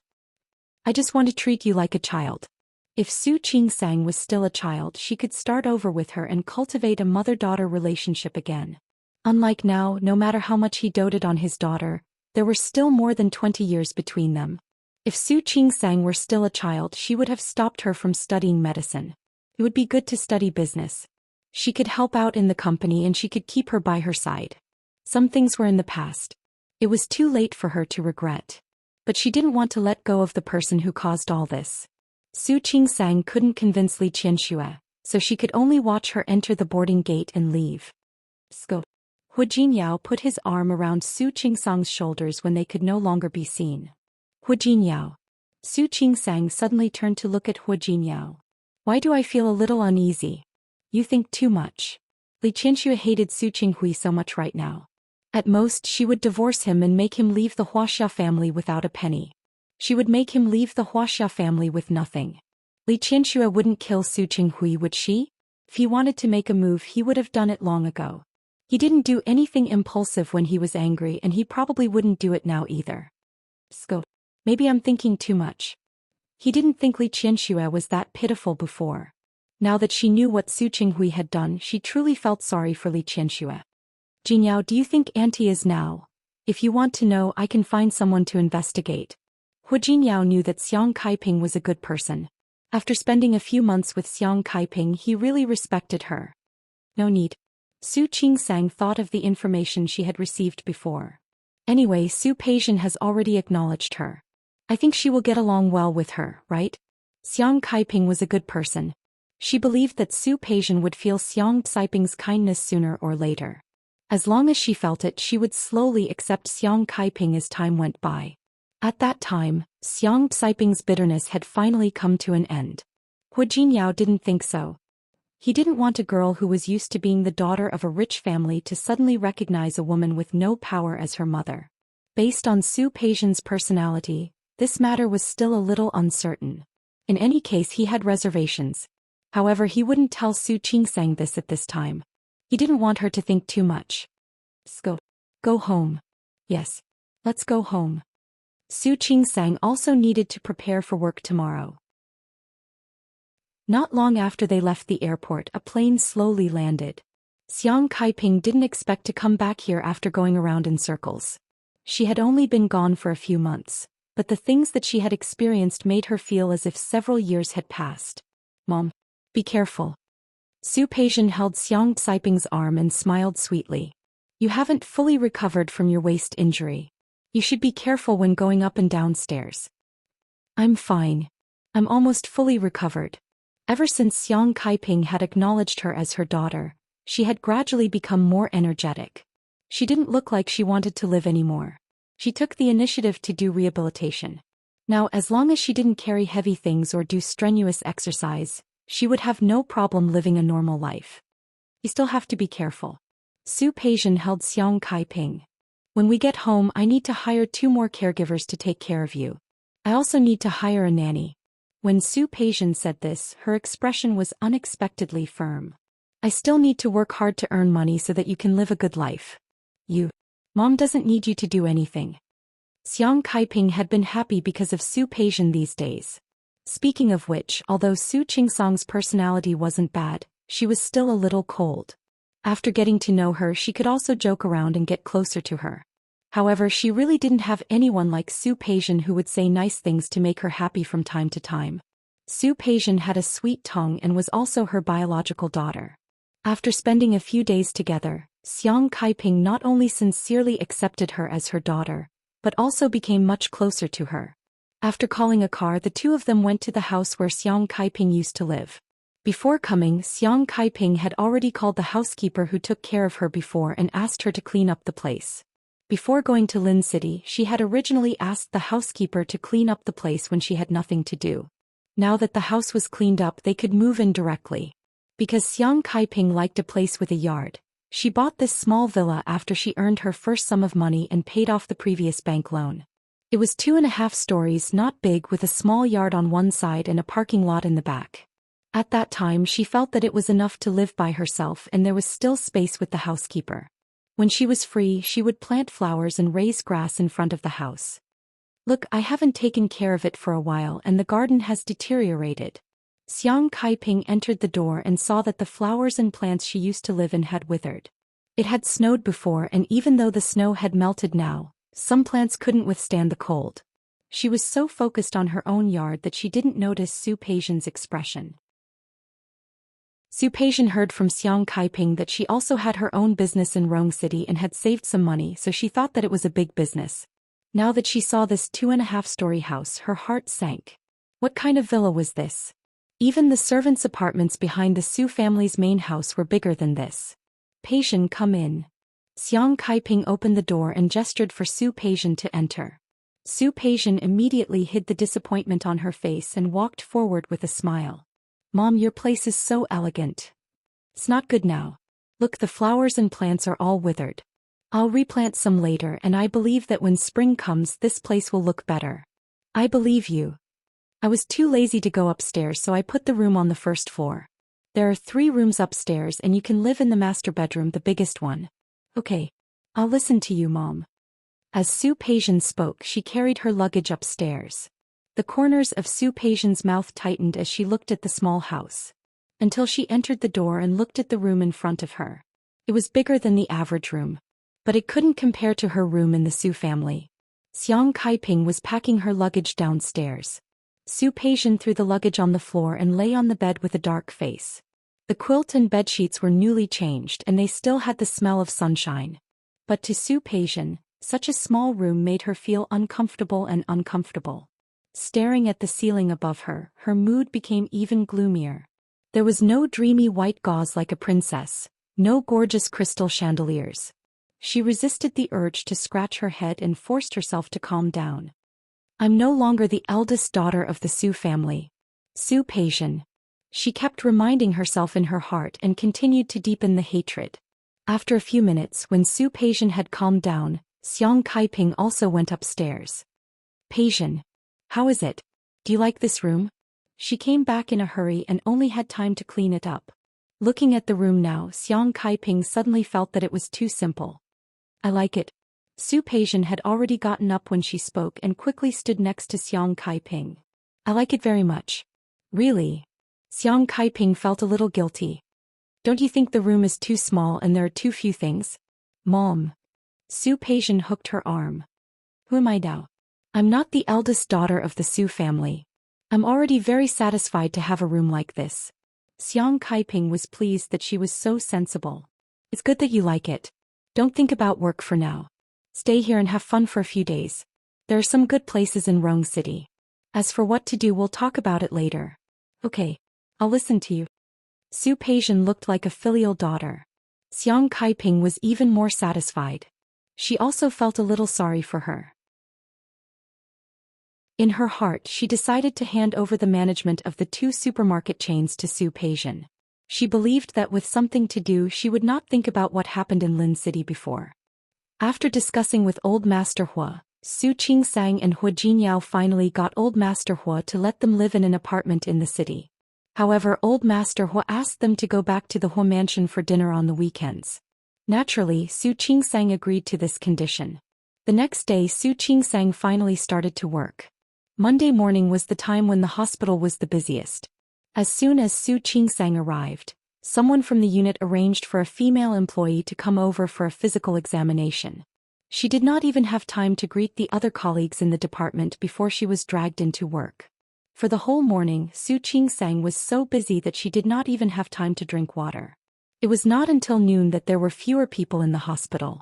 I just want to treat you like a child. If Su Qingsang was still a child, she could start over with her and cultivate a mother-daughter relationship again. Unlike now, no matter how much he doted on his daughter, there were still more than 20 years between them. If Su Qingsang were still a child, she would have stopped her from studying medicine. It would be good to study business. She could help out in the company and she could keep her by her side. Some things were in the past. It was too late for her to regret. But she didn't want to let go of the person who caused all this. Su Qingsang couldn't convince Li Qianxue, so she could only watch her enter the boarding gate and leave. Scope. Hu Jinyao put his arm around Su Qingsang's shoulders when they could no longer be seen. Hu Jinyao. Su Qingsang suddenly turned to look at Hu Jinyao. Why do I feel a little uneasy? You think too much. Li Qianxue hated Su Qinghui so much right now. At most, she would divorce him and make him leave the Huaxia family without a penny. She would make him leave the Huaxia family with nothing. Li Qianxue wouldn't kill Su Qinghui, would she? If he wanted to make a move, he would have done it long ago. He didn't do anything impulsive when he was angry, and he probably wouldn't do it now either. Scope. Maybe I'm thinking too much. He didn't think Li Qianxue was that pitiful before. Now that she knew what Su Qinghui had done, she truly felt sorry for Li Qianxue. Jinyao, do you think Auntie is now? If you want to know, I can find someone to investigate. Hu Jinyao knew that Xiang Kaiping was a good person. After spending a few months with Xiang Kaiping, he really respected her. No need. Su Qingsang thought of the information she had received before. Anyway, Su Peixian has already acknowledged her. I think she will get along well with her, right? Xiang Kaiping was a good person. She believed that Su Peixian would feel Xiang Caiping's kindness sooner or later. As long as she felt it, she would slowly accept Xiang Kaiping as time went by. At that time, Xiang Caiping's bitterness had finally come to an end. Hu Jinyao didn't think so. He didn't want a girl who was used to being the daughter of a rich family to suddenly recognize a woman with no power as her mother. Based on Su Peijian's personality, this matter was still a little uncertain. In any case, he had reservations. However, he wouldn't tell Su Qingsang this at this time. He didn't want her to think too much. Go home. Yes. Let's go home. Su Qingsang also needed to prepare for work tomorrow. Not long after they left the airport, a plane slowly landed. Xiang Kaiping didn't expect to come back here after going around in circles. She had only been gone for a few months, but the things that she had experienced made her feel as if several years had passed. Mom, be careful. Su Peijian held Xiang Kaiping's arm and smiled sweetly. You haven't fully recovered from your waist injury. You should be careful when going up and down stairs. I'm fine. I'm almost fully recovered. Ever since Xiang Kaiping had acknowledged her as her daughter, she had gradually become more energetic. She didn't look like she wanted to live anymore. She took the initiative to do rehabilitation. Now, as long as she didn't carry heavy things or do strenuous exercise, she would have no problem living a normal life. You still have to be careful. Su Peijian held Xiang Kaiping. When we get home, I need to hire 2 more caregivers to take care of you. I also need to hire a nanny. When Su Peijian said this, her expression was unexpectedly firm. I still need to work hard to earn money so that you can live a good life. Mom doesn't need you to do anything. Xiang Kaiping had been happy because of Su Peijian these days. Speaking of which, although Su Qingsang's personality wasn't bad, she was still a little cold. After getting to know her, she could also joke around and get closer to her. However, she really didn't have anyone like Su Peijian who would say nice things to make her happy from time to time. Su Peijian had a sweet tongue and was also her biological daughter. After spending a few days together, Xiang Kaiping not only sincerely accepted her as her daughter, but also became much closer to her. After calling a car, the two of them went to the house where Xiang Kaiping used to live. Before coming, Xiang Kaiping had already called the housekeeper who took care of her before and asked her to clean up the place. Before going to Lin City, she had originally asked the housekeeper to clean up the place when she had nothing to do. Now that the house was cleaned up, they could move in directly. Because Xiang Kaiping liked a place with a yard, she bought this small villa after she earned her first sum of money and paid off the previous bank loan. It was 2.5 stories, not big, with a small yard on one side and a parking lot in the back. At that time, she felt that it was enough to live by herself and there was still space with the housekeeper. When she was free, she would plant flowers and raise grass in front of the house. Look, I haven't taken care of it for a while and the garden has deteriorated. Xiang Kaiping entered the door and saw that the flowers and plants she used to live in had withered. It had snowed before, and even though the snow had melted now, some plants couldn't withstand the cold. She was so focused on her own yard that she didn't notice Su Peijian's expression. Su Peijian heard from Xiang Kaiping that she also had her own business in Rong City and had saved some money, so she thought that it was a big business. Now that she saw this 2.5-story house, her heart sank. What kind of villa was this? Even the servants' apartments behind the Su family's main house were bigger than this. Peijian, come in. Xiang Kaiping opened the door and gestured for Su Peijian to enter. Su Peijian immediately hid the disappointment on her face and walked forward with a smile. Mom, your place is so elegant. It's not good now. Look, the flowers and plants are all withered. I'll replant some later, and I believe that when spring comes, this place will look better. I believe you. I was too lazy to go upstairs, so I put the room on the first floor. There are 3 rooms upstairs and you can live in the master bedroom, the biggest one. Okay. I'll listen to you, Mom. As Su Peijian spoke, she carried her luggage upstairs. The corners of Su Peijian's mouth tightened as she looked at the small house. Until she entered the door and looked at the room in front of her. It was bigger than the average room. But it couldn't compare to her room in the Su family. Xiang Kaiping was packing her luggage downstairs. Su Peijian threw the luggage on the floor and lay on the bed with a dark face. The quilt and bedsheets were newly changed and they still had the smell of sunshine. But to Su Peijian, such a small room made her feel uncomfortable and uncomfortable. Staring at the ceiling above her, her mood became even gloomier. There was no dreamy white gauze like a princess, no gorgeous crystal chandeliers. She resisted the urge to scratch her head and forced herself to calm down. I'm no longer the eldest daughter of the Su family. Su Peijian. She kept reminding herself in her heart and continued to deepen the hatred. After a few minutes, when Su Peijian had calmed down, Xiang Kaiping also went upstairs. Peijian. How is it? Do you like this room? She came back in a hurry and only had time to clean it up. Looking at the room now, Xiang Kaiping suddenly felt that it was too simple. I like it. Su Peijian had already gotten up when she spoke and quickly stood next to Xiang Kaiping. I like it very much. Really? Xiang Kaiping felt a little guilty. Don't you think the room is too small and there are too few things? Mom. Su Peijian hooked her arm. Who am I now? I'm not the eldest daughter of the Su family. I'm already very satisfied to have a room like this. Xiang Kaiping was pleased that she was so sensible. It's good that you like it. Don't think about work for now. Stay here and have fun for a few days. There are some good places in Rong City. As for what to do, we'll talk about it later. Okay. I'll listen to you. Su Peijian looked like a filial daughter. Xiang Kaiping was even more satisfied. She also felt a little sorry for her. In her heart, she decided to hand over the management of the 2 supermarket chains to Su Peijian. She believed that with something to do, she would not think about what happened in Lin City before. After discussing with Old Master Hua, Su Qingsang and Hua Jinyao finally got Old Master Hua to let them live in an apartment in the city. However, Old Master Hua asked them to go back to the Hua mansion for dinner on the weekends. Naturally, Su Qingsang agreed to this condition. The next day, Su Qingsang finally started to work. Monday morning was the time when the hospital was the busiest. As soon as Su Qingsang arrived, someone from the unit arranged for a female employee to come over for a physical examination. She did not even have time to greet the other colleagues in the department before she was dragged into work. For the whole morning, Su Qingsang was so busy that she did not even have time to drink water. It was not until noon that there were fewer people in the hospital.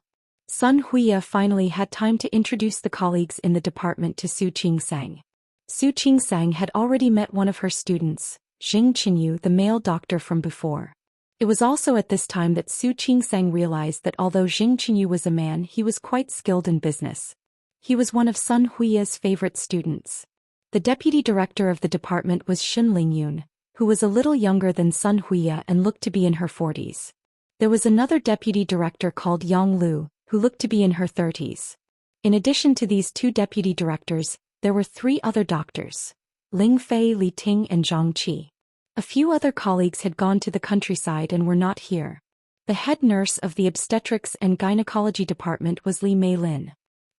Sun Huiya finally had time to introduce the colleagues in the department to Su Qingsang. Su Qingsang had already met one of her students, Jing Qinyu, the male doctor from before. It was also at this time that Su Qingsang realized that although Jing Qinyu was a man, he was quite skilled in business. He was one of Sun Huiya's favorite students. The deputy director of the department was Shin Lingyun, who was a little younger than Sun Huiya and looked to be in her 40s. There was another deputy director called Yang Lu, who looked to be in her 30s. In addition to these 2 deputy directors, there were 3 other doctors: Ling Fei, Li Ting and Zhang Qi. A few other colleagues had gone to the countryside and were not here. The head nurse of the obstetrics and gynecology department was Li Meilin.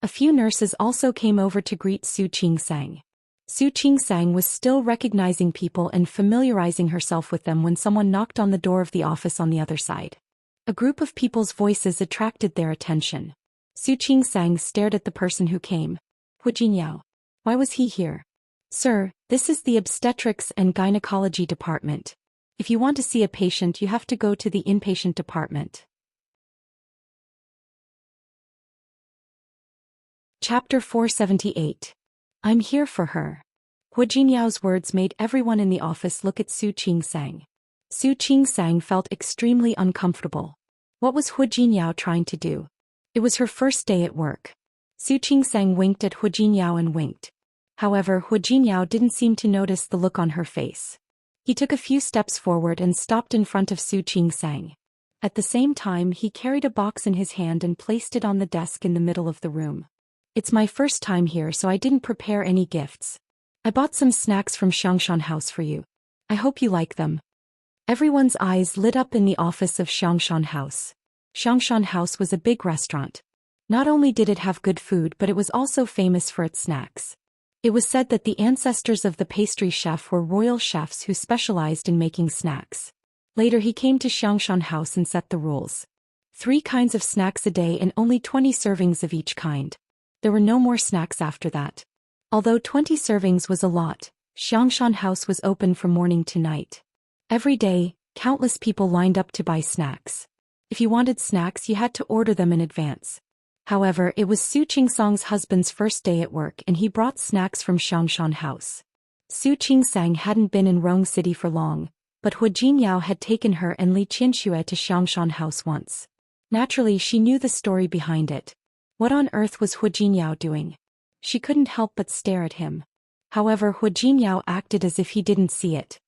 A few nurses also came over to greet Su Qingsang. Su Qingsang was still recognizing people and familiarizing herself with them when someone knocked on the door of the office on the other side. A group of people's voices attracted their attention. Su Qingsang stared at the person who came. Hua Jinyao. Why was he here? Sir, this is the obstetrics and gynecology department. If you want to see a patient, you have to go to the inpatient department. Chapter 478. I'm here for her. Hua Jinyao's words made everyone in the office look at Su Qingsang. Su Qingsang felt extremely uncomfortable. What was Hua Jinyao trying to do? It was her first day at work. Su Qingsang winked at Hua Jinyao and winked. However, Hua Jinyao didn't seem to notice the look on her face. He took a few steps forward and stopped in front of Su Qingsang. At the same time, he carried a box in his hand and placed it on the desk in the middle of the room. It's my first time here, so I didn't prepare any gifts. I bought some snacks from Xiangshan House for you. I hope you like them. Everyone's eyes lit up in the office of Xiangshan House. Xiangshan House was a big restaurant. Not only did it have good food, but it was also famous for its snacks. It was said that the ancestors of the pastry chef were royal chefs who specialized in making snacks. Later he came to Xiangshan House and set the rules. 3 kinds of snacks a day and only 20 servings of each kind. There were no more snacks after that. Although 20 servings was a lot, Xiangshan House was open from morning to night. Every day, countless people lined up to buy snacks. If you wanted snacks, you had to order them in advance. However, it was Su Qingsang's husband's first day at work and he brought snacks from Xiangshan House. Su Qingsang hadn't been in Rong City for long, but Hua Jinyao had taken her and Li Qianxue to Xiangshan House once. Naturally, she knew the story behind it. What on earth was Hua Jinyao doing? She couldn't help but stare at him. However, Hua Jinyao acted as if he didn't see it.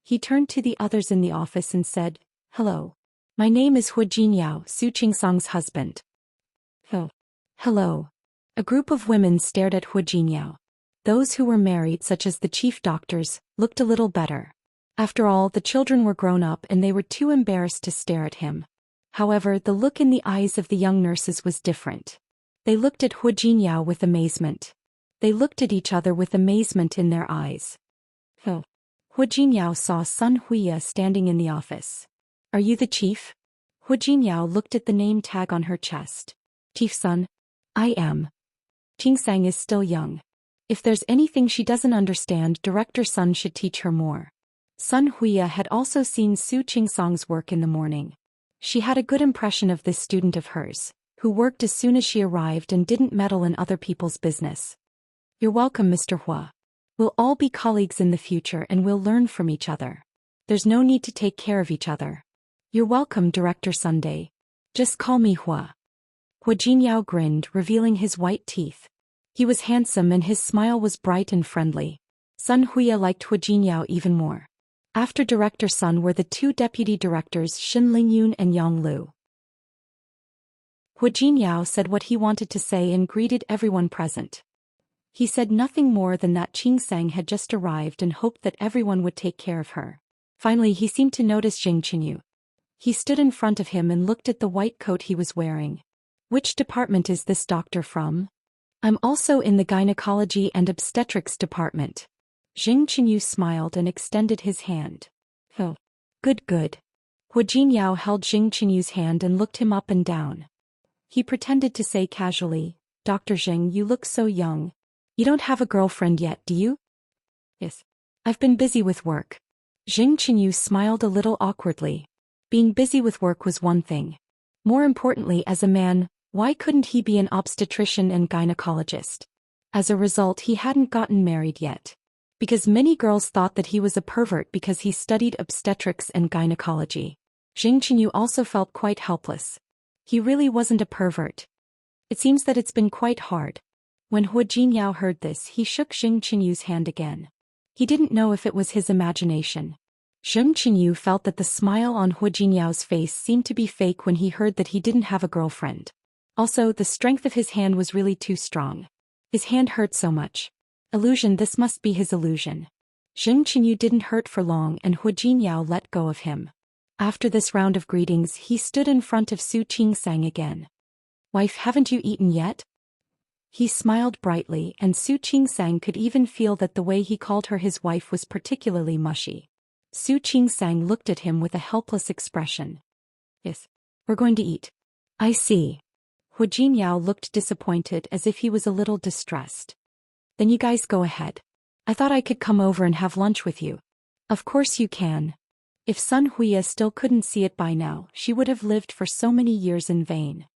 He turned to the others in the office and said, "Hello. My name is Hu Jinyao, Su Qingsang's husband." "Oh. Hello." A group of women stared at Hu Jinyao. Those who were married, such as the chief doctors, looked a little better. After all, the children were grown up and they were too embarrassed to stare at him. However, the look in the eyes of the young nurses was different. They looked at Hu Jinyao with amazement. They looked at each other with amazement in their eyes. Oh. Hu Jinyao saw Sun Huiya standing in the office. "Are you the chief?" Hu Jinyao looked at the name tag on her chest. "Chief Sun? I am. Qingsang is still young. If there's anything she doesn't understand, Director Sun should teach her more." Sun Huiya had also seen Su Qingsang's work in the morning. She had a good impression of this student of hers, who worked as soon as she arrived and didn't meddle in other people's business. "You're welcome, Mr. Hua. We'll all be colleagues in the future and we'll learn from each other. There's no need to take care of each other." "You're welcome, Director Sunday. Just call me Hua." Hu Jinyao grinned, revealing his white teeth. He was handsome and his smile was bright and friendly. Sun Huiya liked Hu Jinyao even more. After Director Sun were the two deputy directors Shin Lingyun and Yang Lu. Hu Jinyao said what he wanted to say and greeted everyone present. He said nothing more than that Qingsang had just arrived and hoped that everyone would take care of her. Finally, he seemed to notice Jing Qinyu. He stood in front of him and looked at the white coat he was wearing. "Which department is this doctor from?" "I'm also in the gynecology and obstetrics department." Jing Qinyu smiled and extended his hand. "Oh. Good, good." Hu Jinyao held Jing Qinyu's hand and looked him up and down. He pretended to say casually, "Dr. Jing, you look so young. You don't have a girlfriend yet, do you?" "Yes. I've been busy with work." Jing Qinyu smiled a little awkwardly. Being busy with work was one thing. More importantly, as a man, why couldn't he be an obstetrician and gynecologist? As a result, he hadn't gotten married yet. Because many girls thought that he was a pervert because he studied obstetrics and gynecology. Jing Qinyu also felt quite helpless. He really wasn't a pervert. It seems that it's been quite hard. When Hu Jinyao heard this, he shook Jing Qinyu's hand again. He didn't know if it was his imagination. Jing Qinyu felt that the smile on Hu Jinyao's face seemed to be fake when he heard that he didn't have a girlfriend. Also, the strength of his hand was really too strong. His hand hurt so much. Illusion, this must be his illusion. Jing Qinyu didn't hurt for long and Hu Jinyao let go of him. After this round of greetings, he stood in front of Su Qingsang again. "Wife, haven't you eaten yet?" He smiled brightly and Su Qingsang could even feel that the way he called her his wife was particularly mushy. Su Qingsang looked at him with a helpless expression. "Yes. We're going to eat." "I see." Hu Jinyao looked disappointed, as if he was a little distressed. "Then you guys go ahead. I thought I could come over and have lunch with you." "Of course you can." If Sun Huiya still couldn't see it by now, she would have lived for so many years in vain.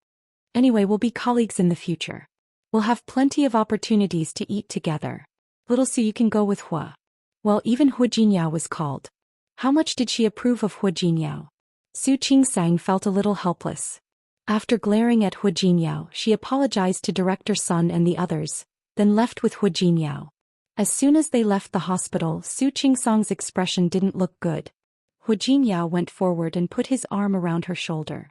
"Anyway, we'll be colleagues in the future. We'll have plenty of opportunities to eat together. Little Su, you can go with Hua." Well, even Hu Jinyao was called. How much did she approve of Hu Jinyao? Su Qingsang felt a little helpless. After glaring at Hu Jinyao, she apologized to Director Sun and the others, then left with Hu Jinyao. As soon as they left the hospital, Su Qingsang's expression didn't look good. Hu Jinyao went forward and put his arm around her shoulder.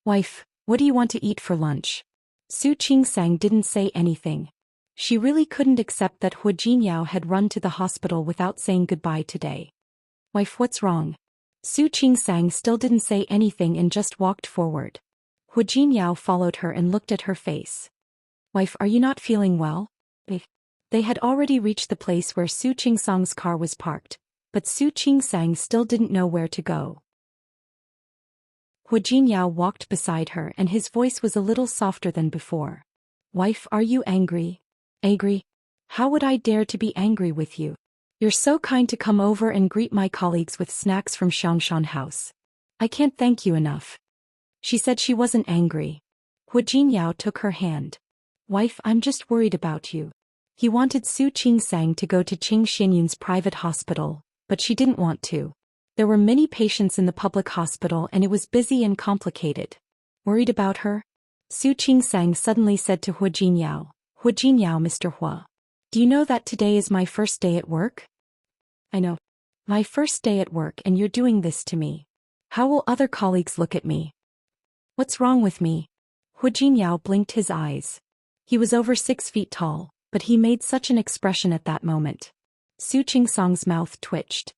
"Wife, what do you want to eat for lunch?" Su Qingsang didn't say anything. She really couldn't accept that Hu Jinyao had run to the hospital without saying goodbye today. "Wife, what's wrong?" Su Qingsang still didn't say anything and just walked forward. Hu Jinyao followed her and looked at her face. "Wife, are you not feeling well?" They had already reached the place where Su Qingsang's car was parked, but Su Qingsang still didn't know where to go. Hu Jinyao walked beside her and his voice was a little softer than before. "Wife, are you angry?" "Angry? How would I dare to be angry with you? You're so kind to come over and greet my colleagues with snacks from Xiangshan House. I can't thank you enough." She said she wasn't angry. Hu Jinyao took her hand. "Wife, I'm just worried about you." He wanted Su Qingsang to go to Qing Xinyun's private hospital, but she didn't want to. There were many patients in the public hospital and it was busy and complicated. Worried about her? Su Qingsang suddenly said to Hu Jinyao, "Hu Jinyao, Mr. Hua. Do you know that today is my first day at work?" "I know. My first day at work and you're doing this to me. How will other colleagues look at me? What's wrong with me? Hu Jinyao blinked his eyes. He was over 6 feet tall, but he made such an expression at that moment. Su Qingsong's mouth twitched.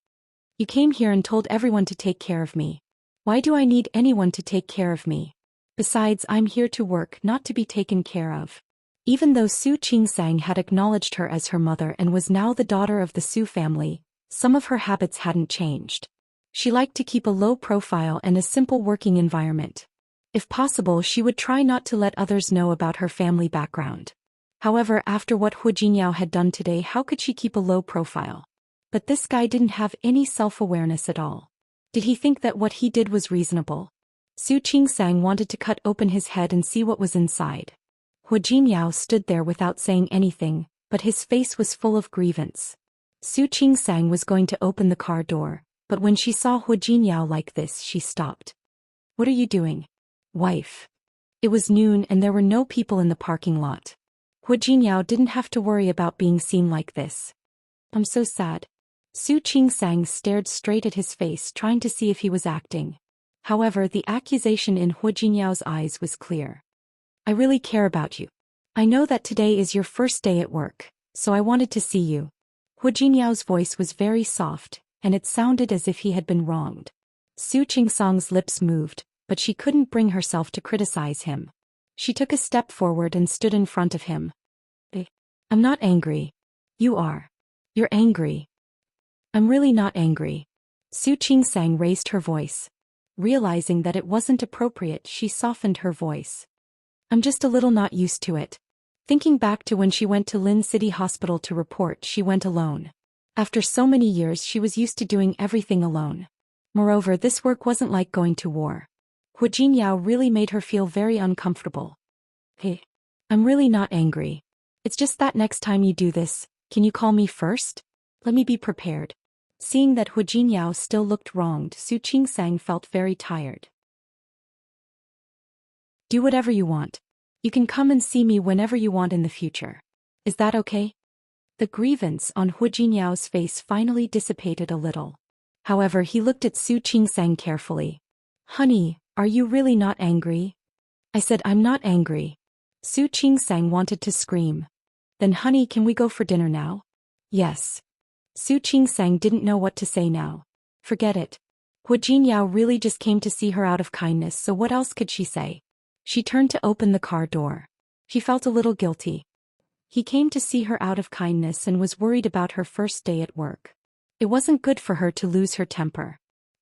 You came here and told everyone to take care of me. Why do I need anyone to take care of me? Besides, I'm here to work, not to be taken care of. Even though Su Qingsang had acknowledged her as her mother and was now the daughter of the Su family, some of her habits hadn't changed. She liked to keep a low profile and a simple working environment. If possible, she would try not to let others know about her family background. However, after what Hu Jinyao had done today, how could she keep a low profile? But this guy didn't have any self-awareness at all. Did he think that what he did was reasonable? Su Qingsang wanted to cut open his head and see what was inside. Hu Jinyao stood there without saying anything, but his face was full of grievance. Su Qingsang was going to open the car door, but when she saw Hu Jinyao like this, she stopped. What are you doing? Wife. It was noon and there were no people in the parking lot. Hu Jinyao didn't have to worry about being seen like this. I'm so sad. Su Qingsang stared straight at his face, trying to see if he was acting. However, the accusation in Hu Jinyao's eyes was clear. I really care about you. I know that today is your first day at work, so I wanted to see you. Hu Jinyao's voice was very soft, and it sounded as if he had been wronged. Su Qingsong's lips moved, but she couldn't bring herself to criticize him. She took a step forward and stood in front of him. I'm not angry. You are. You're angry. I'm really not angry. Su Qingsang raised her voice. Realizing that it wasn't appropriate, she softened her voice. I'm just a little not used to it. Thinking back to when she went to Lin City Hospital to report, she went alone. After so many years, she was used to doing everything alone. Moreover, this work wasn't like going to war. Hu Jinyao really made her feel very uncomfortable. Hey, I'm really not angry. It's just that next time you do this, can you call me first? Let me be prepared. Seeing that Hu Jinyao still looked wronged, Su Qingsang felt very tired. Do whatever you want. You can come and see me whenever you want in the future. Is that okay? The grievance on Hu Jinyao's face finally dissipated a little. However, he looked at Su Qingsang carefully. Honey, are you really not angry? I said I'm not angry. Su Qingsang wanted to scream. Then honey, can we go for dinner now? Yes. Su Qingsang didn't know what to say now. Forget it. Hu Jinyao really just came to see her out of kindness, so what else could she say? She turned to open the car door. She felt a little guilty. He came to see her out of kindness and was worried about her first day at work. It wasn't good for her to lose her temper.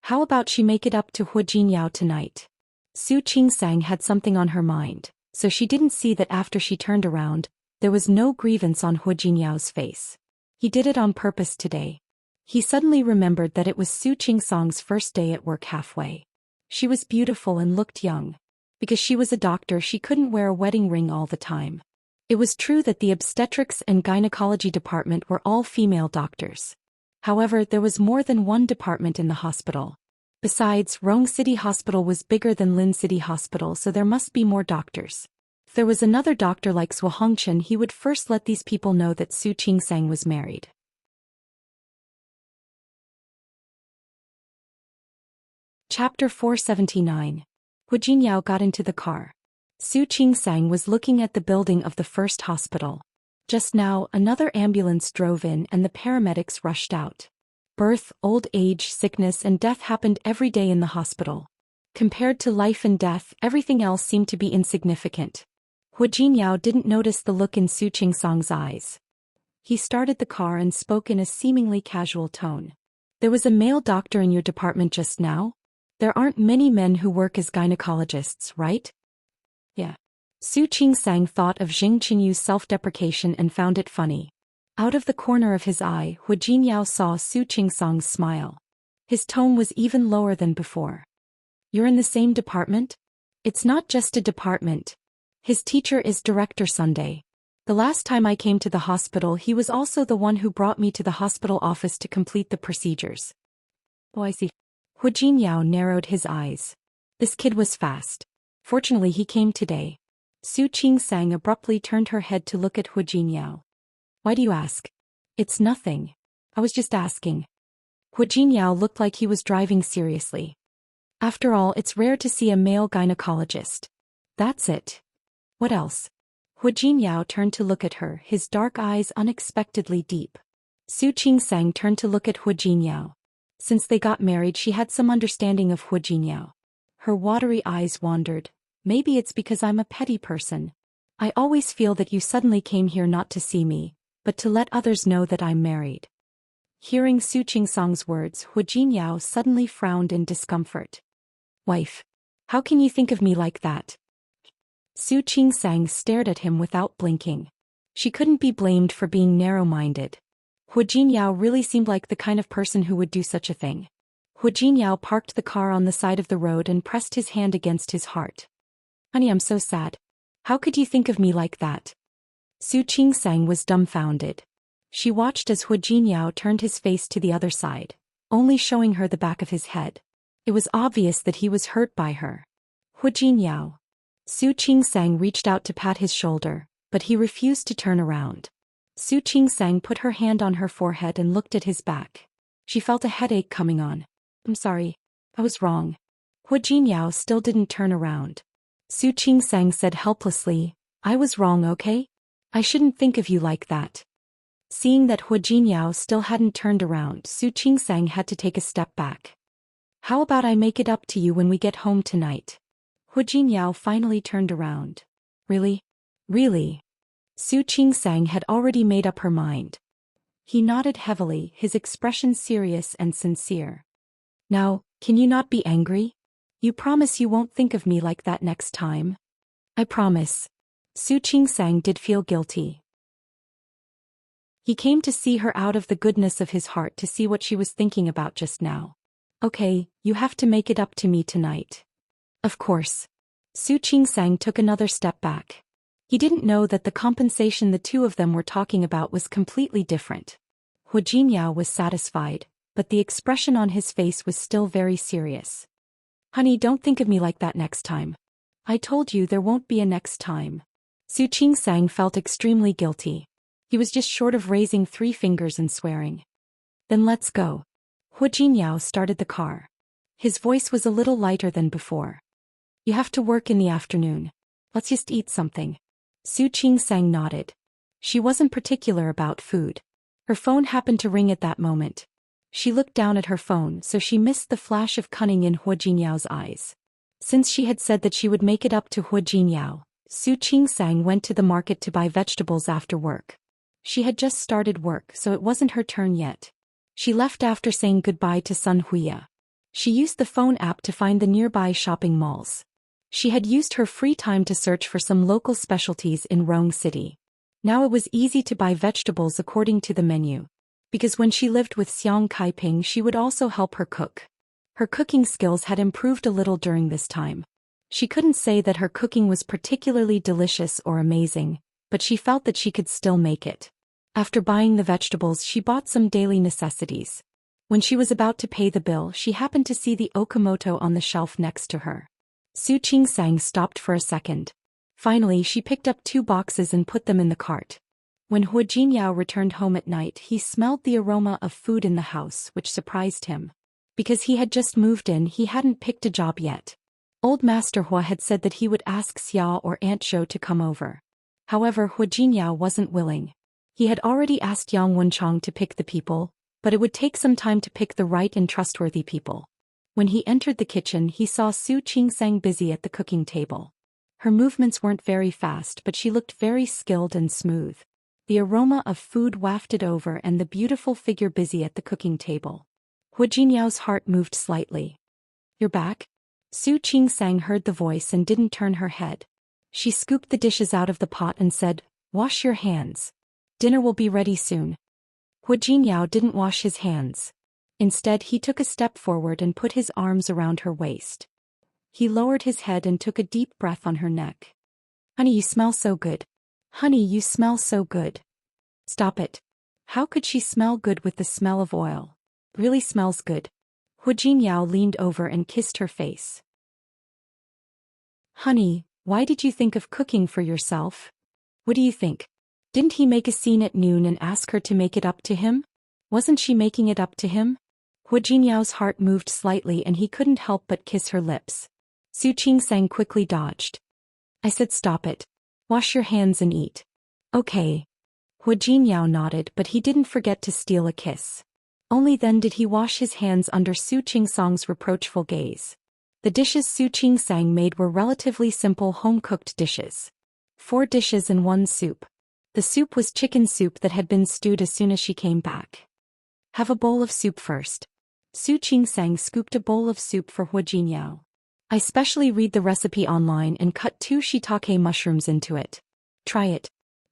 How about she make it up to Hu Jinyao tonight? Su Qingsang had something on her mind, so she didn't see that after she turned around, there was no grievance on Hu Jinyao's face. He did it on purpose today. He suddenly remembered that it was Su Qingsong's first day at work halfway. She was beautiful and looked young. Because she was a doctor, she couldn't wear a wedding ring all the time. It was true that the obstetrics and gynecology department were all female doctors. However, there was more than one department in the hospital. Besides, Rong City Hospital was bigger than Lin City Hospital, so there must be more doctors. If there was another doctor like Su Hongchen, he would first let these people know that Su Qingsang was married. Chapter 479. Hu Jinyao got into the car. Su Qingsang was looking at the building of the first hospital. Just now, another ambulance drove in and the paramedics rushed out. Birth, old age, sickness and death happened every day in the hospital. Compared to life and death, everything else seemed to be insignificant. Hu Jinyao didn't notice the look in Su Qingsong's eyes. He started the car and spoke in a seemingly casual tone. There was a male doctor in your department just now? There aren't many men who work as gynecologists, right? Yeah. Su Qingsang thought of Jing Qinyu's self-deprecation and found it funny. Out of the corner of his eye, Hu Jinyao saw Su Qingsong's smile. His tone was even lower than before. You're in the same department? It's not just a department. His teacher is Director Sunday. The last time I came to the hospital, he was also the one who brought me to the hospital office to complete the procedures. Oh, I see. Hu Jinyao narrowed his eyes. This kid was fast. Fortunately, he came today. Su Qingsang abruptly turned her head to look at Hu Jinyao. Why do you ask? It's nothing. I was just asking. Hu Jinyao looked like he was driving seriously. After all, it's rare to see a male gynecologist. That's it. What else? Hu Jinyao turned to look at her, his dark eyes unexpectedly deep. Su Qingsang turned to look at Hu Jinyao. Since they got married, she had some understanding of Hu Jinyao. Her watery eyes wandered. Maybe it's because I'm a petty person. I always feel that you suddenly came here not to see me, but to let others know that I'm married. Hearing Su Qingsang's words, Hu Jinyao suddenly frowned in discomfort. Wife. How can you think of me like that? Su Qingsang stared at him without blinking. She couldn't be blamed for being narrow-minded. Hu Jinyao really seemed like the kind of person who would do such a thing. Hu Jinyao parked the car on the side of the road and pressed his hand against his heart. Honey, I'm so sad. How could you think of me like that? Su Qingsang was dumbfounded. She watched as Hu Jinyao turned his face to the other side, only showing her the back of his head. It was obvious that he was hurt by her. Hu Jinyao. Su Qingsang reached out to pat his shoulder, but he refused to turn around. Su Qingsang put her hand on her forehead and looked at his back. She felt a headache coming on. I'm sorry. I was wrong. Hu Jinyao still didn't turn around. Su Qingsang said helplessly, I was wrong, okay? I shouldn't think of you like that. Seeing that Hu Jinyao still hadn't turned around, Su Qingsang had to take a step back. How about I make it up to you when we get home tonight? Hu Jinyao finally turned around. Really? Really? Su Qingsang had already made up her mind. He nodded heavily, his expression serious and sincere. Now, can you not be angry? You promise you won't think of me like that next time? I promise. Su Qingsang did feel guilty. He came to see her out of the goodness of his heart to see what she was thinking about just now. Okay, you have to make it up to me tonight. Of course. Su Qingsang took another step back. He didn't know that the compensation the two of them were talking about was completely different. Hu Jinyao was satisfied, but the expression on his face was still very serious. Honey, don't think of me like that next time. I told you there won't be a next time. Su Qingsang felt extremely guilty. He was just short of raising 3 fingers and swearing. Then let's go. Hu Jinyao started the car. His voice was a little lighter than before. You have to work in the afternoon. Let's just eat something. Su Qingsang nodded. She wasn't particular about food. Her phone happened to ring at that moment. She looked down at her phone, so she missed the flash of cunning in Hu Jinyao's eyes. Since she had said that she would make it up to Hu Jinyao, Su Qingsang went to the market to buy vegetables after work. She had just started work, so it wasn't her turn yet. She left after saying goodbye to Sun Huya. She used the phone app to find the nearby shopping malls. She had used her free time to search for some local specialties in Rong City. Now it was easy to buy vegetables according to the menu. Because when she lived with Xiang Kaiping, she would also help her cook. Her cooking skills had improved a little during this time. She couldn't say that her cooking was particularly delicious or amazing, but she felt that she could still make it. After buying the vegetables, she bought some daily necessities. When she was about to pay the bill, she happened to see the Okamoto on the shelf next to her. Su Qingsang stopped for a second. Finally, she picked up 2 boxes and put them in the cart. When Hu Jinyao returned home at night, he smelled the aroma of food in the house, which surprised him. Because he had just moved in, he hadn't picked a job yet. Old Master Hua had said that he would ask Xia or Aunt Zhou to come over. However, Hu Jinyao wasn't willing. He had already asked Yang Wenchang to pick the people, but it would take some time to pick the right and trustworthy people. When he entered the kitchen, he saw Su Qingsang busy at the cooking table. Her movements weren't very fast, but she looked very skilled and smooth. The aroma of food wafted over and the beautiful figure busy at the cooking table. Hu Jinyao's heart moved slightly. You're back? Su Qingsang heard the voice and didn't turn her head. She scooped the dishes out of the pot and said, Wash your hands. Dinner will be ready soon. Hu Jinyao didn't wash his hands. Instead, he took a step forward and put his arms around her waist. He lowered his head and took a deep breath on her neck. Honey, you smell so good. Honey, you smell so good. Stop it. How could she smell good with the smell of oil? Really smells good. Hu Jinyao leaned over and kissed her face. Honey, why did you think of cooking for yourself? What do you think? Didn't he make a scene at noon and ask her to make it up to him? Wasn't she making it up to him? Hu Jinyao's heart moved slightly and he couldn't help but kiss her lips. Su Qingsang quickly dodged. I said stop it. Wash your hands and eat. Okay. Hu Jinyao nodded, but he didn't forget to steal a kiss. Only then did he wash his hands under Su Qingsang's reproachful gaze. The dishes Su Qingsang made were relatively simple home-cooked dishes. 4 dishes and 1 soup. The soup was chicken soup that had been stewed as soon as she came back. Have a bowl of soup first. Su Qingsang scooped a bowl of soup for Hu Jinyao. I specially read the recipe online and cut 2 shiitake mushrooms into it. Try it.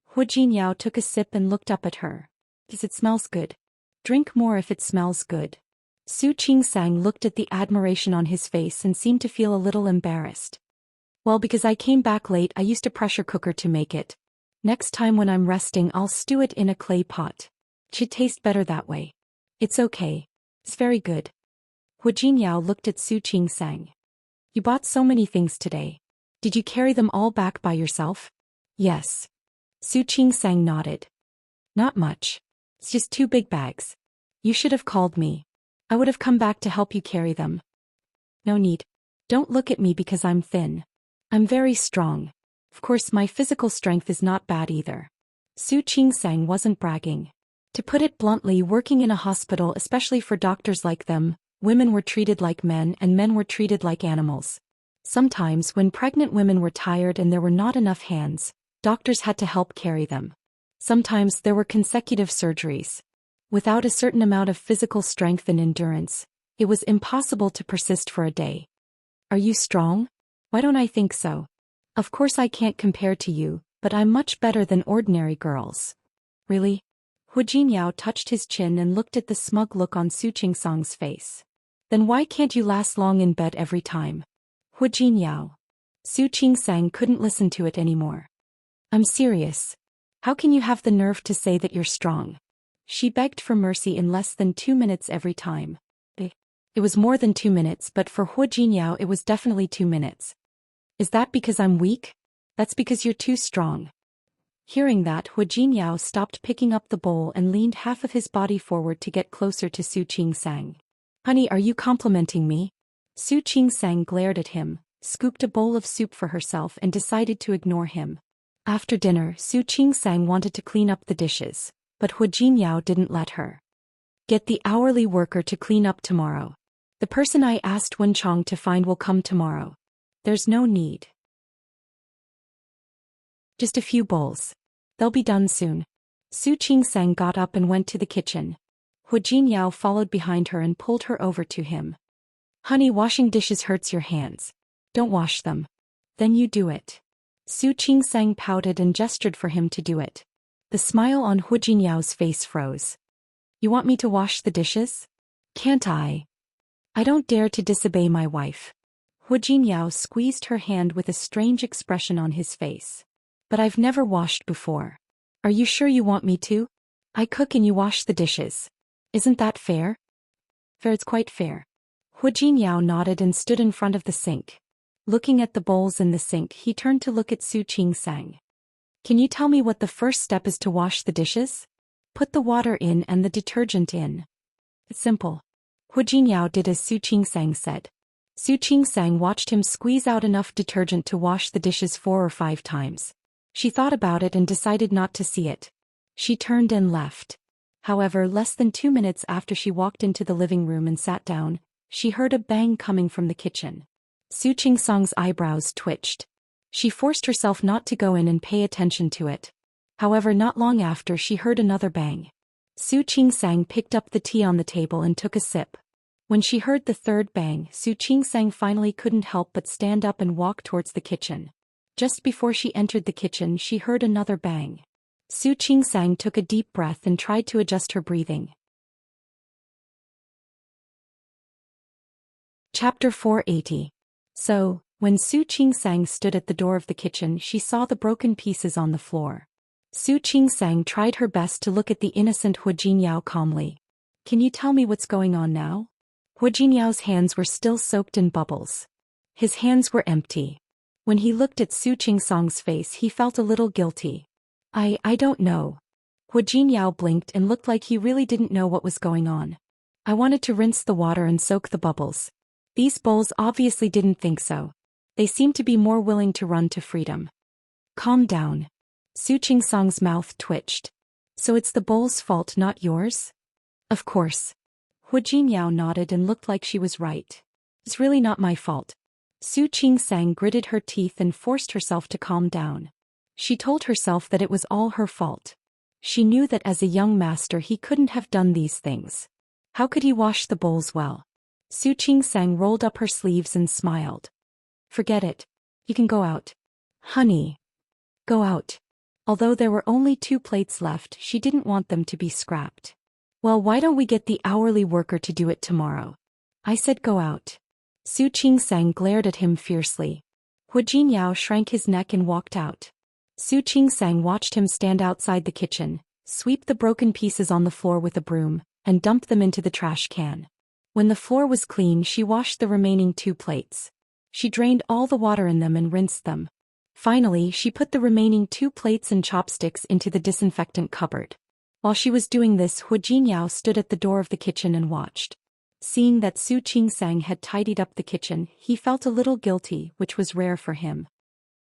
Hu Jinyao took a sip and looked up at her. It smells good. Drink more if it smells good. Su Qingsang looked at the admiration on his face and seemed to feel a little embarrassed. Well, because I came back late, I used a pressure cooker to make it. Next time when I'm resting, I'll stew it in a clay pot. It should taste better that way. It's okay. It's very good. Hu Jinyao looked at Su Qingsang. You bought so many things today. Did you carry them all back by yourself? Yes. Su Qingsang nodded. Not much. It's just 2 big bags. You should have called me. I would have come back to help you carry them. No need. Don't look at me because I'm thin. I'm very strong. Of course, my physical strength is not bad either. Su Qingsang wasn't bragging. To put it bluntly, working in a hospital, especially for doctors like them, women were treated like men and men were treated like animals. Sometimes when pregnant women were tired and there were not enough hands, doctors had to help carry them. Sometimes there were consecutive surgeries. Without a certain amount of physical strength and endurance, it was impossible to persist for a day. Are you strong? Why don't I think so? Of course I can't compare to you, but I'm much better than ordinary girls. Really? Hu Jinyao touched his chin and looked at the smug look on Su Qingsang's face. Then why can't you last long in bed every time? Hu Jinyao. Su Qingsang couldn't listen to it anymore. I'm serious. How can you have the nerve to say that you're strong? She begged for mercy in less than 2 minutes every time. It was more than 2 minutes, but for Hu Jinyao it was definitely 2 minutes. Is that because I'm weak? That's because you're too strong. Hearing that, Hu Jinyao stopped picking up the bowl and leaned half of his body forward to get closer to Su Qingsang. Honey, are you complimenting me? Su Qingsang glared at him, scooped a bowl of soup for herself and decided to ignore him. After dinner, Su Qingsang wanted to clean up the dishes, but Hu Jinyao didn't let her. Get the hourly worker to clean up tomorrow. The person I asked Wenchong to find will come tomorrow. There's no need. Just a few bowls. They'll be done soon. Su Qingsang got up and went to the kitchen. Hu Jinyao followed behind her and pulled her over to him. Honey, washing dishes hurts your hands. Don't wash them. Then you do it. Su Qingsang pouted and gestured for him to do it. The smile on Hu Jinyao's face froze. You want me to wash the dishes? Can't I? I don't dare to disobey my wife. Hu Jinyao squeezed her hand with a strange expression on his face. But I've never washed before. Are you sure you want me to? I cook and you wash the dishes. Isn't that fair? Fair, it's quite fair. Hu Jinyao nodded and stood in front of the sink. Looking at the bowls in the sink, he turned to look at Su Qingsang. Can you tell me what the first step is to wash the dishes? Put the water in and the detergent in. It's simple. Hu Jinyao did as Su Qingsang said. Su Qingsang watched him squeeze out enough detergent to wash the dishes 4 or 5 times. She thought about it and decided not to see it. She turned and left. However, less than 2 minutes after she walked into the living room and sat down, she heard a bang coming from the kitchen. Su Qingsang's eyebrows twitched. She forced herself not to go in and pay attention to it. However, not long after she heard another bang. Su Qingsang picked up the tea on the table and took a sip. When she heard the third bang, Su Qingsang finally couldn't help but stand up and walk towards the kitchen. Just before she entered the kitchen, she heard another bang. Su Qingsang took a deep breath and tried to adjust her breathing. Chapter 480. So, when Su Qingsang stood at the door of the kitchen, she saw the broken pieces on the floor. Su Qingsang tried her best to look at the innocent Hu Jinyao calmly. Can you tell me what's going on now? Hu Jinyao's hands were still soaked in bubbles. His hands were empty. When he looked at Su Qingsang's face, he felt a little guilty. I don't know. Hu Jinyao blinked and looked like he really didn't know what was going on. I wanted to rinse the water and soak the bubbles. These bowls obviously didn't think so. They seemed to be more willing to run to freedom. Calm down. Su Qingsang's mouth twitched. So it's the bowl's fault, not yours? Of course. Hu Jinyao nodded and looked like she was right. It's really not my fault. Su Qingsang gritted her teeth and forced herself to calm down. She told herself that it was all her fault. She knew that as a young master he couldn't have done these things. How could he wash the bowls well? Su Qingsang rolled up her sleeves and smiled. Forget it. You can go out. Honey. Go out. Although there were only 2 plates left, she didn't want them to be scrapped. Well, why don't we get the hourly worker to do it tomorrow? I said go out. Su Qingsang glared at him fiercely. Hu Jinyao shrank his neck and walked out. Su Qingsang watched him stand outside the kitchen, sweep the broken pieces on the floor with a broom, and dump them into the trash can. When the floor was clean, she washed the remaining 2 plates. She drained all the water in them and rinsed them. Finally, she put the remaining 2 plates and chopsticks into the disinfectant cupboard. While she was doing this, Hu Jinyao stood at the door of the kitchen and watched. Seeing that Su Qingsang had tidied up the kitchen, he felt a little guilty, which was rare for him.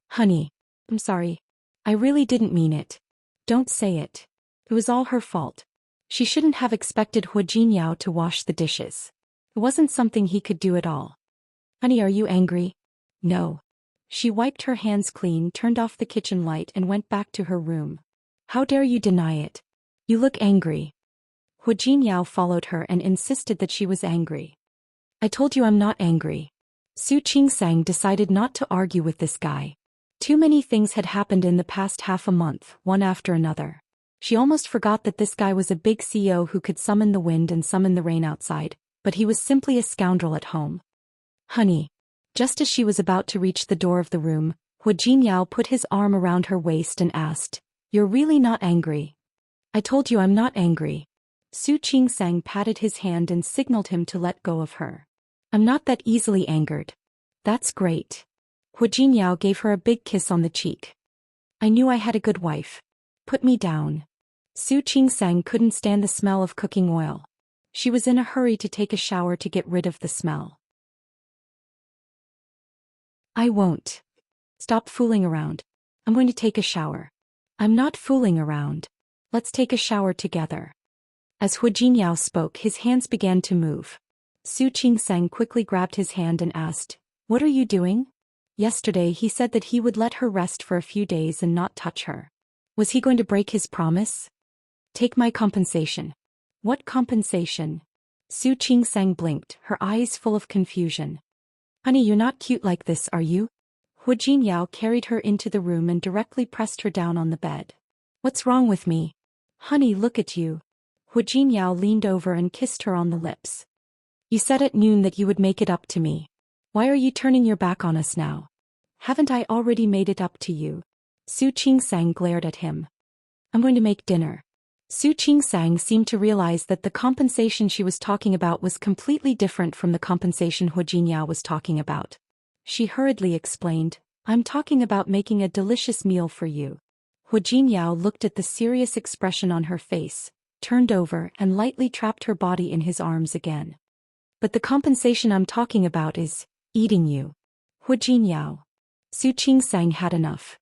Honey. I'm sorry. I really didn't mean it. Don't say it. It was all her fault. She shouldn't have expected Hu Jinyao to wash the dishes. It wasn't something he could do at all. Honey, are you angry? No. She wiped her hands clean, turned off the kitchen light and went back to her room. How dare you deny it? You look angry. Hu Jinyao followed her and insisted that she was angry. I told you I'm not angry. Su Qingsang decided not to argue with this guy. Too many things had happened in the past half a month, one after another. She almost forgot that this guy was a big CEO who could summon the wind and summon the rain outside, but he was simply a scoundrel at home. Honey. Just as she was about to reach the door of the room, Hu Jinyao put his arm around her waist and asked, You're really not angry? I told you I'm not angry. Su Qingsang patted his hand and signaled him to let go of her. I'm not that easily angered. That's great. Hu Jinyao gave her a big kiss on the cheek. I knew I had a good wife. Put me down. Su Qingsang couldn't stand the smell of cooking oil. She was in a hurry to take a shower to get rid of the smell. I won't. Stop fooling around. I'm going to take a shower. I'm not fooling around. Let's take a shower together. As Hu Jinyao spoke, his hands began to move. Su Qingsang quickly grabbed his hand and asked, What are you doing? Yesterday he said that he would let her rest for a few days and not touch her. Was he going to break his promise? Take my compensation. What compensation? Su Qingsang blinked, her eyes full of confusion. Honey, you're not cute like this, are you? Hu Jinyao carried her into the room and directly pressed her down on the bed. What's wrong with me? Honey, look at you. Hu Jinyao leaned over and kissed her on the lips. You said at noon that you would make it up to me. Why are you turning your back on us now? Haven't I already made it up to you? Su Qingsang glared at him. I'm going to make dinner. Su Qingsang seemed to realize that the compensation she was talking about was completely different from the compensation Hu Jinyao was talking about. She hurriedly explained, I'm talking about making a delicious meal for you. Hu Jinyao looked at the serious expression on her face, turned over and lightly trapped her body in his arms again. But the compensation I'm talking about is eating you. Hu Jinyao. Su Qingsang had enough.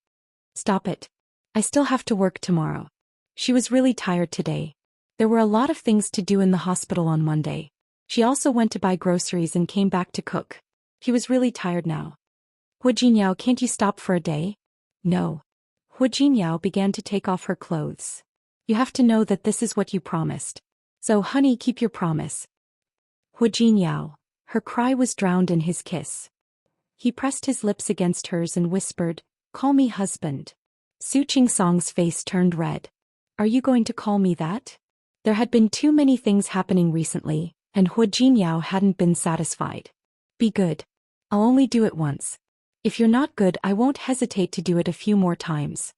Stop it. I still have to work tomorrow. She was really tired today. There were a lot of things to do in the hospital on Monday. She also went to buy groceries and came back to cook. He was really tired now. Hu Jinyao, can't you stop for a day? No. Hu Jinyao began to take off her clothes. You have to know that this is what you promised. So honey, keep your promise. Hu Jinyao. Her cry was drowned in his kiss. He pressed his lips against hers and whispered, Call me husband. Su Qingsang's face turned red. Are you going to call me that? There had been too many things happening recently, and Hu Jinyao hadn't been satisfied. Be good. I'll only do it once. If you're not good, I won't hesitate to do it a few more times.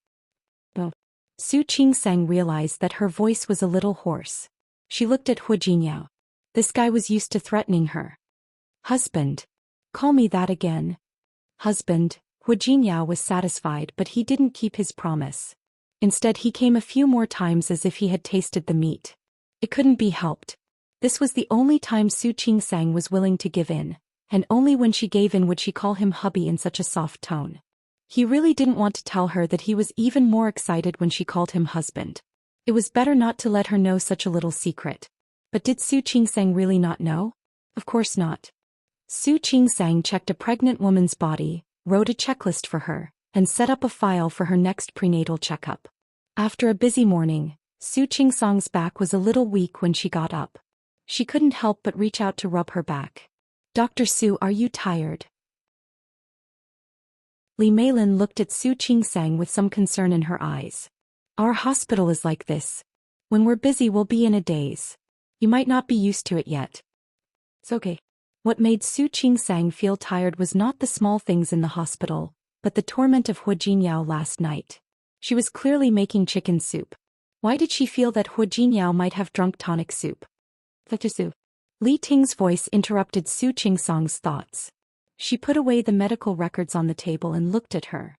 Oh. Su Qingsang realized that her voice was a little hoarse. She looked at Hu Jinyao. This guy was used to threatening her. Husband. Call me that again. Husband. Hu Jinyao was satisfied, but he didn't keep his promise. Instead, he came a few more times as if he had tasted the meat. It couldn't be helped. This was the only time Su Qingsang was willing to give in, and only when she gave in would she call him hubby in such a soft tone. He really didn't want to tell her that he was even more excited when she called him husband. It was better not to let her know such a little secret. But did Su Qingsang really not know? Of course not. Su Qingsang checked a pregnant woman's body, wrote a checklist for her, and set up a file for her next prenatal checkup. After a busy morning, Su Qingsang's back was a little weak when she got up. She couldn't help but reach out to rub her back. Dr. Su, are you tired? Li Meilin looked at Su Qingsang with some concern in her eyes. Our hospital is like this. When we're busy we'll be in a daze. You might not be used to it yet. It's okay. What made Su Qingsang feel tired was not the small things in the hospital, but the torment of Hu Jinyao last night. She was clearly making chicken soup. Why did she feel that Hu Jinyao might have drunk tonic soup? Dr. Su. Li Ting's voice interrupted Su Qingsang's thoughts. She put away the medical records on the table and looked at her.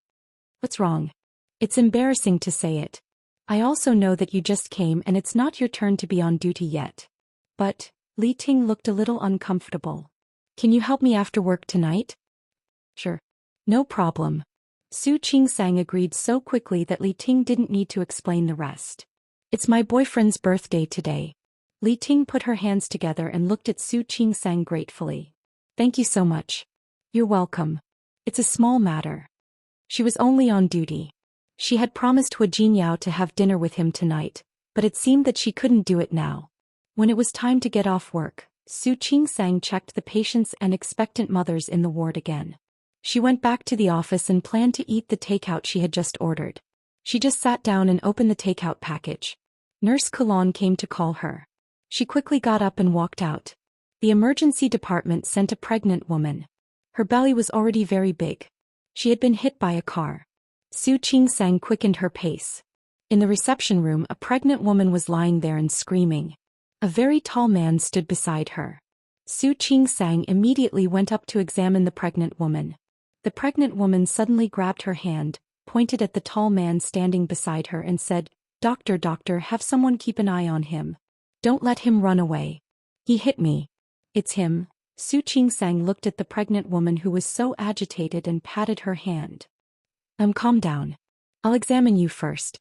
What's wrong? It's embarrassing to say it. I also know that you just came and it's not your turn to be on duty yet. But, Li Ting looked a little uncomfortable. Can you help me after work tonight? Sure. No problem. Su Qingsang agreed so quickly that Li Ting didn't need to explain the rest. It's my boyfriend's birthday today. Li Ting put her hands together and looked at Su Qingsang gratefully. Thank you so much. You're welcome. It's a small matter. She was only on duty. She had promised Hu Jinyao to have dinner with him tonight, but it seemed that she couldn't do it now. When it was time to get off work, Su Qingsang checked the patients and expectant mothers in the ward again. She went back to the office and planned to eat the takeout she had just ordered. She just sat down and opened the takeout package. Nurse Kulon came to call her. She quickly got up and walked out. The emergency department sent a pregnant woman. Her belly was already very big. She had been hit by a car. Su Qingsang quickened her pace. In the reception room, a pregnant woman was lying there and screaming. A very tall man stood beside her. Su Qingsang immediately went up to examine the pregnant woman. The pregnant woman suddenly grabbed her hand, pointed at the tall man standing beside her and said, Doctor, have someone keep an eye on him. Don't let him run away. He hit me. It's him. Su Qingsang looked at the pregnant woman who was so agitated and patted her hand. Calm down. I'll examine you first.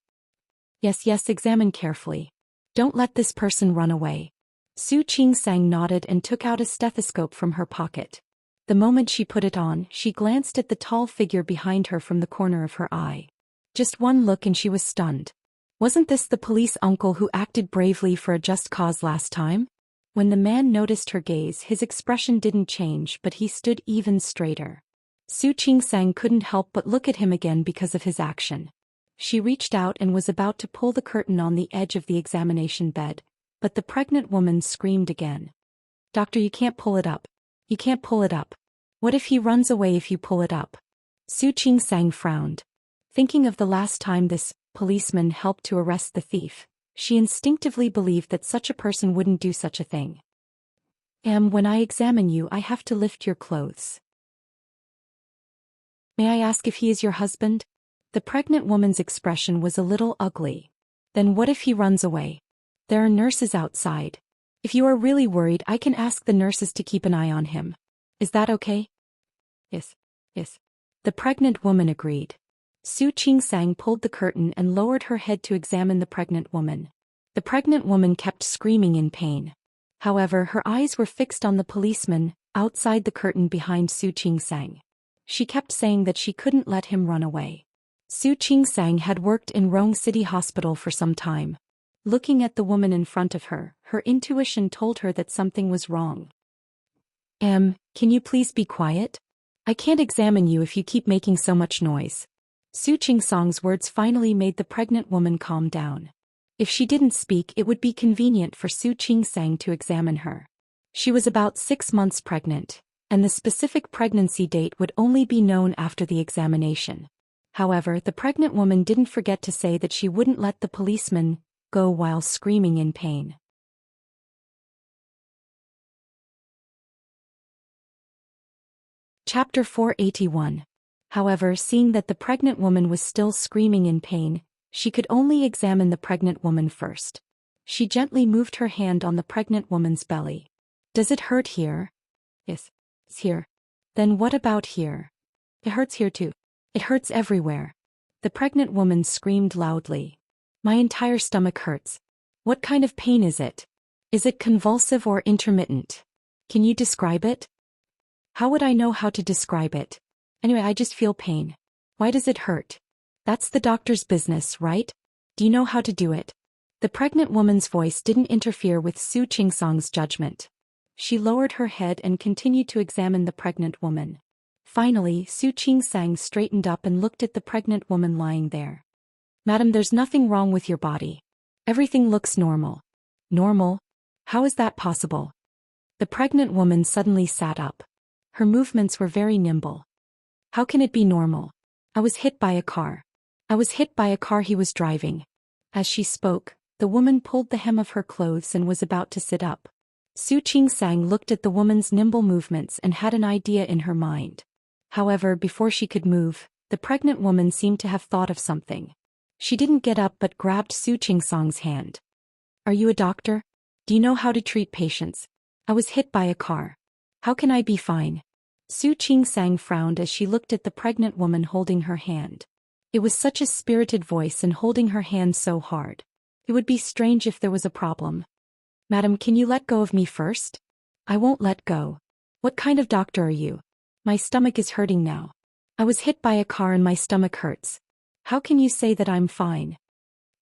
Yes, examine carefully. Don't let this person run away. Su Qingsang nodded and took out a stethoscope from her pocket. The moment she put it on, she glanced at the tall figure behind her from the corner of her eye. Just one look and she was stunned. Wasn't this the police uncle who acted bravely for a just cause last time? When the man noticed her gaze, his expression didn't change, but he stood even straighter. Su Qingsang couldn't help but look at him again because of his action. She reached out and was about to pull the curtain on the edge of the examination bed, but the pregnant woman screamed again. Doctor, you can't pull it up. You can't pull it up. What if he runs away if you pull it up? Su Qingsang frowned. Thinking of the last time this policeman helped to arrest the thief, she instinctively believed that such a person wouldn't do such a thing. When I examine you, I have to lift your clothes. May I ask if he is your husband? The pregnant woman's expression was a little ugly. Then what if he runs away? There are nurses outside. If you are really worried, I can ask the nurses to keep an eye on him. Is that okay? Yes. The pregnant woman agreed. Su Qingsang pulled the curtain and lowered her head to examine the pregnant woman. The pregnant woman kept screaming in pain. However, her eyes were fixed on the policeman outside the curtain behind Su Qingsang. She kept saying that she couldn't let him run away. Su Qingsang had worked in Rong City Hospital for some time. Looking at the woman in front of her, her intuition told her that something was wrong. Can you please be quiet? I can't examine you if you keep making so much noise. Su Qingsang's words finally made the pregnant woman calm down. If she didn't speak, it would be convenient for Su Qingsang to examine her. She was about 6 months pregnant, and the specific pregnancy date would only be known after the examination. However, the pregnant woman didn't forget to say that she wouldn't let the policeman go while screaming in pain. Chapter 481. However, seeing that the pregnant woman was still screaming in pain, she could only examine the pregnant woman first. She gently moved her hand on the pregnant woman's belly. Does it hurt here? Yes. It's here. Then what about here? It hurts here too. It hurts everywhere. The pregnant woman screamed loudly. My entire stomach hurts. What kind of pain is it? Is it convulsive or intermittent? Can you describe it? How would I know how to describe it? Anyway, I just feel pain. Why does it hurt? That's the doctor's business, right? Do you know how to do it? The pregnant woman's voice didn't interfere with Su Qingsang's judgment. She lowered her head and continued to examine the pregnant woman. Finally, Su Qingsang straightened up and looked at the pregnant woman lying there. Madam, there's nothing wrong with your body. Everything looks normal. Normal? How is that possible? The pregnant woman suddenly sat up. Her movements were very nimble. How can it be normal? I was hit by a car. I was hit by a car he was driving. As she spoke, the woman pulled the hem of her clothes and was about to sit up. Su Qingsang looked at the woman's nimble movements and had an idea in her mind. However, before she could move, the pregnant woman seemed to have thought of something. She didn't get up but grabbed Su Qingsang's hand. Are you a doctor? Do you know how to treat patients? I was hit by a car. How can I be fine? Su Qingsang frowned as she looked at the pregnant woman holding her hand. It was such a spirited voice and holding her hand so hard. It would be strange if there was a problem. Madam, can you let go of me first? I won't let go. What kind of doctor are you? My stomach is hurting now. I was hit by a car and my stomach hurts. How can you say that I'm fine?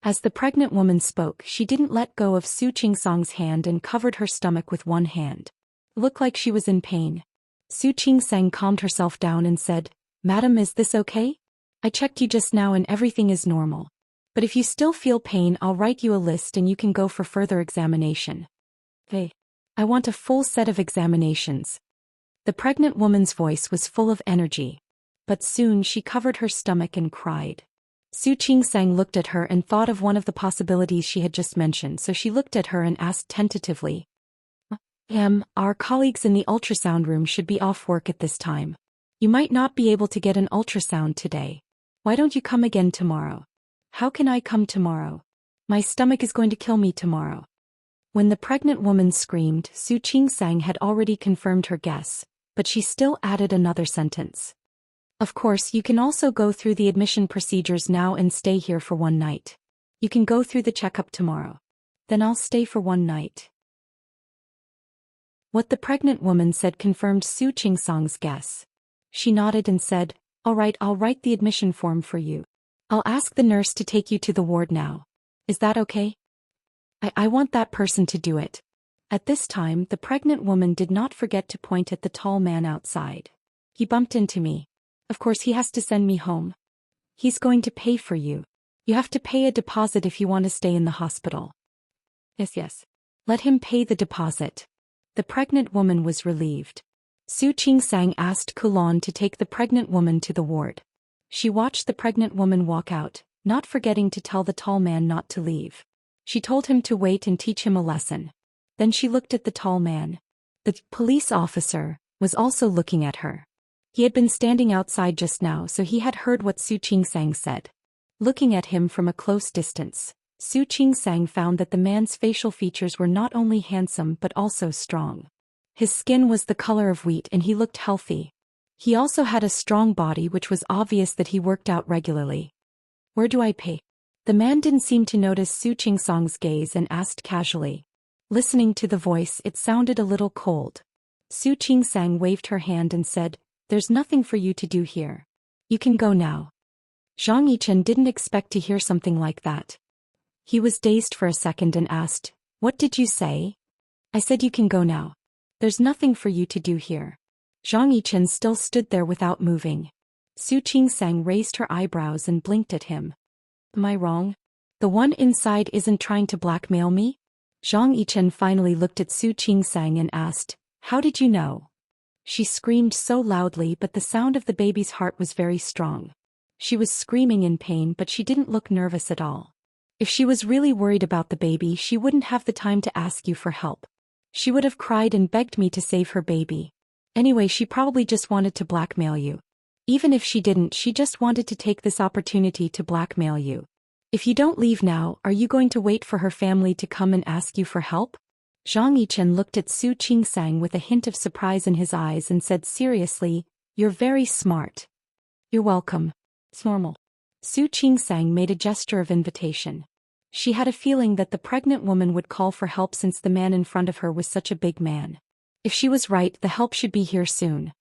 As the pregnant woman spoke, she didn't let go of Su Qingsang's hand and covered her stomach with one hand. It looked like she was in pain. Su Qingsang calmed herself down and said, Madam, is this okay? I checked you just now and everything is normal. But if you still feel pain, I'll write you a list and you can go for further examination. Hey, I want a full set of examinations. The pregnant woman's voice was full of energy. But soon she covered her stomach and cried. Su Qingsang looked at her and thought of one of the possibilities she had just mentioned, so she looked at her and asked tentatively. Our colleagues in the ultrasound room should be off work at this time. You might not be able to get an ultrasound today. Why don't you come again tomorrow? How can I come tomorrow? My stomach is going to kill me tomorrow. When the pregnant woman screamed, Su Qingsang had already confirmed her guess, but she still added another sentence. Of course, you can also go through the admission procedures now and stay here for one night. You can go through the checkup tomorrow. Then I'll stay for one night. What the pregnant woman said confirmed Su Qingsang's guess. She nodded and said, All right, I'll write the admission form for you. I'll ask the nurse to take you to the ward now. Is that okay? I want that person to do it. At this time, the pregnant woman did not forget to point at the tall man outside. He bumped into me. Of course, he has to send me home. He's going to pay for you. You have to pay a deposit if you want to stay in the hospital. Yes. Let him pay the deposit. The pregnant woman was relieved. Su Qingsang asked Kulon to take the pregnant woman to the ward. She watched the pregnant woman walk out, not forgetting to tell the tall man not to leave. She told him to wait and teach him a lesson. Then she looked at the tall man. The police officer was also looking at her. He had been standing outside just now, so he had heard what Su Qingsang said. Looking at him from a close distance, Su Qingsang found that the man's facial features were not only handsome but also strong. His skin was the color of wheat and he looked healthy. He also had a strong body, which was obvious that he worked out regularly. Where do I pay? The man didn't seem to notice Su Qingsang's gaze and asked casually. Listening to the voice, it sounded a little cold. Su Qingsang waved her hand and said, There's nothing for you to do here. You can go now. Zhang Yichen didn't expect to hear something like that. He was dazed for a second and asked, What did you say? I said you can go now. There's nothing for you to do here. Zhang Yichen still stood there without moving. Su Qingsang raised her eyebrows and blinked at him. Am I wrong? The one inside isn't trying to blackmail me? Zhang Yichen finally looked at Su Qingsang and asked, How did you know? She screamed so loudly, but the sound of the baby's heart was very strong. She was screaming in pain, but she didn't look nervous at all. If she was really worried about the baby, she wouldn't have the time to ask you for help. She would have cried and begged me to save her baby. Anyway, she probably just wanted to blackmail you. Even if she didn't, she just wanted to take this opportunity to blackmail you. If you don't leave now, are you going to wait for her family to come and ask you for help? Zhang Yichen looked at Su Qingsang with a hint of surprise in his eyes and said seriously, "You're very smart." "You're welcome. It's normal." Su Qingsang made a gesture of invitation. She had a feeling that the pregnant woman would call for help since the man in front of her was such a big man. If she was right, the help should be here soon.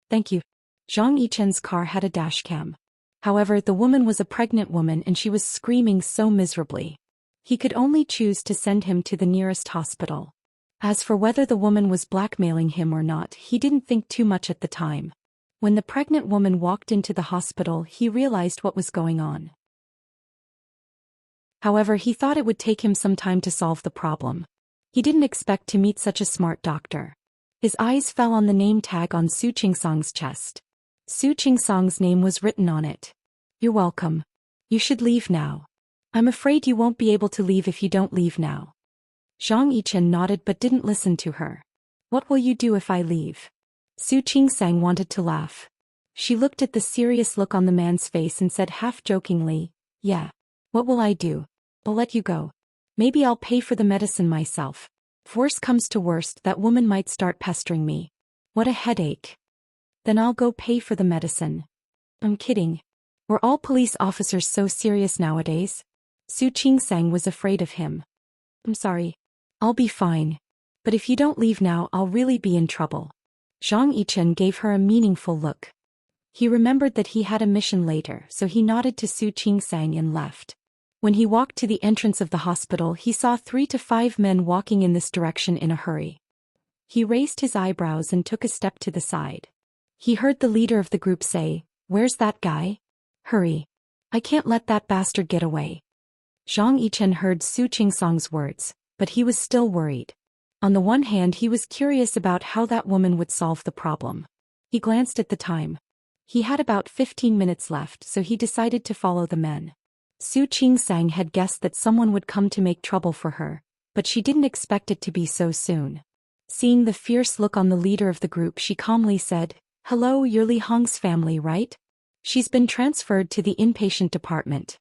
"Thank you." Zhang Yichen's car had a dashcam. However, the woman was a pregnant woman and she was screaming so miserably. He could only choose to send him to the nearest hospital. As for whether the woman was blackmailing him or not, he didn't think too much at the time. When the pregnant woman walked into the hospital, he realized what was going on. However, he thought it would take him some time to solve the problem. He didn't expect to meet such a smart doctor. His eyes fell on the name tag on Su Qingsang's chest. Su Qingsang's name was written on it. "You're welcome. You should leave now." "I'm afraid you won't be able to leave if you don't leave now." Zhang Yichen nodded but didn't listen to her. "What will you do if I leave?" Su Qingsang wanted to laugh. She looked at the serious look on the man's face and said half-jokingly, "Yeah. What will I do? I'll let you go. Maybe I'll pay for the medicine myself. If worse comes to worst, that woman might start pestering me. What a headache. Then I'll go pay for the medicine." "I'm kidding. Were all police officers so serious nowadays?" Su Qingsang was afraid of him. "I'm sorry. I'll be fine. But if you don't leave now, I'll really be in trouble." Zhang Yichen gave her a meaningful look. He remembered that he had a mission later, so he nodded to Su Qingsang and left. When he walked to the entrance of the hospital, he saw 3 to 5 men walking in this direction in a hurry. He raised his eyebrows and took a step to the side. He heard the leader of the group say, "Where's that guy? Hurry. I can't let that bastard get away." Zhang Yichen heard Su Qingsang's words, but he was still worried. On the one hand, he was curious about how that woman would solve the problem. He glanced at the time. He had about 15 minutes left, so he decided to follow the men. Su Qingsang had guessed that someone would come to make trouble for her, but she didn't expect it to be so soon. Seeing the fierce look on the leader of the group, she calmly said, "Hello, you're Li Hong's family, right? She's been transferred to the inpatient department."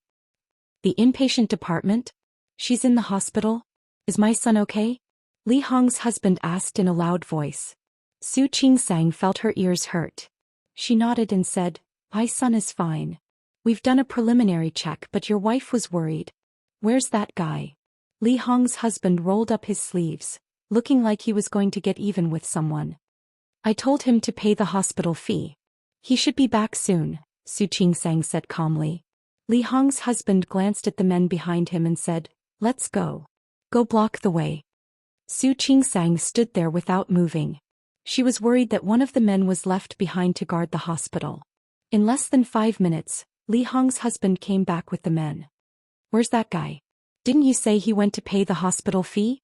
"The inpatient department? She's in the hospital? Is my son okay?" Li Hong's husband asked in a loud voice. Su Qingsang felt her ears hurt. She nodded and said, "My son is fine. We've done a preliminary check, but your wife was worried." "Where's that guy?" Li Hong's husband rolled up his sleeves, looking like he was going to get even with someone. "I told him to pay the hospital fee. He should be back soon," Su Qingsang said calmly. Li Hong's husband glanced at the men behind him and said, "Let's go. Go block the way." Su Qingsang stood there without moving. She was worried that one of the men was left behind to guard the hospital. In less than 5 minutes, Li Hong's husband came back with the men. "Where's that guy? Didn't you say he went to pay the hospital fee?"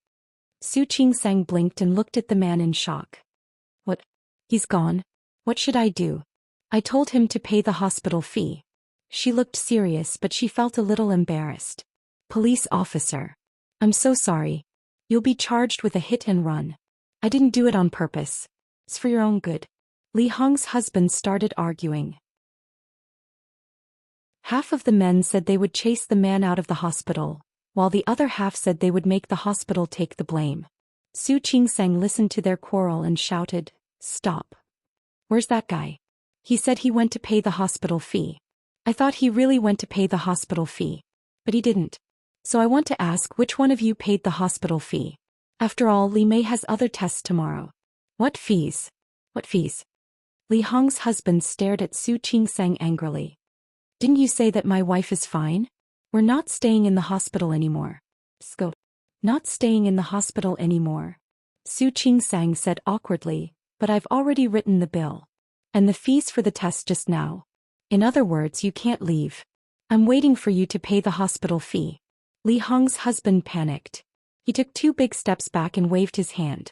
Su Qingsang blinked and looked at the man in shock. "What? He's gone? What should I do?" "I told him to pay the hospital fee." She looked serious, but she felt a little embarrassed. "Police officer. I'm so sorry. You'll be charged with a hit and run. I didn't do it on purpose. It's for your own good." Li Hong's husband started arguing. Half of the men said they would chase the man out of the hospital, while the other half said they would make the hospital take the blame. Su Qingsang listened to their quarrel and shouted, "Stop. Where's that guy? He said he went to pay the hospital fee. I thought he really went to pay the hospital fee. But he didn't. So I want to ask which one of you paid the hospital fee. After all, Li Mei has other tests tomorrow." "What fees? What fees?" Li Hong's husband stared at Su Qingsang angrily. "Didn't you say that my wife is fine? We're not staying in the hospital anymore." "Go." "Not staying in the hospital anymore," Su Qingsang said awkwardly, "but I've already written the bill. And the fees for the test just now. In other words, you can't leave. I'm waiting for you to pay the hospital fee." Li Hong's husband panicked. He took 2 big steps back and waved his hand.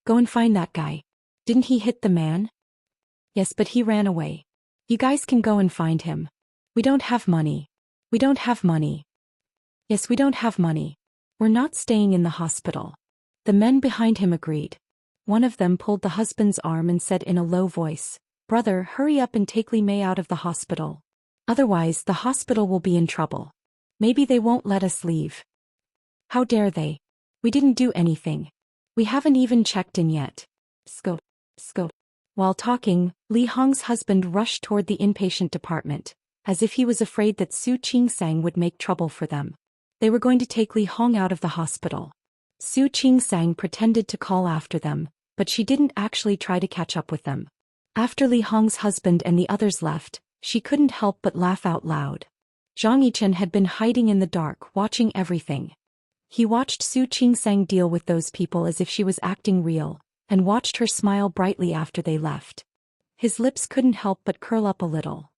"Go and find that guy. Didn't he hit the man?" "Yes, but he ran away. You guys can go and find him. We don't have money. We don't have money." "Yes, we don't have money. We're not staying in the hospital." The men behind him agreed. One of them pulled the husband's arm and said in a low voice, "Brother, hurry up and take Li Mei out of the hospital. Otherwise, the hospital will be in trouble." Maybe they won't let us leave. How dare they? We didn't do anything. We haven't even checked in yet. Sco. Sco. While talking, Li Hong's husband rushed toward the inpatient department, as if he was afraid that Su Qingsang would make trouble for them. They were going to take Li Hong out of the hospital. Su Qingsang pretended to call after them, but she didn't actually try to catch up with them. After Li Hong's husband and the others left, she couldn't help but laugh out loud. Zhang Yichen had been hiding in the dark, watching everything. He watched Su Qingsang deal with those people as if she was acting real, and watched her smile brightly after they left. His lips couldn't help but curl up a little.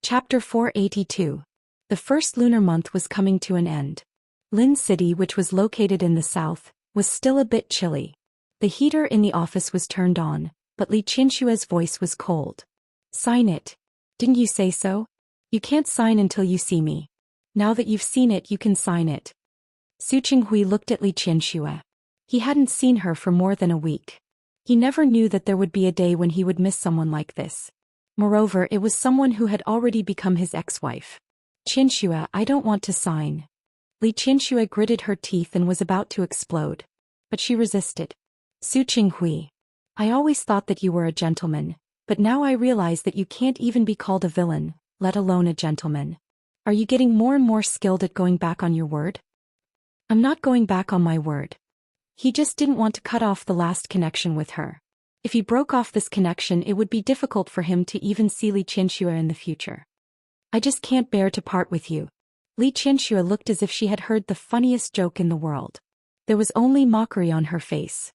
Chapter 482. The first lunar month was coming to an end. Lin City, which was located in the south, was still a bit chilly. The heater in the office was turned on, but Li Qinshua's voice was cold. Sign it. Didn't you say so? You can't sign until you see me. Now that you've seen it, you can sign it. Su Qinghui looked at Li Qianxue. He hadn't seen her for more than a week. He never knew that there would be a day when he would miss someone like this. Moreover, it was someone who had already become his ex-wife. Qianxue, I don't want to sign. Li Qianxue gritted her teeth and was about to explode. But she resisted. Su Qinghui. I always thought that you were a gentleman, but now I realize that you can't even be called a villain, let alone a gentleman. Are you getting more and more skilled at going back on your word? I'm not going back on my word. He just didn't want to cut off the last connection with her. If he broke off this connection, it would be difficult for him to even see Li Qianxue in the future. I just can't bear to part with you. Li Qianxue looked as if she had heard the funniest joke in the world. There was only mockery on her face.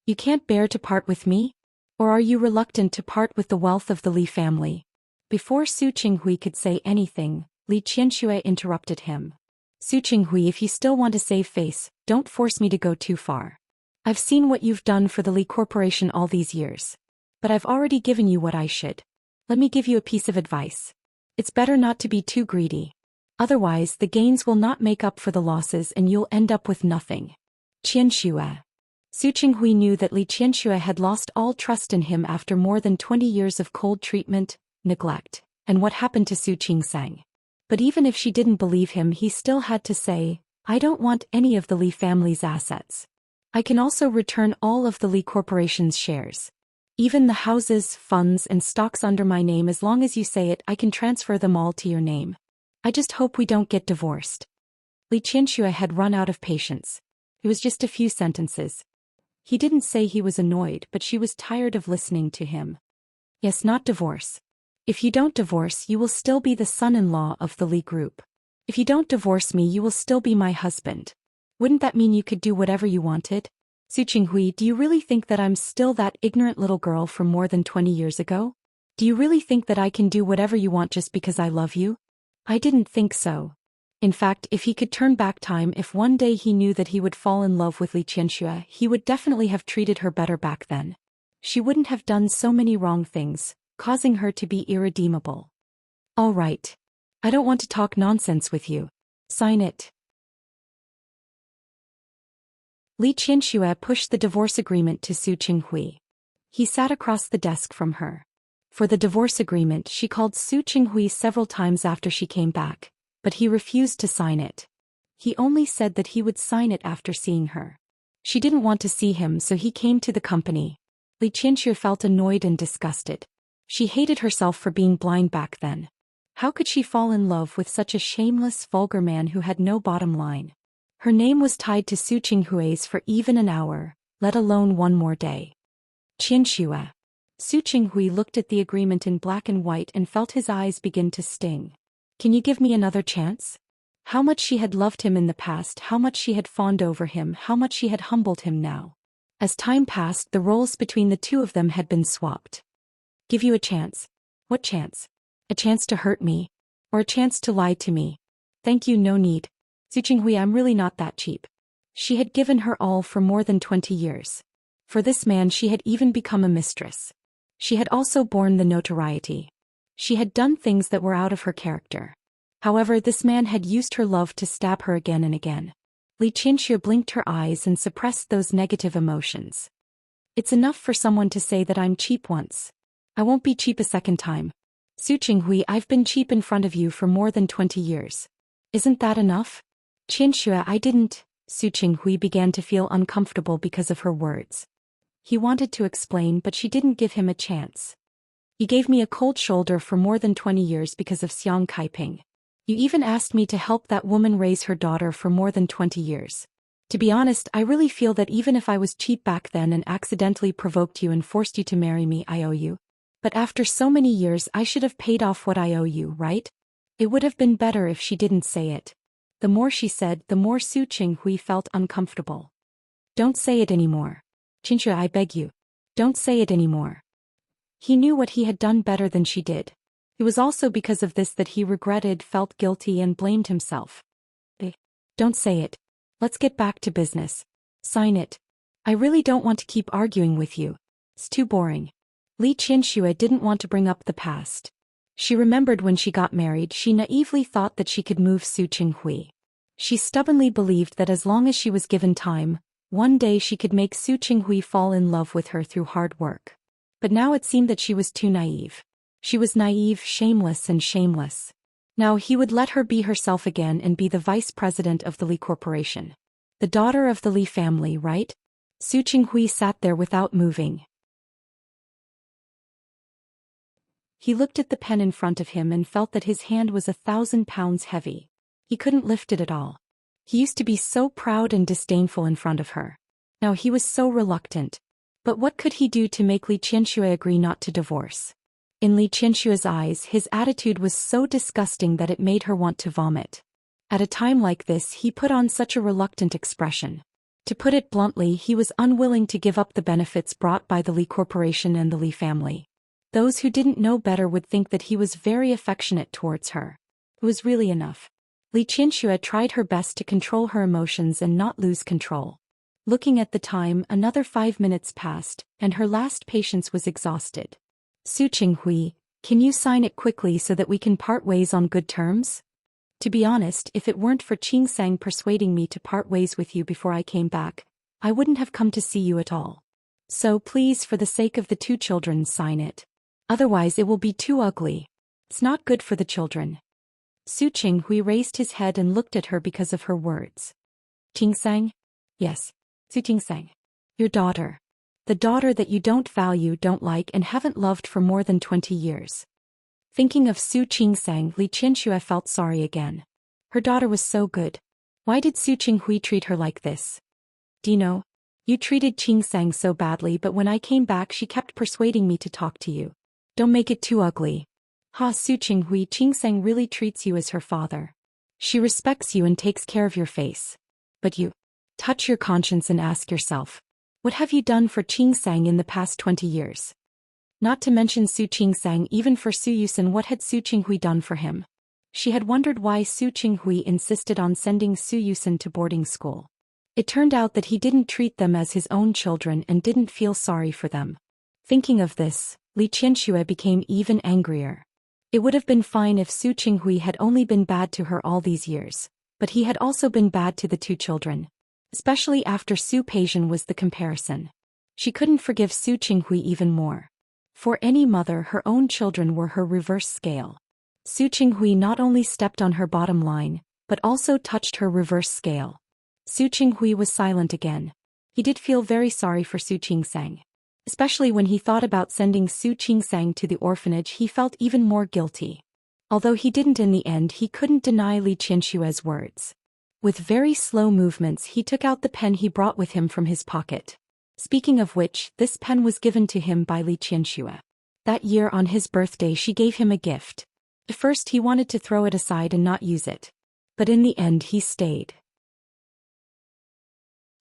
You can't bear to part with me? Or are you reluctant to part with the wealth of the Li family? Before Su Qinghui could say anything, Li Qianxue interrupted him. Su Qinghui, if you still want to save face, don't force me to go too far. I've seen what you've done for the Li Corporation all these years. But I've already given you what I should. Let me give you a piece of advice. It's better not to be too greedy. Otherwise, the gains will not make up for the losses and you'll end up with nothing. Qianxue. Su Qinghui knew that Li Qianxue had lost all trust in him after more than 20 years of cold treatment, neglect, and what happened to Su Qingsang. But even if she didn't believe him, he still had to say, I don't want any of the Li family's assets. I can also return all of the Li Corporation's shares. Even the houses, funds, and stocks under my name, as long as you say it, I can transfer them all to your name. I just hope we don't get divorced. Li Qianxue had run out of patience. It was just a few sentences. He didn't say he was annoyed, but she was tired of listening to him. Yes, not divorce. If you don't divorce, you will still be the son-in-law of the Li Group. If you don't divorce me, you will still be my husband. Wouldn't that mean you could do whatever you wanted? Su Qinghui, do you really think that I'm still that ignorant little girl from more than 20 years ago? Do you really think that I can do whatever you want just because I love you? I didn't think so. In fact, if he could turn back time, if one day he knew that he would fall in love with Li Qianxue, he would definitely have treated her better back then. She wouldn't have done so many wrong things, causing her to be irredeemable. All right. I don't want to talk nonsense with you. Sign it. Li Qianxue pushed the divorce agreement to Su Qinghui. He sat across the desk from her. For the divorce agreement, she called Su Qinghui several times after she came back, but he refused to sign it. He only said that he would sign it after seeing her. She didn't want to see him, so he came to the company. Li Qianxue felt annoyed and disgusted. She hated herself for being blind back then. How could she fall in love with such a shameless, vulgar man who had no bottom line? Her name was tied to Su Qinghui's for even an hour, let alone one more day. Qianxue. Su Qinghui looked at the agreement in black and white and felt his eyes begin to sting. Can you give me another chance? How much she had loved him in the past, how much she had fawned over him, how much she had humbled him now. As time passed, the roles between the two of them had been swapped. Give you a chance. What chance? A chance to hurt me? Or a chance to lie to me? Thank you, no need. Su Qinghui, I'm really not that cheap. She had given her all for more than 20 years. For this man she had even become a mistress. She had also borne the notoriety. She had done things that were out of her character. However, this man had used her love to stab her again and again. Li Qianxue blinked her eyes and suppressed those negative emotions. It's enough for someone to say that I'm cheap once. I won't be cheap a second time. Su Qinghui, I've been cheap in front of you for more than 20 years. Isn't that enough? Qianxue, I didn't. Su Qinghui began to feel uncomfortable because of her words. He wanted to explain, but she didn't give him a chance. You gave me a cold shoulder for more than 20 years because of Xiang Kaiping. You even asked me to help that woman raise her daughter for more than 20 years. To be honest, I really feel that even if I was cheap back then and accidentally provoked you and forced you to marry me, I owe you. But after so many years, I should have paid off what I owe you, right? It would have been better if she didn't say it. The more she said, the more Su Qinghui felt uncomfortable. Don't say it anymore. Qianxue, I beg you. Don't say it anymore. He knew what he had done better than she did. It was also because of this that he regretted, felt guilty, and blamed himself. Don't say it. Let's get back to business. Sign it. I really don't want to keep arguing with you. It's too boring. Li Qianxue didn't want to bring up the past. She remembered when she got married, she naively thought that she could move Su Qinghui. She stubbornly believed that as long as she was given time, one day she could make Su Qinghui fall in love with her through hard work. But now it seemed that she was too naive. She was naive, shameless, and shameless. Now he would let her be herself again and be the vice president of the Li Corporation. The daughter of the Li family, right? Su Qinghui sat there without moving. He looked at the pen in front of him and felt that his hand was 1,000 pounds heavy. He couldn't lift it at all. He used to be so proud and disdainful in front of her. Now he was so reluctant. But what could he do to make Li Qianxue agree not to divorce? In Li Qianxue's eyes, his attitude was so disgusting that it made her want to vomit. At a time like this, he put on such a reluctant expression. To put it bluntly, he was unwilling to give up the benefits brought by the Li Corporation and the Li family. Those who didn't know better would think that he was very affectionate towards her. It was really enough. Li Qianxue tried her best to control her emotions and not lose control. Looking at the time, another 5 minutes passed, and her last patience was exhausted. Su Qinghui, can you sign it quickly so that we can part ways on good terms? To be honest, if it weren't for Qing Sang persuading me to part ways with you before I came back, I wouldn't have come to see you at all. So please, for the sake of the 2 children, sign it. Otherwise it will be too ugly. It's not good for the children. Su Qinghui raised his head and looked at her because of her words. Qing Sang? Yes. Su Qing Sang. Your daughter. The daughter that you don't value, don't like, and haven't loved for more than 20 years. Thinking of Su Qing Sang, Li Qianxue felt sorry again. Her daughter was so good. Why did Su Qinghui treat her like this? Dino, you treated Qing Sang so badly, but when I came back she kept persuading me to talk to you. Don't make it too ugly. Su Qinghui, Qing Sang really treats you as her father. She respects you and takes care of your face. But you. Touch your conscience and ask yourself, what have you done for Qing Sang in the past 20 years? Not to mention Su Qing Sang, even for Su Yusen, what had Su Qinghui done for him? She had wondered why Su Qinghui insisted on sending Su Yusen to boarding school. It turned out that he didn't treat them as his own children and didn't feel sorry for them. Thinking of this, Li Qianxue became even angrier. It would have been fine if Su Qinghui had only been bad to her all these years, but he had also been bad to the 2 children. Especially after Su Peixian was the comparison. She couldn't forgive Su Qinghui even more. For any mother, her own children were her reverse scale. Su Qinghui not only stepped on her bottom line, but also touched her reverse scale. Su Qinghui was silent again. He did feel very sorry for Su Qing Sang. Especially when he thought about sending Su Qing Sang to the orphanage, he felt even more guilty. Although he didn't in the end, he couldn't deny Li Qianxue's words. With very slow movements, he took out the pen he brought with him from his pocket. Speaking of which, this pen was given to him by Li Qianxue. That year on his birthday she gave him a gift. At first he wanted to throw it aside and not use it. But in the end he stayed.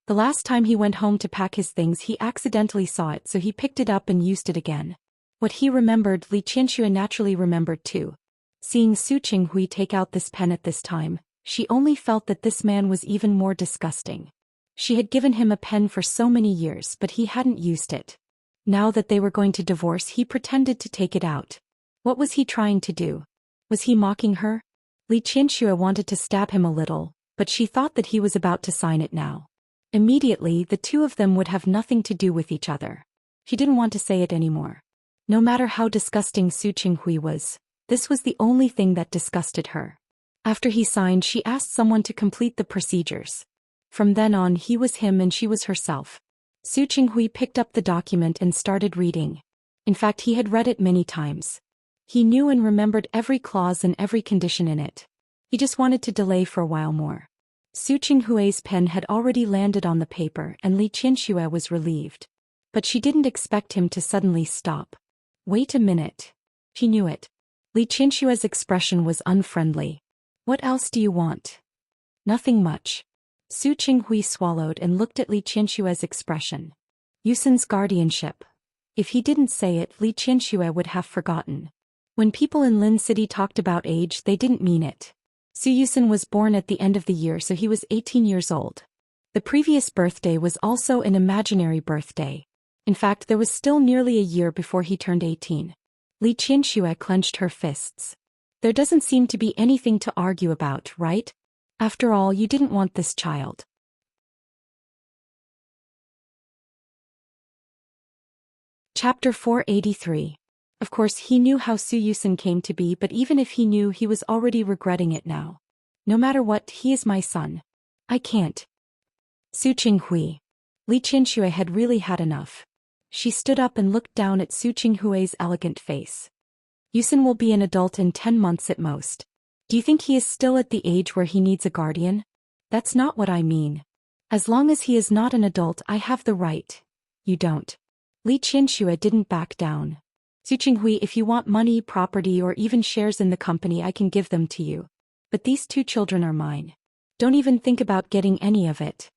The last time he went home to pack his things he accidentally saw it, so he picked it up and used it again. What he remembered, Li Qianxue naturally remembered too. Seeing Su Qinghui take out this pen at this time, she only felt that this man was even more disgusting. She had given him a pen for so many years, but he hadn't used it. Now that they were going to divorce, he pretended to take it out. What was he trying to do? Was he mocking her? Li Qianxue wanted to stab him a little, but she thought that he was about to sign it now. Immediately, the 2 of them would have nothing to do with each other. She didn't want to say it anymore. No matter how disgusting Su Qinghui was, This was the only thing that disgusted her. After he signed, she asked someone to complete the procedures. From then on, he was him and she was herself. Su Qinghui picked up the document and started reading. In fact, he had read it many times. He knew and remembered every clause and every condition in it. He just wanted to delay for a while more. Su Qinghui's pen had already landed on the paper and Li Qianxue was relieved. But she didn't expect him to suddenly stop. Wait a minute. She knew it. Li Qianxue's expression was unfriendly. What else do you want? Nothing much. Su Qinghui swallowed and looked at Li Qianxue's expression. Yusin's guardianship. If he didn't say it, Li Qianxue would have forgotten. When people in Lin City talked about age, they didn't mean it. Su Yusin was born at the end of the year, so he was 18 years old. The previous birthday was also an imaginary birthday. In fact, there was still nearly a year before he turned 18. Li Qianxue clenched her fists. There doesn't seem to be anything to argue about, right? After all, you didn't want this child. Chapter 483. Of course, he knew how Su Yusin came to be, but even if he knew, he was already regretting it now. No matter what, he is my son. I can't. Su Qinghui. Li Qianxue had really had enough. She stood up and looked down at Su Qinghui's elegant face. Yusin will be an adult in 10 months at most. Do you think he is still at the age where he needs a guardian? That's not what I mean. As long as he is not an adult, I have the right. You don't. Li Qianxue didn't back down. Su Qinghui, if you want money, property, or even shares in the company, I can give them to you. But these 2 children are mine. Don't even think about getting any of it.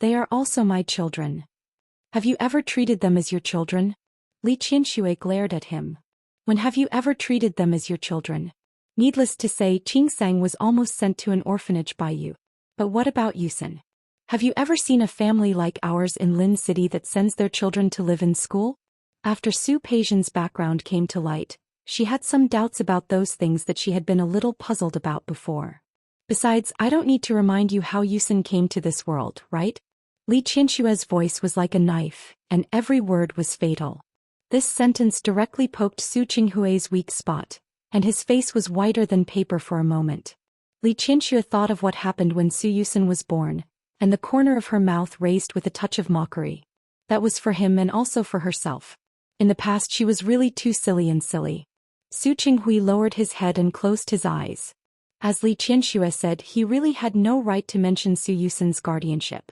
They are also my children. Have you ever treated them as your children? Li Qianxue glared at him. When have you ever treated them as your children? Needless to say, Qingsang was almost sent to an orphanage by you. But what about Yusin? Have you ever seen a family like ours in Lin City that sends their children to live in school? After Su Peixian's background came to light, she had some doubts about those things that she had been a little puzzled about before. Besides, I don't need to remind you how Yusin came to this world, right? Li Qianxue's voice was like a knife, and every word was fatal. This sentence directly poked Su Qinghui's weak spot, and his face was whiter than paper for a moment. Li Qianxue thought of what happened when Su Yusin was born, and the corner of her mouth raised with a touch of mockery. That was for him and also for herself. In the past, she was really too silly and silly. Su Qinghui lowered his head and closed his eyes. As Li Qianxue said, he really had no right to mention Su Yusin's guardianship.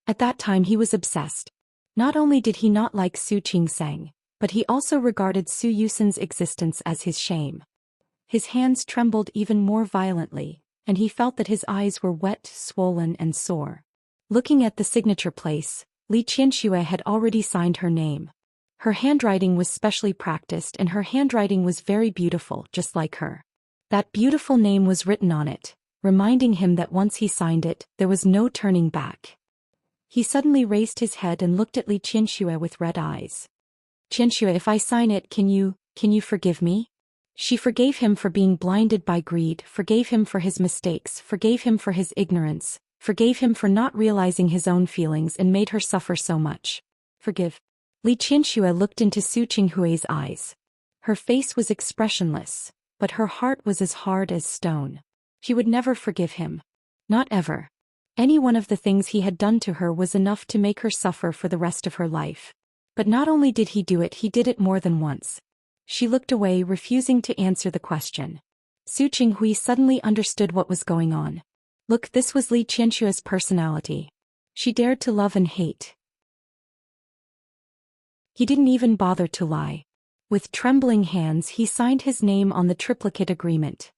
At that time, he was obsessed. Not only did he not like Su Qingsang, but he also regarded Su Yusin's existence as his shame. His hands trembled even more violently, and he felt that his eyes were wet, swollen, and sore. Looking at the signature place, Li Qianxue had already signed her name. Her handwriting was specially practiced and her handwriting was very beautiful, just like her. That beautiful name was written on it, reminding him that once he signed it, there was no turning back. He suddenly raised his head and looked at Li Qianxue with red eyes. Qianxue, if I sign it, can you forgive me? She forgave him for being blinded by greed, forgave him for his mistakes, forgave him for his ignorance, forgave him for not realizing his own feelings and made her suffer so much. Forgive. Li Qianxue looked into Su Qinghui's eyes. Her face was expressionless, but her heart was as hard as stone. She would never forgive him. Not ever. Any one of the things he had done to her was enough to make her suffer for the rest of her life. But not only did he do it, he did it more than once. She looked away, refusing to answer the question. Su Qinghui suddenly understood what was going on. Look, this was Li Qianxue's personality. She dared to love and hate. He didn't even bother to lie. With trembling hands, he signed his name on the triplicate agreement.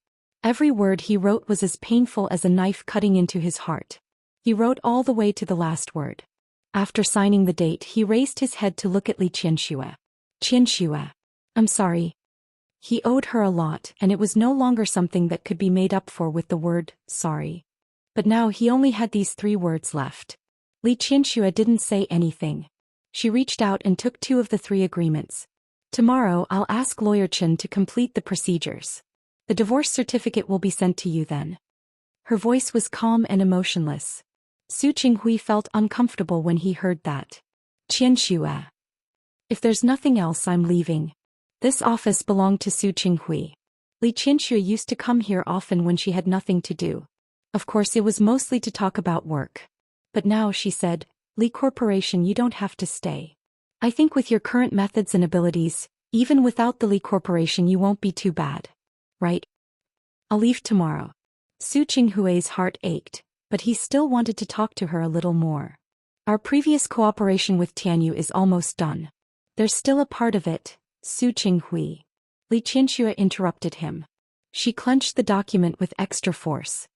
Every word he wrote was as painful as a knife cutting into his heart. He wrote all the way to the last word. After signing the date, he raised his head to look at Li Qianxue. Qianxue. I'm sorry. He owed her a lot, and it was no longer something that could be made up for with the word, sorry. But now he only had these 3 words left. Li Qianxue didn't say anything. She reached out and took 2 of the 3 agreements. Tomorrow I'll ask Lawyer Chen to complete the procedures. The divorce certificate will be sent to you then. Her voice was calm and emotionless. Su Qinghui felt uncomfortable when he heard that. Qianxue. If there's nothing else, I'm leaving. This office belonged to Su Qinghui. Li Qianxue used to come here often when she had nothing to do. Of course it was mostly to talk about work. But now she said, Li Corporation, you don't have to stay. I think with your current methods and abilities, even without the Li Corporation you won't be too bad. Right? I'll leave tomorrow. Su Qinghui's heart ached, but he still wanted to talk to her a little more. Our previous cooperation with Tianyu is almost done. There's still a part of it, Su Qinghui. Li Qianxue interrupted him. She clenched the document with extra force.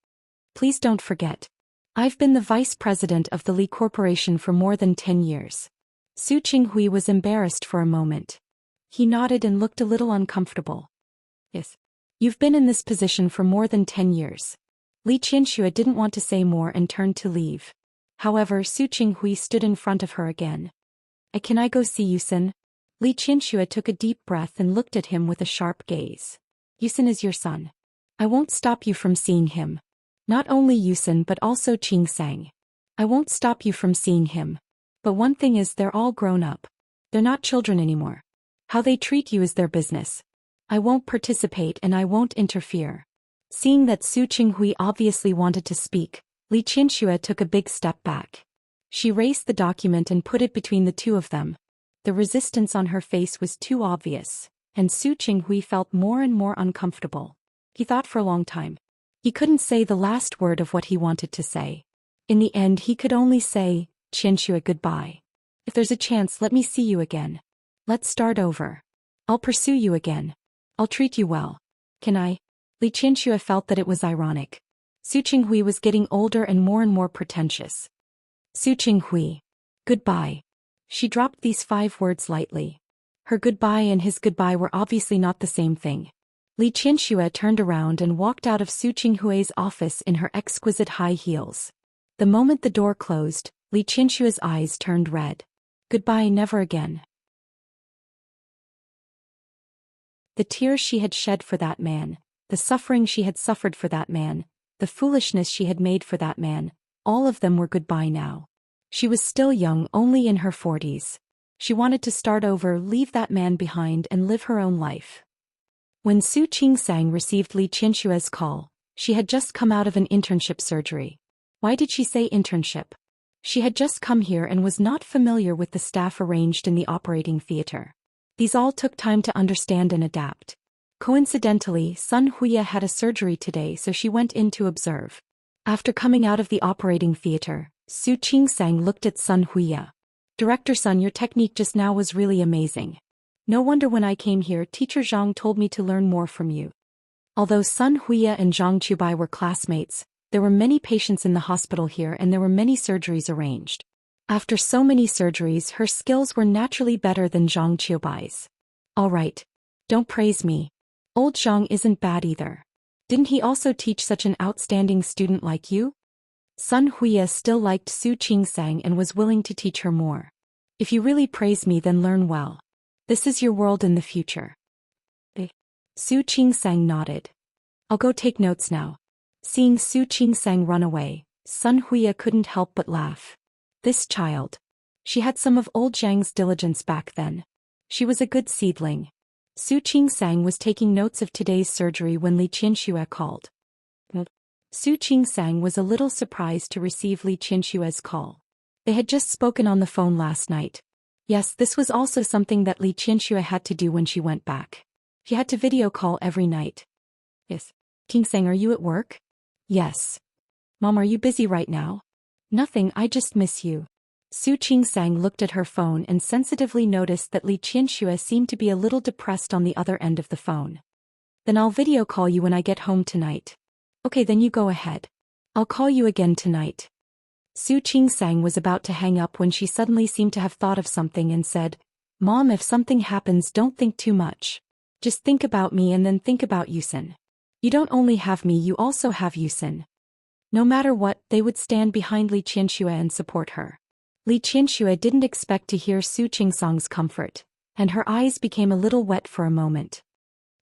Please don't forget. I've been the vice president of the Li Corporation for more than 10 years. Su Qinghui was embarrassed for a moment. He nodded and looked a little uncomfortable. Yes. You've been in this position for more than 10 years. Li Qianxue didn't want to say more and turned to leave. However, Su Qinghui stood in front of her again. Can I go see Yusin? Li Qianxue took a deep breath and looked at him with a sharp gaze. Yusin is your son. I won't stop you from seeing him. Not only Yusin but also Qingsang. I won't stop you from seeing him. But one thing is they're all grown up. They're not children anymore. How they treat you is their business. I won't participate and I won't interfere. Seeing that Su Qinghui obviously wanted to speak, Li Qianxue took a big step back. She raised the document and put it between the two of them. The resistance on her face was too obvious, and Su Qinghui felt more and more uncomfortable. He thought for a long time. He couldn't say the last word of what he wanted to say. In the end he could only say, Qianxue, goodbye. If there's a chance, let me see you again. Let's start over. I'll pursue you again. I'll treat you well. Can I? Li Qianxue felt that it was ironic. Su Qinghui was getting older and more pretentious. Su Qinghui. Goodbye. She dropped these 5 words lightly. Her goodbye and his goodbye were obviously not the same thing. Li Qianxue turned around and walked out of Su Qinghui's office in her exquisite high heels. The moment the door closed, Li Qianxue's eyes turned red. Goodbye, never again. The tears she had shed for that man, the suffering she had suffered for that man, the foolishness she had made for that man, all of them were goodbye now. She was still young, only in her 40s. She wanted to start over, leave that man behind and live her own life. When Su Qingsang received Li Qianxue's call, she had just come out of an internship surgery. Why did she say internship? She had just come here and was not familiar with the staff arranged in the operating theater. These all took time to understand and adapt. Coincidentally, Sun Huya had a surgery today, so she went in to observe. After coming out of the operating theater, Su Qingsang looked at Sun Huya. Director Sun, your technique just now was really amazing. No wonder when I came here, Teacher Zhang told me to learn more from you. Although Sun Huya and Zhang Chubai were classmates, there were many patients in the hospital here and there were many surgeries arranged. After so many surgeries, her skills were naturally better than Zhang Chubai's. All right. Don't praise me. Old Zhang isn't bad either. Didn't he also teach such an outstanding student like you? Sun Huya still liked Su Qingsang and was willing to teach her more. If you really praise me, then learn well. This is your world in the future. Su Qingsang nodded. I'll go take notes now. Seeing Su Qingsang run away, Sun Huya couldn't help but laugh. This child. She had some of old Zhang's diligence back then. She was a good seedling. Su Qingsang was taking notes of today's surgery when Li Qianxue called. Su Qingsang was a little surprised to receive Li Qianxue's call. They had just spoken on the phone last night. Yes, this was also something that Li Qianxue had to do when she went back. She had to video call every night. Yes. Qingsang, are you at work? Yes. Mom, are you busy right now? Nothing, I just miss you. Su Qingsang looked at her phone and sensitively noticed that Li Qianxue seemed to be a little depressed on the other end of the phone. Then I'll video call you when I get home tonight. Okay, then you go ahead. I'll call you again tonight. Su Qingsang was about to hang up when she suddenly seemed to have thought of something and said, Mom, if something happens, don't think too much. Just think about me and then think about Yusin. You don't only have me, you also have Yusin. No matter what, they would stand behind Li Qianxue and support her. Li Qianxue didn't expect to hear Su Qingsang's comfort, and her eyes became a little wet for a moment.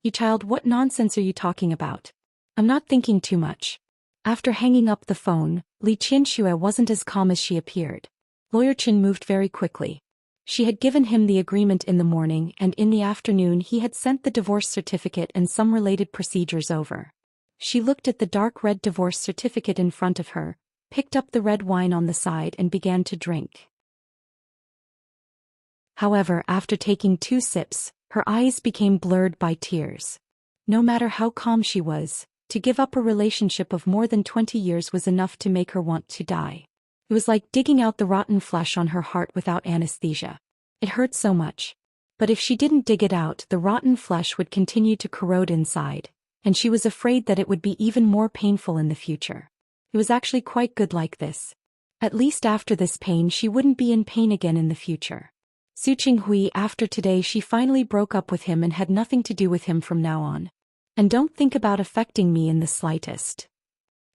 You child, what nonsense are you talking about? I'm not thinking too much. After hanging up the phone, Li Qianxue wasn't as calm as she appeared. Lawyer Chen moved very quickly. She had given him the agreement in the morning, and in the afternoon he had sent the divorce certificate and some related procedures over. She looked at the dark red divorce certificate in front of her, picked up the red wine on the side and began to drink. However, after taking 2 sips, her eyes became blurred by tears. No matter how calm she was, to give up a relationship of more than 20 years was enough to make her want to die. It was like digging out the rotten flesh on her heart without anesthesia. It hurt so much. But if she didn't dig it out, the rotten flesh would continue to corrode inside, and she was afraid that it would be even more painful in the future. It was actually quite good like this. At least after this pain she wouldn't be in pain again in the future. Su Qinghui, after today she finally broke up with him and had nothing to do with him from now on. And don't think about affecting me in the slightest.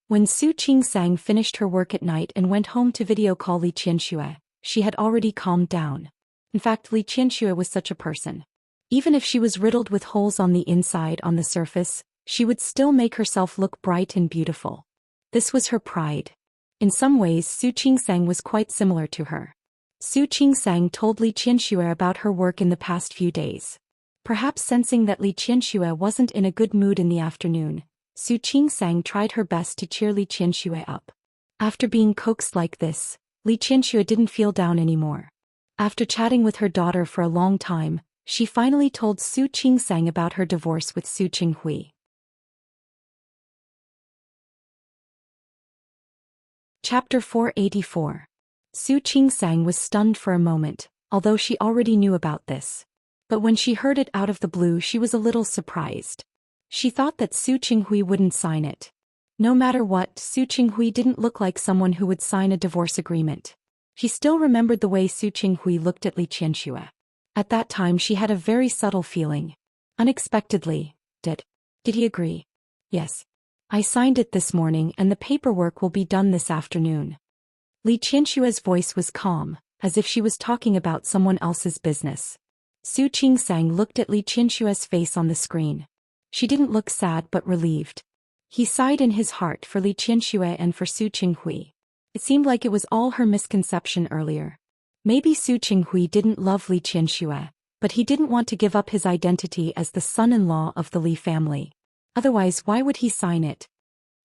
When Su Qingsang finished her work at night and went home to video call Li Qianxue, she had already calmed down. In fact, Li Qianxue was such a person. Even if she was riddled with holes on the inside on the surface, she would still make herself look bright and beautiful. This was her pride. In some ways Su Qingsang was quite similar to her. Su Qingsang told Li Qianxue about her work in the past few days. Perhaps sensing that Li Qianxue wasn't in a good mood in the afternoon, Su Qingsang tried her best to cheer Li Qianxue up. After being coaxed like this, Li Qianxue didn't feel down anymore. After chatting with her daughter for a long time, she finally told Su Qingsang about her divorce with Su Qinghui. Chapter 484. Su Qingsang was stunned for a moment, although she already knew about this. But when she heard it out of the blue she was a little surprised. She thought that Su Qinghui wouldn't sign it. No matter what, Su Qinghui didn't look like someone who would sign a divorce agreement. She still remembered the way Su Qinghui looked at Li Qianxue. At that time she had a very subtle feeling. Unexpectedly, did he agree? Yes. I signed it this morning and the paperwork will be done this afternoon. Li Qianxue's voice was calm, as if she was talking about someone else's business. Su Qingsang looked at Li Qianxue's face on the screen. She didn't look sad but relieved. He sighed in his heart for Li Qianxue and for Su Qinghui. It seemed like it was all her misconception earlier. Maybe Su Qinghui didn't love Li Qianxue, but he didn't want to give up his identity as the son-in-law of the Li family. Otherwise, why would he sign it?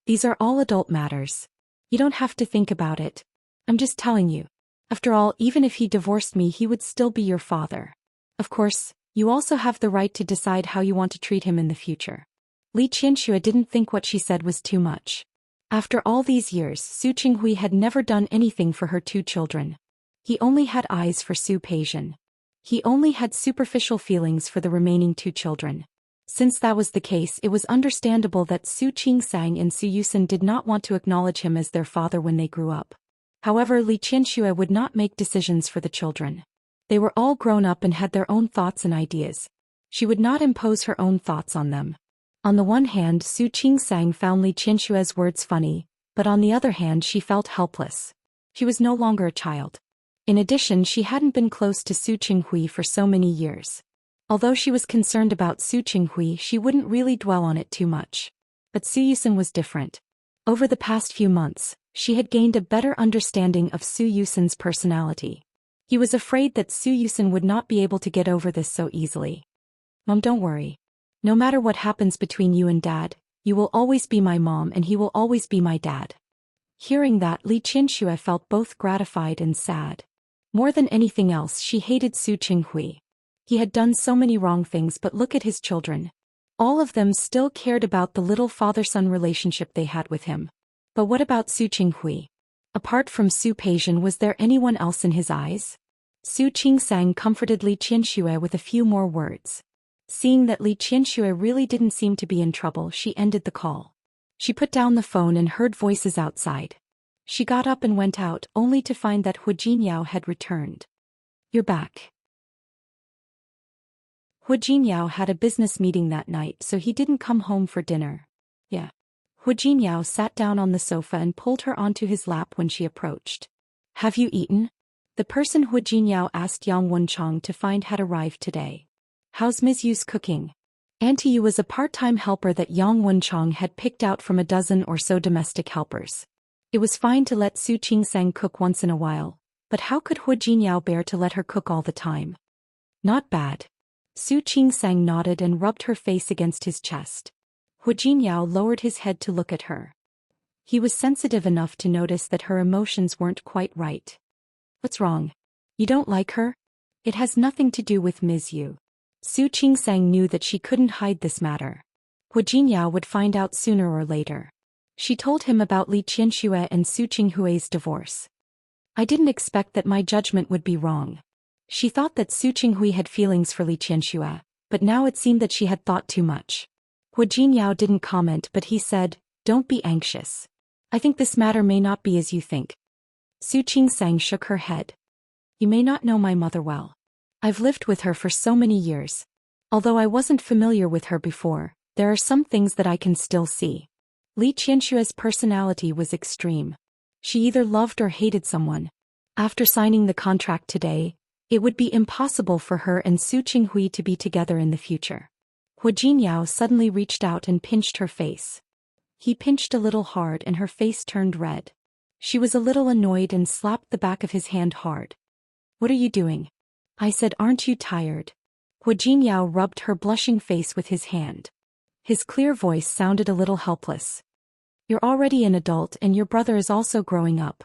These are all adult matters. You don't have to think about it. I'm just telling you. After all, even if he divorced me, he would still be your father. Of course, you also have the right to decide how you want to treat him in the future. Li Qianxue didn't think what she said was too much. After all these years, Su Qinghui had never done anything for her 2 children. He only had eyes for Su Peixian. He only had superficial feelings for the remaining 2 children. Since that was the case, it was understandable that Su Qingsang and Su Yusen did not want to acknowledge him as their father when they grew up. However, Li Qianxue would not make decisions for the children. They were all grown up and had their own thoughts and ideas. She would not impose her own thoughts on them. On the one hand, Su Qingsang found Li Qianxue's words funny, but on the other hand she felt helpless. She was no longer a child. In addition, she hadn't been close to Su Qinghui for so many years. Although she was concerned about Su Qinghui, she wouldn't really dwell on it too much. But Su Yusen was different. Over the past few months, she had gained a better understanding of Su Yusen's personality. He was afraid that Su Yusen would not be able to get over this so easily. Mom, don't worry. No matter what happens between you and Dad, you will always be my mom and he will always be my dad. Hearing that, Li Qianxue felt both gratified and sad. More than anything else, she hated Su Qinghui. He had done so many wrong things, but look at his children. All of them still cared about the little father-son relationship they had with him. But what about Su Qinghui? Apart from Su Peixian, was there anyone else in his eyes? Su Qingsang comforted Li Qianxue with a few more words. Seeing that Li Qianxue really didn't seem to be in trouble, she ended the call. She put down the phone and heard voices outside. She got up and went out, only to find that Hu Jinyao had returned. You're back. Hu Jinyao had a business meeting that night, so he didn't come home for dinner. Yeah. Hu Jinyao sat down on the sofa and pulled her onto his lap when she approached. Have you eaten? The person Hu Jinyao asked Yang Wenchang to find had arrived today. How's Ms. Yu's cooking? Auntie Yu was a part-time helper that Yang Wenchang had picked out from a dozen or so domestic helpers. It was fine to let Su Qingsang cook once in a while, But how could Hu Jinyao bear to let her cook all the time? Not bad. Su Qingsang nodded and rubbed her face against his chest. Hu Jinyao lowered his head to look at her. He was sensitive enough to notice that her emotions weren't quite right. What's wrong? You don't like her? It has nothing to do with Ms. Yu. Su Qingsang knew that she couldn't hide this matter. Hu Jinyao would find out sooner or later. She told him about Li Qianxue and Su Qinghui's divorce. I didn't expect that my judgment would be wrong. She thought that Su Qinghui had feelings for Li Qianxue, but now it seemed that she had thought too much. Hu Jinyao didn't comment, but he said, "Don't be anxious. I think this matter may not be as you think." Su Qingsang shook her head. You may not know my mother well. I've lived with her for so many years. Although I wasn't familiar with her before, there are some things that I can still see. Li Qianxue's personality was extreme. She either loved or hated someone. After signing the contract today, it would be impossible for her and Su Qinghui to be together in the future. Hu Jinyao suddenly reached out and pinched her face. He pinched a little hard and her face turned red. She was a little annoyed and slapped the back of his hand hard. What are you doing? I said, aren't you tired? Hu Jinyao rubbed her blushing face with his hand. His clear voice sounded a little helpless. You're already an adult and your brother is also growing up.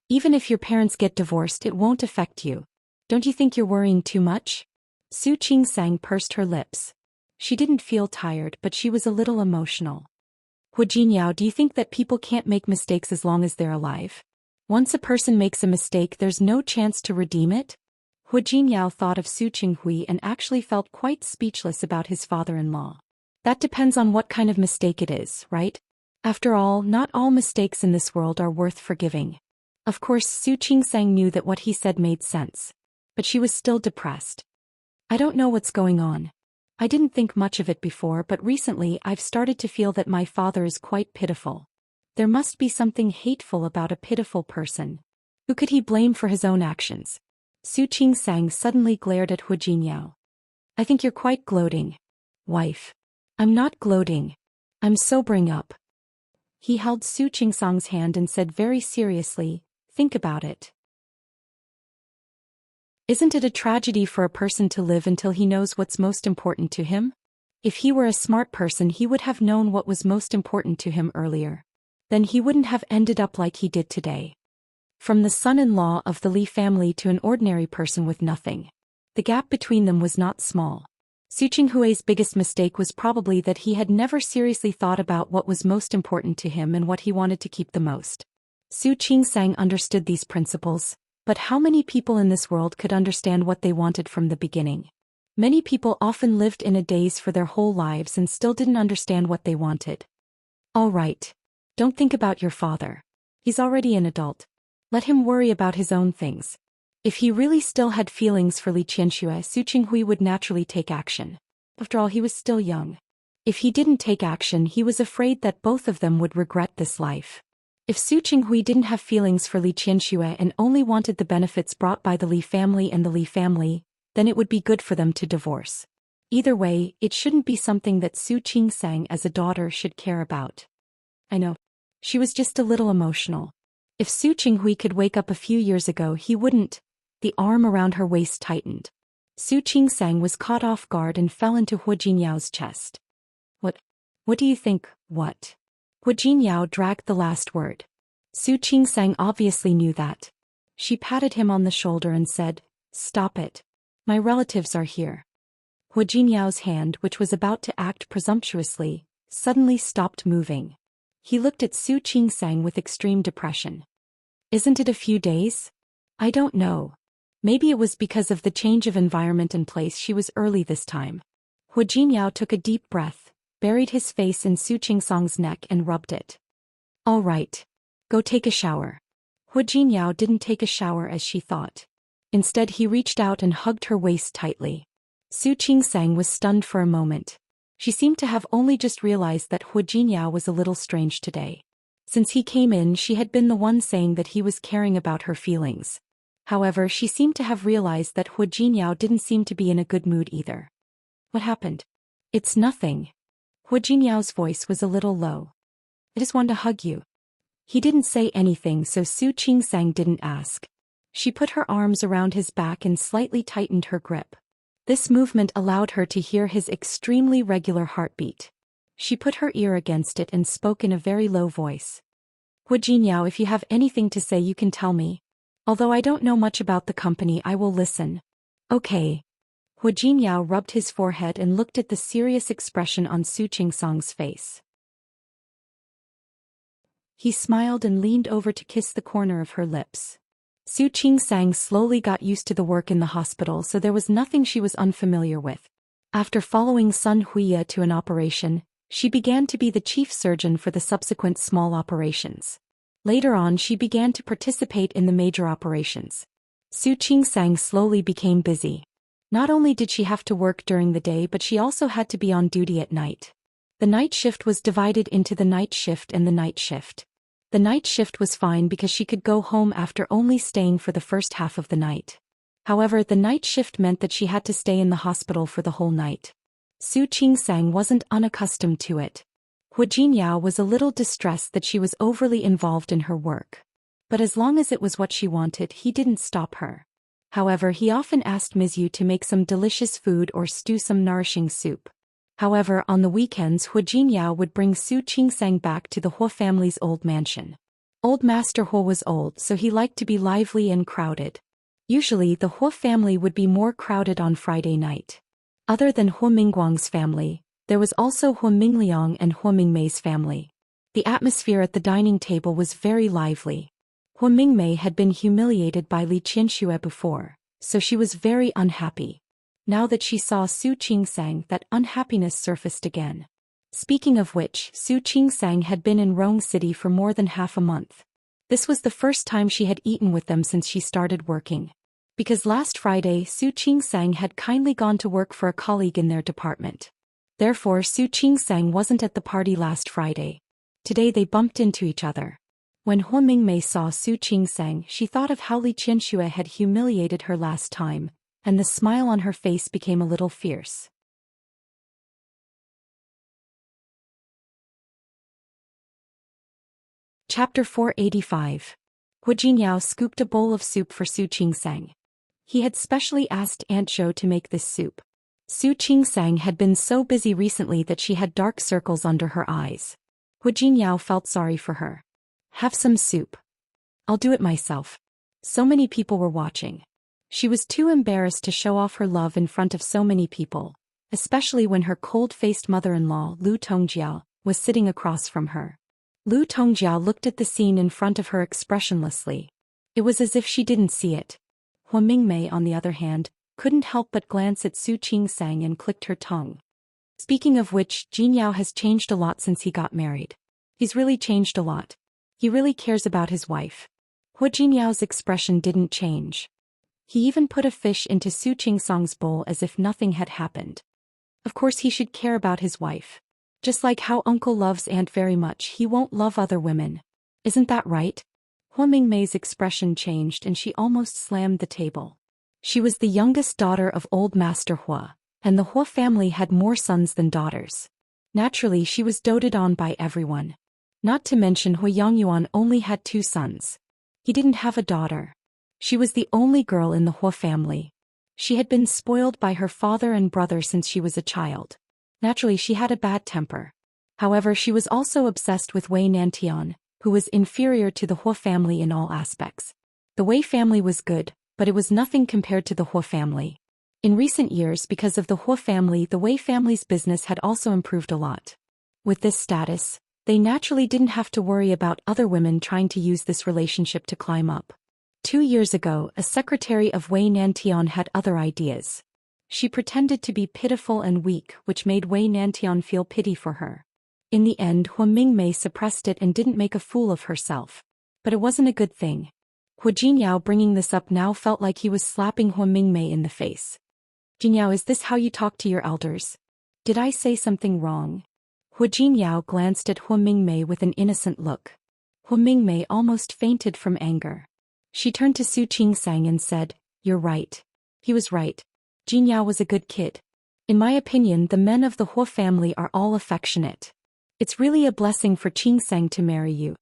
Even if your parents get divorced, it won't affect you. Don't you think you're worrying too much? Su Qingsang pursed her lips. She didn't feel tired, but she was a little emotional. Hu Jinyao, do you think that people can't make mistakes as long as they're alive? Once a person makes a mistake, there's no chance to redeem it? Hu Jinyao thought of Su Qinghui and actually felt quite speechless about his father-in-law. That depends on what kind of mistake it is, right? After all, not all mistakes in this world are worth forgiving. Of course, Su Qingsang knew that what he said made sense. But she was still depressed. I don't know what's going on. I didn't think much of it before, but recently I've started to feel that my father is quite pitiful. There must be something hateful about a pitiful person. Who could he blame for his own actions? Su Qingsang suddenly glared at Hu Jinyao. I think you're quite gloating. Wife. I'm not gloating. I'm sobering up. He held Su Qingsang's hand and said very seriously, think about it. Isn't it a tragedy for a person to live until he knows what's most important to him? If he were a smart person, he would have known what was most important to him earlier. Then he wouldn't have ended up like he did today. From the son-in-law of the Li family to an ordinary person with nothing. The gap between them was not small. Su Qinghui's biggest mistake was probably that he had never seriously thought about what was most important to him and what he wanted to keep the most. Su Qingsang understood these principles. But how many people in this world could understand what they wanted from the beginning? Many people often lived in a daze for their whole lives and still didn't understand what they wanted. All right. Don't think about your father. He's already an adult. Let him worry about his own things. If he really still had feelings for Li Qianxue, Su Qinghui would naturally take action. After all, he was still young. If he didn't take action, he was afraid that both of them would regret this life. If Su Qinghui didn't have feelings for Li Qianxue and only wanted the benefits brought by the Li family and the Li family, then it would be good for them to divorce. Either way, it shouldn't be something that Su Qingsang as a daughter should care about. I know. She was just a little emotional. If Su Qinghui could wake up a few years ago, he wouldn't. The arm around her waist tightened. Su Qingsang was caught off guard and fell into Hu Jinyao's chest. What do you think, what? Hu Jinyao dragged the last word. Su Qingsang obviously knew that. She patted him on the shoulder and said, Stop it. My relatives are here. Hu Jinyao's hand, which was about to act presumptuously, suddenly stopped moving. He looked at Su Qingsang with extreme depression. Isn't it a few days? I don't know. Maybe it was because of the change of environment and place. She was early this time. Hu Jinyao took a deep breath, buried his face in Su Qingsang's neck and rubbed it. All right. Go take a shower. Hu Jinyao didn't take a shower as she thought. Instead, he reached out and hugged her waist tightly. Su Qingsang was stunned for a moment. She seemed to have only just realized that Hu Jinyao was a little strange today. Since he came in, she had been the one saying that he was caring about her feelings. However, she seemed to have realized that Hu Jinyao didn't seem to be in a good mood either. What happened? It's nothing. Hu Jinyao's voice was a little low. I just wanted to hug you. He didn't say anything, so Su Qingsang didn't ask. She put her arms around his back and slightly tightened her grip. This movement allowed her to hear his extremely regular heartbeat. She put her ear against it and spoke in a very low voice. Hu Jingyao, if you have anything to say you can tell me. Although I don't know much about the company, I will listen. Okay. Hu Jingyao rubbed his forehead and looked at the serious expression on Su Qingsang's face. He smiled and leaned over to kiss the corner of her lips. Su Qingsang slowly got used to the work in the hospital, so there was nothing she was unfamiliar with. After following Sun Huiya to an operation, she began to be the chief surgeon for the subsequent small operations. Later on, she began to participate in the major operations. Su Qingsang slowly became busy. Not only did she have to work during the day, but she also had to be on duty at night. The night shift was divided into the night shift and the night shift. The night shift was fine because she could go home after only staying for the first half of the night. However, the night shift meant that she had to stay in the hospital for the whole night. Su Qingsang wasn't unaccustomed to it. Hu Jinyao was a little distressed that she was overly involved in her work. But as long as it was what she wanted, he didn't stop her. However, he often asked Ms. Yu to make some delicious food or stew some nourishing soup. However, on the weekends, Hu Jinyao would bring Su Qingsang back to the Hu family's old mansion. Old Master Hu was old, so he liked to be lively and crowded. Usually, the Hu family would be more crowded on Friday night. Other than Hu Mingguang's family, there was also Hu Mingliang and Hu Mingmei's family. The atmosphere at the dining table was very lively. Hu Mingmei had been humiliated by Li Qianxue before, so she was very unhappy. Now that she saw Su Qingsang, that unhappiness surfaced again. Speaking of which, Su Qingsang had been in Rong City for more than half a month. This was the first time she had eaten with them since she started working. Because last Friday, Su Qingsang had kindly gone to work for a colleague in their department. Therefore, Su Qingsang wasn't at the party last Friday. Today they bumped into each other. When Hu Mingmei saw Su Qingsang, she thought of how Li Qianxue had humiliated her last time, and the smile on her face became a little fierce. Chapter 485. Hu Jinyao scooped a bowl of soup for Su Qingsang. He had specially asked Aunt Zhou to make this soup. Su Qingsang had been so busy recently that she had dark circles under her eyes. Hu Jinyao felt sorry for her. Have some soup. I'll do it myself. So many people were watching. She was too embarrassed to show off her love in front of so many people, especially when her cold-faced mother-in-law, Lu Tongjiao, was sitting across from her. Lu Tongjiao looked at the scene in front of her expressionlessly. It was as if she didn't see it. Hu Mingmei, on the other hand, couldn't help but glance at Su Qingsang and clicked her tongue. Speaking of which, Jinyao has changed a lot since he got married. He's really changed a lot. He really cares about his wife. Hu Jinyao's expression didn't change. He even put a fish into Su Qingsang's bowl as if nothing had happened. Of course he should care about his wife. Just like how uncle loves aunt very much, he won't love other women. Isn't that right? Hu Mingmei's expression changed and she almost slammed the table. She was the youngest daughter of old Master Hu, and the Hu family had more sons than daughters. Naturally, she was doted on by everyone. Not to mention Hu Yangyuan only had 2 sons. He didn't have a daughter. She was the only girl in the Hu family. She had been spoiled by her father and brother since she was a child. Naturally, she had a bad temper. However, she was also obsessed with Wei Nantian, who was inferior to the Hu family in all aspects. The Wei family was good, but it was nothing compared to the Hu family. In recent years, because of the Hu family, the Wei family's business had also improved a lot. With this status, they naturally didn't have to worry about other women trying to use this relationship to climb up. 2 years ago, a secretary of Wei Nantian had other ideas. She pretended to be pitiful and weak, which made Wei Nantian feel pity for her. In the end, Hu Mingmei suppressed it and didn't make a fool of herself. But it wasn't a good thing. Hu Jinyao bringing this up now felt like he was slapping Hu Mingmei in the face. Jinyao, is this how you talk to your elders? Did I say something wrong? Hu Jinyao glanced at Hu Mingmei with an innocent look. Hu Mingmei almost fainted from anger. She turned to Su Qingsang and said, "You're right." He was right. Jinyao was a good kid. In my opinion, the men of the Hu family are all affectionate. It's really a blessing for Qingsang to marry you.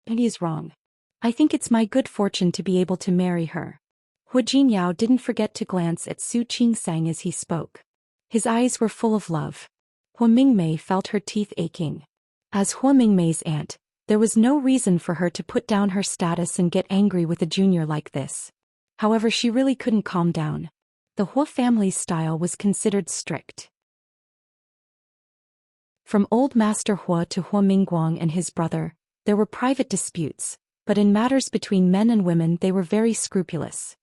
And he is wrong. I think it's my good fortune to be able to marry her. Hu Jinyao didn't forget to glance at Su Qingsang as he spoke. His eyes were full of love. Hu Mingmei felt her teeth aching. As Hu Mingmei's aunt, there was no reason for her to put down her status and get angry with a junior like this. However, she really couldn't calm down. The Hu family's style was considered strict. From old Master Hu to Hu Mingguang and his brother, there were private disputes, but in matters between men and women they were very scrupulous.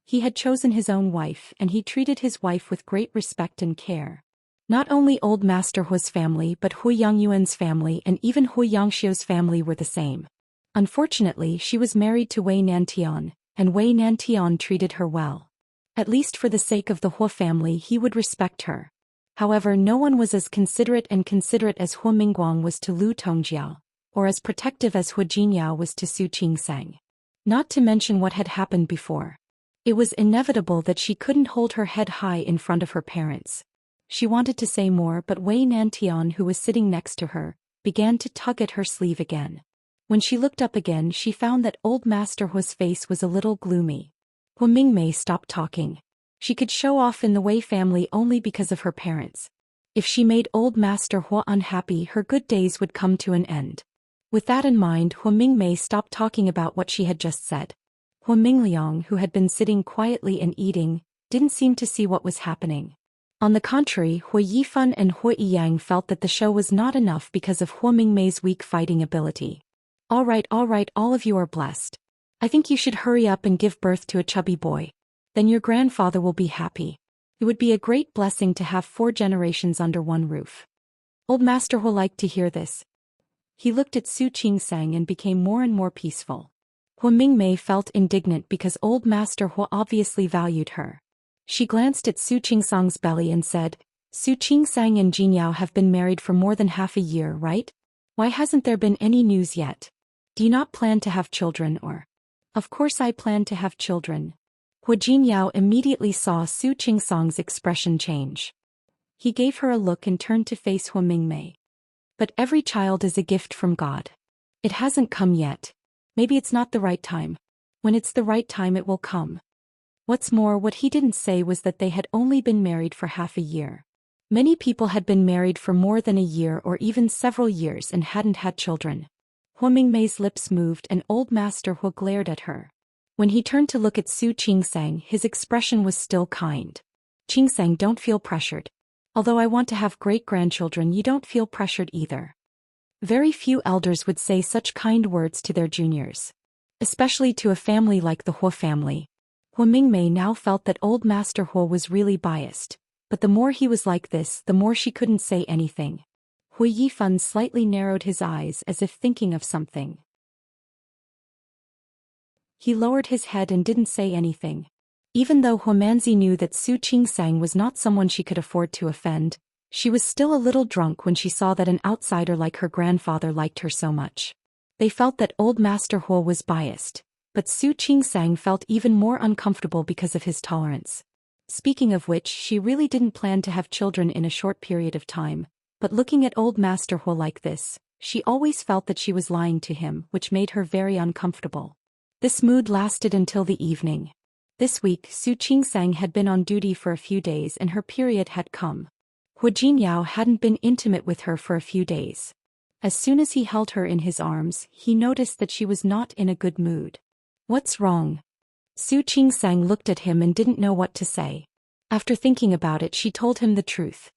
He had chosen his own wife and he treated his wife with great respect and care. Not only old Master Hu's family but Hu Yangyuan's family and even Hu Yangxiu's family were the same. Unfortunately, she was married to Wei Nantian, and Wei Nantian treated her well. At least for the sake of the Hu family he would respect her. However, no one was as considerate as Hu Mingguang was to Lu Tongjiao, or as protective as Hu Jinyao was to Su Qingsang. Not to mention what had happened before. It was inevitable that she couldn't hold her head high in front of her parents. She wanted to say more but Wei Nantian, who was sitting next to her, began to tug at her sleeve again. When she looked up again she found that old Master Hu's face was a little gloomy. Hu Mingmei stopped talking. She could show off in the Wei family only because of her parents. If she made old Master Hu unhappy her good days would come to an end. With that in mind, Hu Mingmei stopped talking about what she had just said. Hu Mingliang, who had been sitting quietly and eating, didn't seem to see what was happening. On the contrary, Hu Yifan and Hu Yiyang felt that the show was not enough because of Hu Mingmei's weak fighting ability. All right, all of you are blessed. I think you should hurry up and give birth to a chubby boy. Then your grandfather will be happy. It would be a great blessing to have 4 generations under one roof. Old Master Hu liked to hear this. He looked at Su Qingsang and became more and more peaceful. Hu Mingmei felt indignant because old Master Hu obviously valued her. She glanced at Su Qingsang's belly and said, Su Qingsang and Jinyao have been married for more than half a year, right? Why hasn't there been any news yet? Do you not plan to have children or? Of course I plan to have children. Hu Jinyao immediately saw Su Qingsang's expression change. He gave her a look and turned to face Hu Mingmei. But every child is a gift from God. It hasn't come yet. Maybe it's not the right time. When it's the right time it will come. What's more, what he didn't say was that they had only been married for half a year. Many people had been married for more than a year or even several years and hadn't had children. Hu Mingmei's lips moved and old Master Hu glared at her. When he turned to look at Su Qingsang, his expression was still kind. Qingsang, don't feel pressured. Although I want to have great-grandchildren, you don't feel pressured either. Very few elders would say such kind words to their juniors. Especially to a family like the Hu family. Hu Mingmei now felt that old Master Hu was really biased, but the more he was like this, the more she couldn't say anything. Hu Yifan slightly narrowed his eyes as if thinking of something. He lowered his head and didn't say anything. Even though Hu Manzi knew that Su Qingsang was not someone she could afford to offend, she was still a little drunk when she saw that an outsider like her grandfather liked her so much. They felt that old Master Hu was biased, but Su Qingsang felt even more uncomfortable because of his tolerance. Speaking of which, she really didn't plan to have children in a short period of time, but looking at old Master Hu like this, she always felt that she was lying to him, which made her very uncomfortable. This mood lasted until the evening. This week, Su Qingsang had been on duty for a few days and her period had come. Hu Jinyao hadn't been intimate with her for a few days. As soon as he held her in his arms, he noticed that she was not in a good mood. What's wrong? Su Qingsang looked at him and didn't know what to say. After thinking about it, she told him the truth.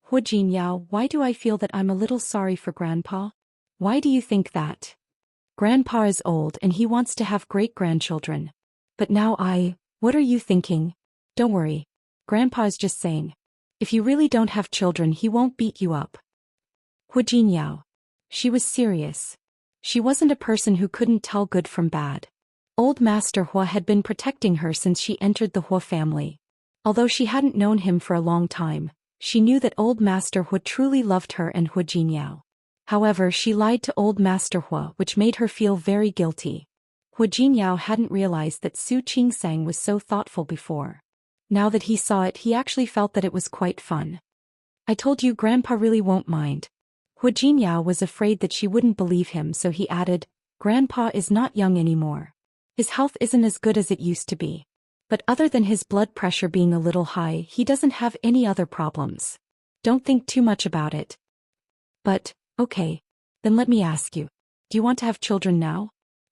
Hu Jinyao, why do I feel that I'm a little sorry for Grandpa? Why do you think that? Grandpa is old and he wants to have great-grandchildren. But now what are you thinking? Don't worry. Grandpa is just saying. If you really don't have children, he won't beat you up. Hu Jinyao. She was serious. She wasn't a person who couldn't tell good from bad. Old Master Hu had been protecting her since she entered the Hu family. Although she hadn't known him for a long time, she knew that old Master Hu truly loved her and Hu Jinyao. However, she lied to old Master Hu, which made her feel very guilty. Hu Jinyao hadn't realized that Su Qingsang was so thoughtful before. Now that he saw it, he actually felt that it was quite fun. I told you Grandpa really won't mind. Hu Jinyao was afraid that she wouldn't believe him, so he added, Grandpa is not young anymore. His health isn't as good as it used to be. But other than his blood pressure being a little high, he doesn't have any other problems. Don't think too much about it. But, okay. Then let me ask you. Do you want to have children now?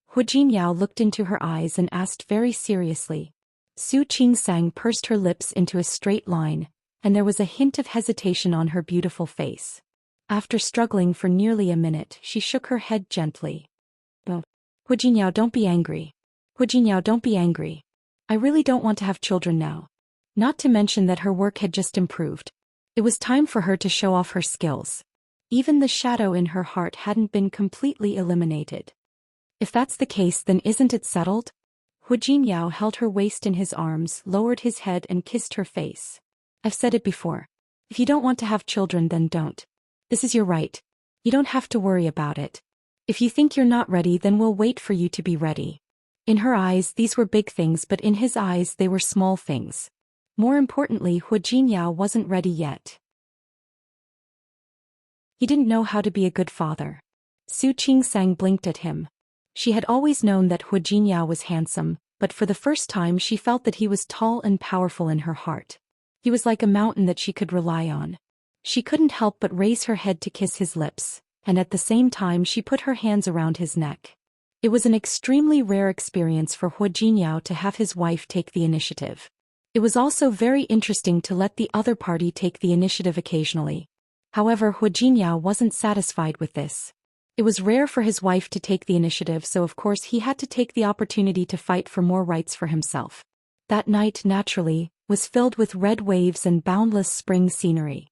Hu Jinyao looked into her eyes and asked very seriously. Su Qingsang pursed her lips into a straight line, and there was a hint of hesitation on her beautiful face. After struggling for nearly a minute, she shook her head gently. Oh, Hu Jinyao, don't be angry. Hu Jinyao, don't be angry. I really don't want to have children now. Not to mention that her work had just improved. It was time for her to show off her skills. Even the shadow in her heart hadn't been completely eliminated. If that's the case, then isn't it settled? Hu Jinyao held her waist in his arms, lowered his head and kissed her face. I've said it before. If you don't want to have children, then don't. This is your right. You don't have to worry about it. If you think you're not ready, then we'll wait for you to be ready. In her eyes, these were big things, but in his eyes, they were small things. More importantly, Hu Jinyao wasn't ready yet. He didn't know how to be a good father. Su Qingsang blinked at him. She had always known that Hu Jinyao was handsome, but for the first time she felt that he was tall and powerful in her heart. He was like a mountain that she could rely on. She couldn't help but raise her head to kiss his lips, and at the same time she put her hands around his neck. It was an extremely rare experience for Hu Jinyao to have his wife take the initiative. It was also very interesting to let the other party take the initiative occasionally. However, Hu Jinyao wasn't satisfied with this. It was rare for his wife to take the initiative, so of course he had to take the opportunity to fight for more rights for himself. That night, naturally, was filled with red waves and boundless spring scenery.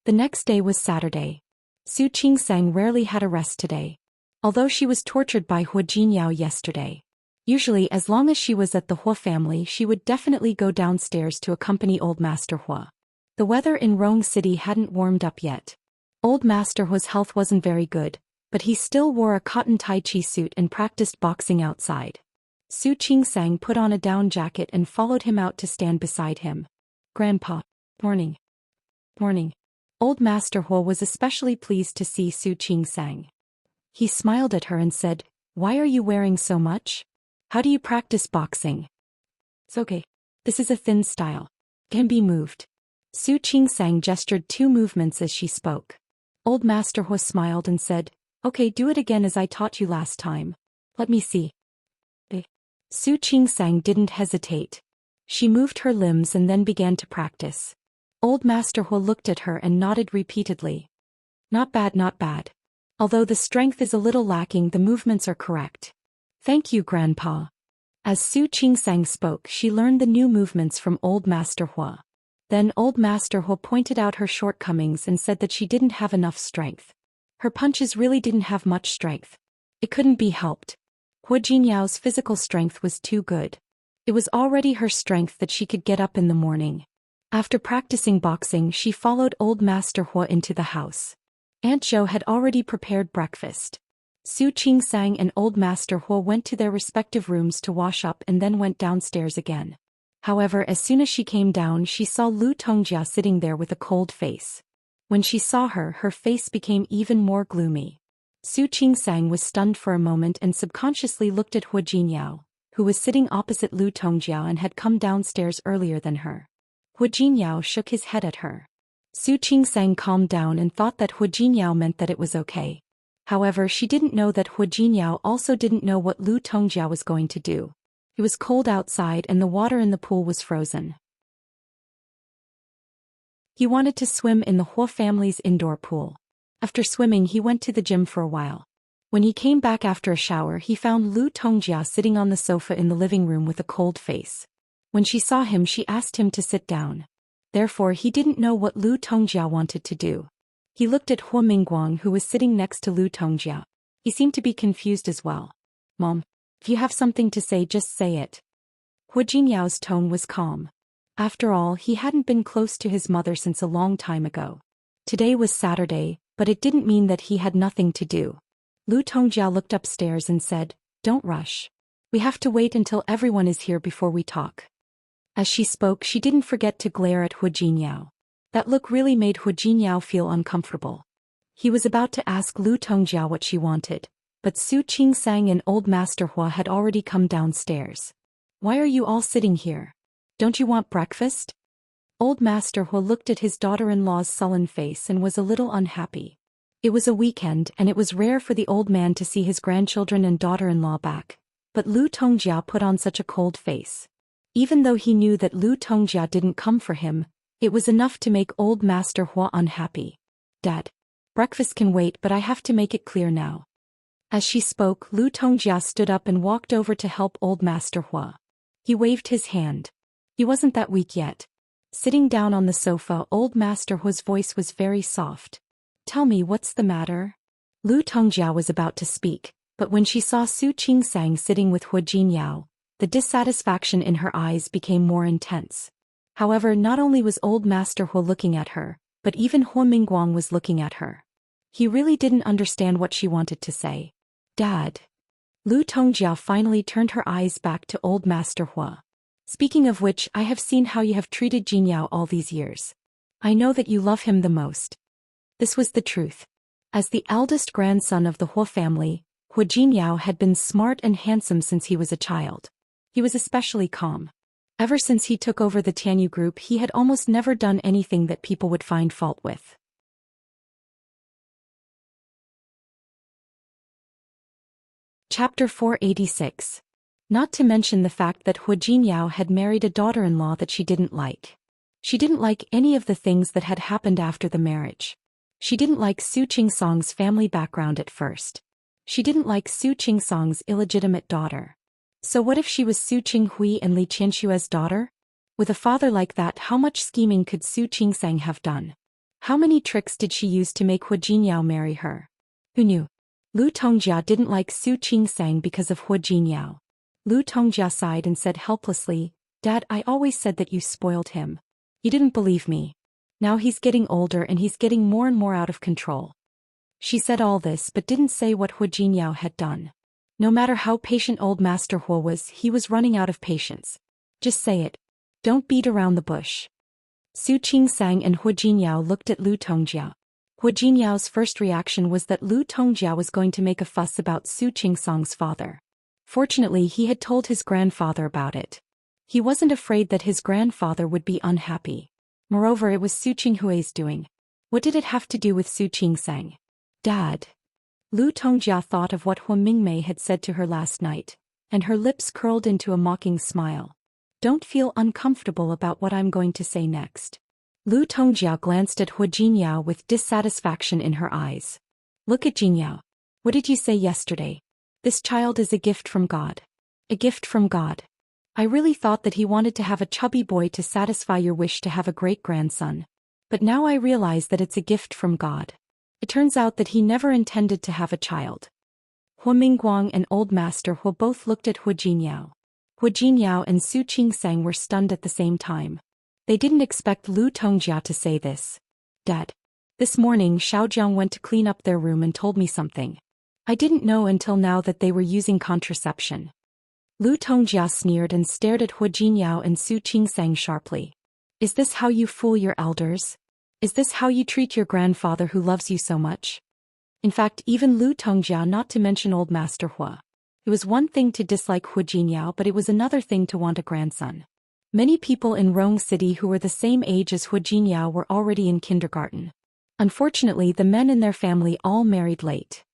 The next day was Saturday. Su Qingsang rarely had a rest today. Although she was tortured by Hu Jinyao yesterday. Usually, as long as she was at the Hua family, she would definitely go downstairs to accompany Old Master Hua. The weather in Rong City hadn't warmed up yet. Old Master Hua's health wasn't very good, but he still wore a cotton tai chi suit and practiced boxing outside. Su Qingsang put on a down jacket and followed him out to stand beside him. Grandpa. Morning. Morning. Old Master Hua was especially pleased to see Su Qingsang. He smiled at her and said, "Why are you wearing so much? How do you practice boxing?" "It's okay. This is a thin style. Can be moved." Su Qingsang gestured 2 movements as she spoke. Old Master Hua smiled and said, "Okay, do it again as I taught you last time. Let me see." Su Qingsang didn't hesitate. She moved her limbs and then began to practice. Old Master Hua looked at her and nodded repeatedly. "Not bad, not bad. Although the strength is a little lacking, the movements are correct." "Thank you, Grandpa." As Su Qingsang spoke, she learned the new movements from Old Master Hua. Then Old Master Hua pointed out her shortcomings and said that she didn't have enough strength. Her punches really didn't have much strength. It couldn't be helped. Hu Jinyao's physical strength was too good. It was already her strength that she could get up in the morning. After practicing boxing, she followed Old Master Hua into the house. Aunt Zhou had already prepared breakfast. Su Qingsang and Old Master Hua went to their respective rooms to wash up and then went downstairs again. However, as soon as she came down, she saw Lu Tongjia sitting there with a cold face. When she saw her, her face became even more gloomy. Su Qingsang was stunned for a moment and subconsciously looked at Hu Jinyao, who was sitting opposite Lu Tongjia and had come downstairs earlier than her. Hu Jinyao shook his head at her. Su Qingsang calmed down and thought that Hu Jinyao meant that it was okay. However, she didn't know that Hu Jinyao also didn't know what Lu Tongjia was going to do. It was cold outside and the water in the pool was frozen. He wanted to swim in the Hua family's indoor pool. After swimming, he went to the gym for a while. When he came back after a shower, he found Lu Tongjia sitting on the sofa in the living room with a cold face. When she saw him, she asked him to sit down. Therefore, he didn't know what Lu Tongjia wanted to do. He looked at Hua Mingguang, who was sitting next to Lu Tongjia. He seemed to be confused as well. "Mom, if you have something to say, just say it." Hu Jinyao's tone was calm. After all, he hadn't been close to his mother since a long time ago. Today was Saturday, but it didn't mean that he had nothing to do. Lu Tongjia looked upstairs and said, "Don't rush. We have to wait until everyone is here before we talk." As she spoke, she didn't forget to glare at Hu Jinyao. That look really made Hu Jinyao feel uncomfortable. He was about to ask Lu Tongjia what she wanted, but Su Qingsang and old Master Hua had already come downstairs. Why are you all sitting here? Don't you want breakfast? Old Master Hua looked at his daughter-in-law's sullen face and was a little unhappy. It was a weekend and it was rare for the old man to see his grandchildren and daughter-in-law back, but Lu Tongjia put on such a cold face. Even though he knew that Lu Tongjia didn't come for him, it was enough to make old Master Hua unhappy. Dad, breakfast can wait, but I have to make it clear now. As she spoke, Lu Tongjia stood up and walked over to help old Master Hua. He waved his hand. He wasn't that weak yet. Sitting down on the sofa, old Master Hua's voice was very soft. Tell me, what's the matter? Lu Tongjia was about to speak, but when she saw Su Qingsang sitting with Hua Jinyao, the dissatisfaction in her eyes became more intense. However, not only was old Master Hua looking at her, but even Hua Mingguang was looking at her. He really didn't understand what she wanted to say. Dad. Lu Tongjia finally turned her eyes back to old Master Hua. Speaking of which, I have seen how you have treated Jinyao all these years. I know that you love him the most. This was the truth. As the eldest grandson of the Hua family, Hua Jinyao had been smart and handsome since he was a child. He was especially calm. Ever since he took over the Tianyu group, he had almost never done anything that people would find fault with. Chapter 486. Not to mention the fact that Hua Jinyao had married a daughter-in-law that she didn't like. She didn't like any of the things that had happened after the marriage. She didn't like Su Qingsang's family background at first. She didn't like Su Qingsang's illegitimate daughter. So what if she was Su Qinghui and Li Qianshue's daughter? With a father like that, how much scheming could Su Qingsang have done? How many tricks did she use to make Hua Jinyao marry her? Who knew? Lu Tongjia didn't like Su Qingsang because of Hua Jinyao. Lu Tongjia sighed and said helplessly, Dad, I always said that you spoiled him. You didn't believe me. Now he's getting older and he's getting more and more out of control. She said all this but didn't say what Hua Jinyao had done. No matter how patient old Master Hua was, he was running out of patience. Just say it. Don't beat around the bush. Su Qingsang and Hua Jinyao looked at Lu Tongjia. Hua Jinyao's first reaction was that Lu Tongjia was going to make a fuss about Su Qingsang's father. Fortunately, he had told his grandfather about it. He wasn't afraid that his grandfather would be unhappy. Moreover, it was Su Qinghui's doing. What did it have to do with Su Qingsang? Dad. Lu Tongjia thought of what Hua Mingmei had said to her last night, and her lips curled into a mocking smile. Don't feel uncomfortable about what I'm going to say next. Lu Tongjia glanced at Hua Jinyao with dissatisfaction in her eyes. Look at Jinyao. What did you say yesterday? This child is a gift from God. A gift from God. I really thought that he wanted to have a chubby boy to satisfy your wish to have a great-grandson. But now I realize that it's a gift from God. It turns out that he never intended to have a child. Hua Mingguang and Old Master Hua both looked at Hua Jinyao. Hua Jinyao and Su Qingsang were stunned at the same time. They didn't expect Lu Tongjia to say this. Dad. This morning Xiaojiang went to clean up their room and told me something. I didn't know until now that they were using contraception. Lu Tongjia sneered and stared at Hua Jinyao and Su Qingsang sharply. Is this how you fool your elders? Is this how you treat your grandfather who loves you so much? In fact, even Lu Tongjia, not to mention Old Master Hua. It was one thing to dislike Hua Jinyao, but it was another thing to want a grandson. Many people in Rong City who were the same age as Hua Jinyao were already in kindergarten. Unfortunately, the men in their family all married late.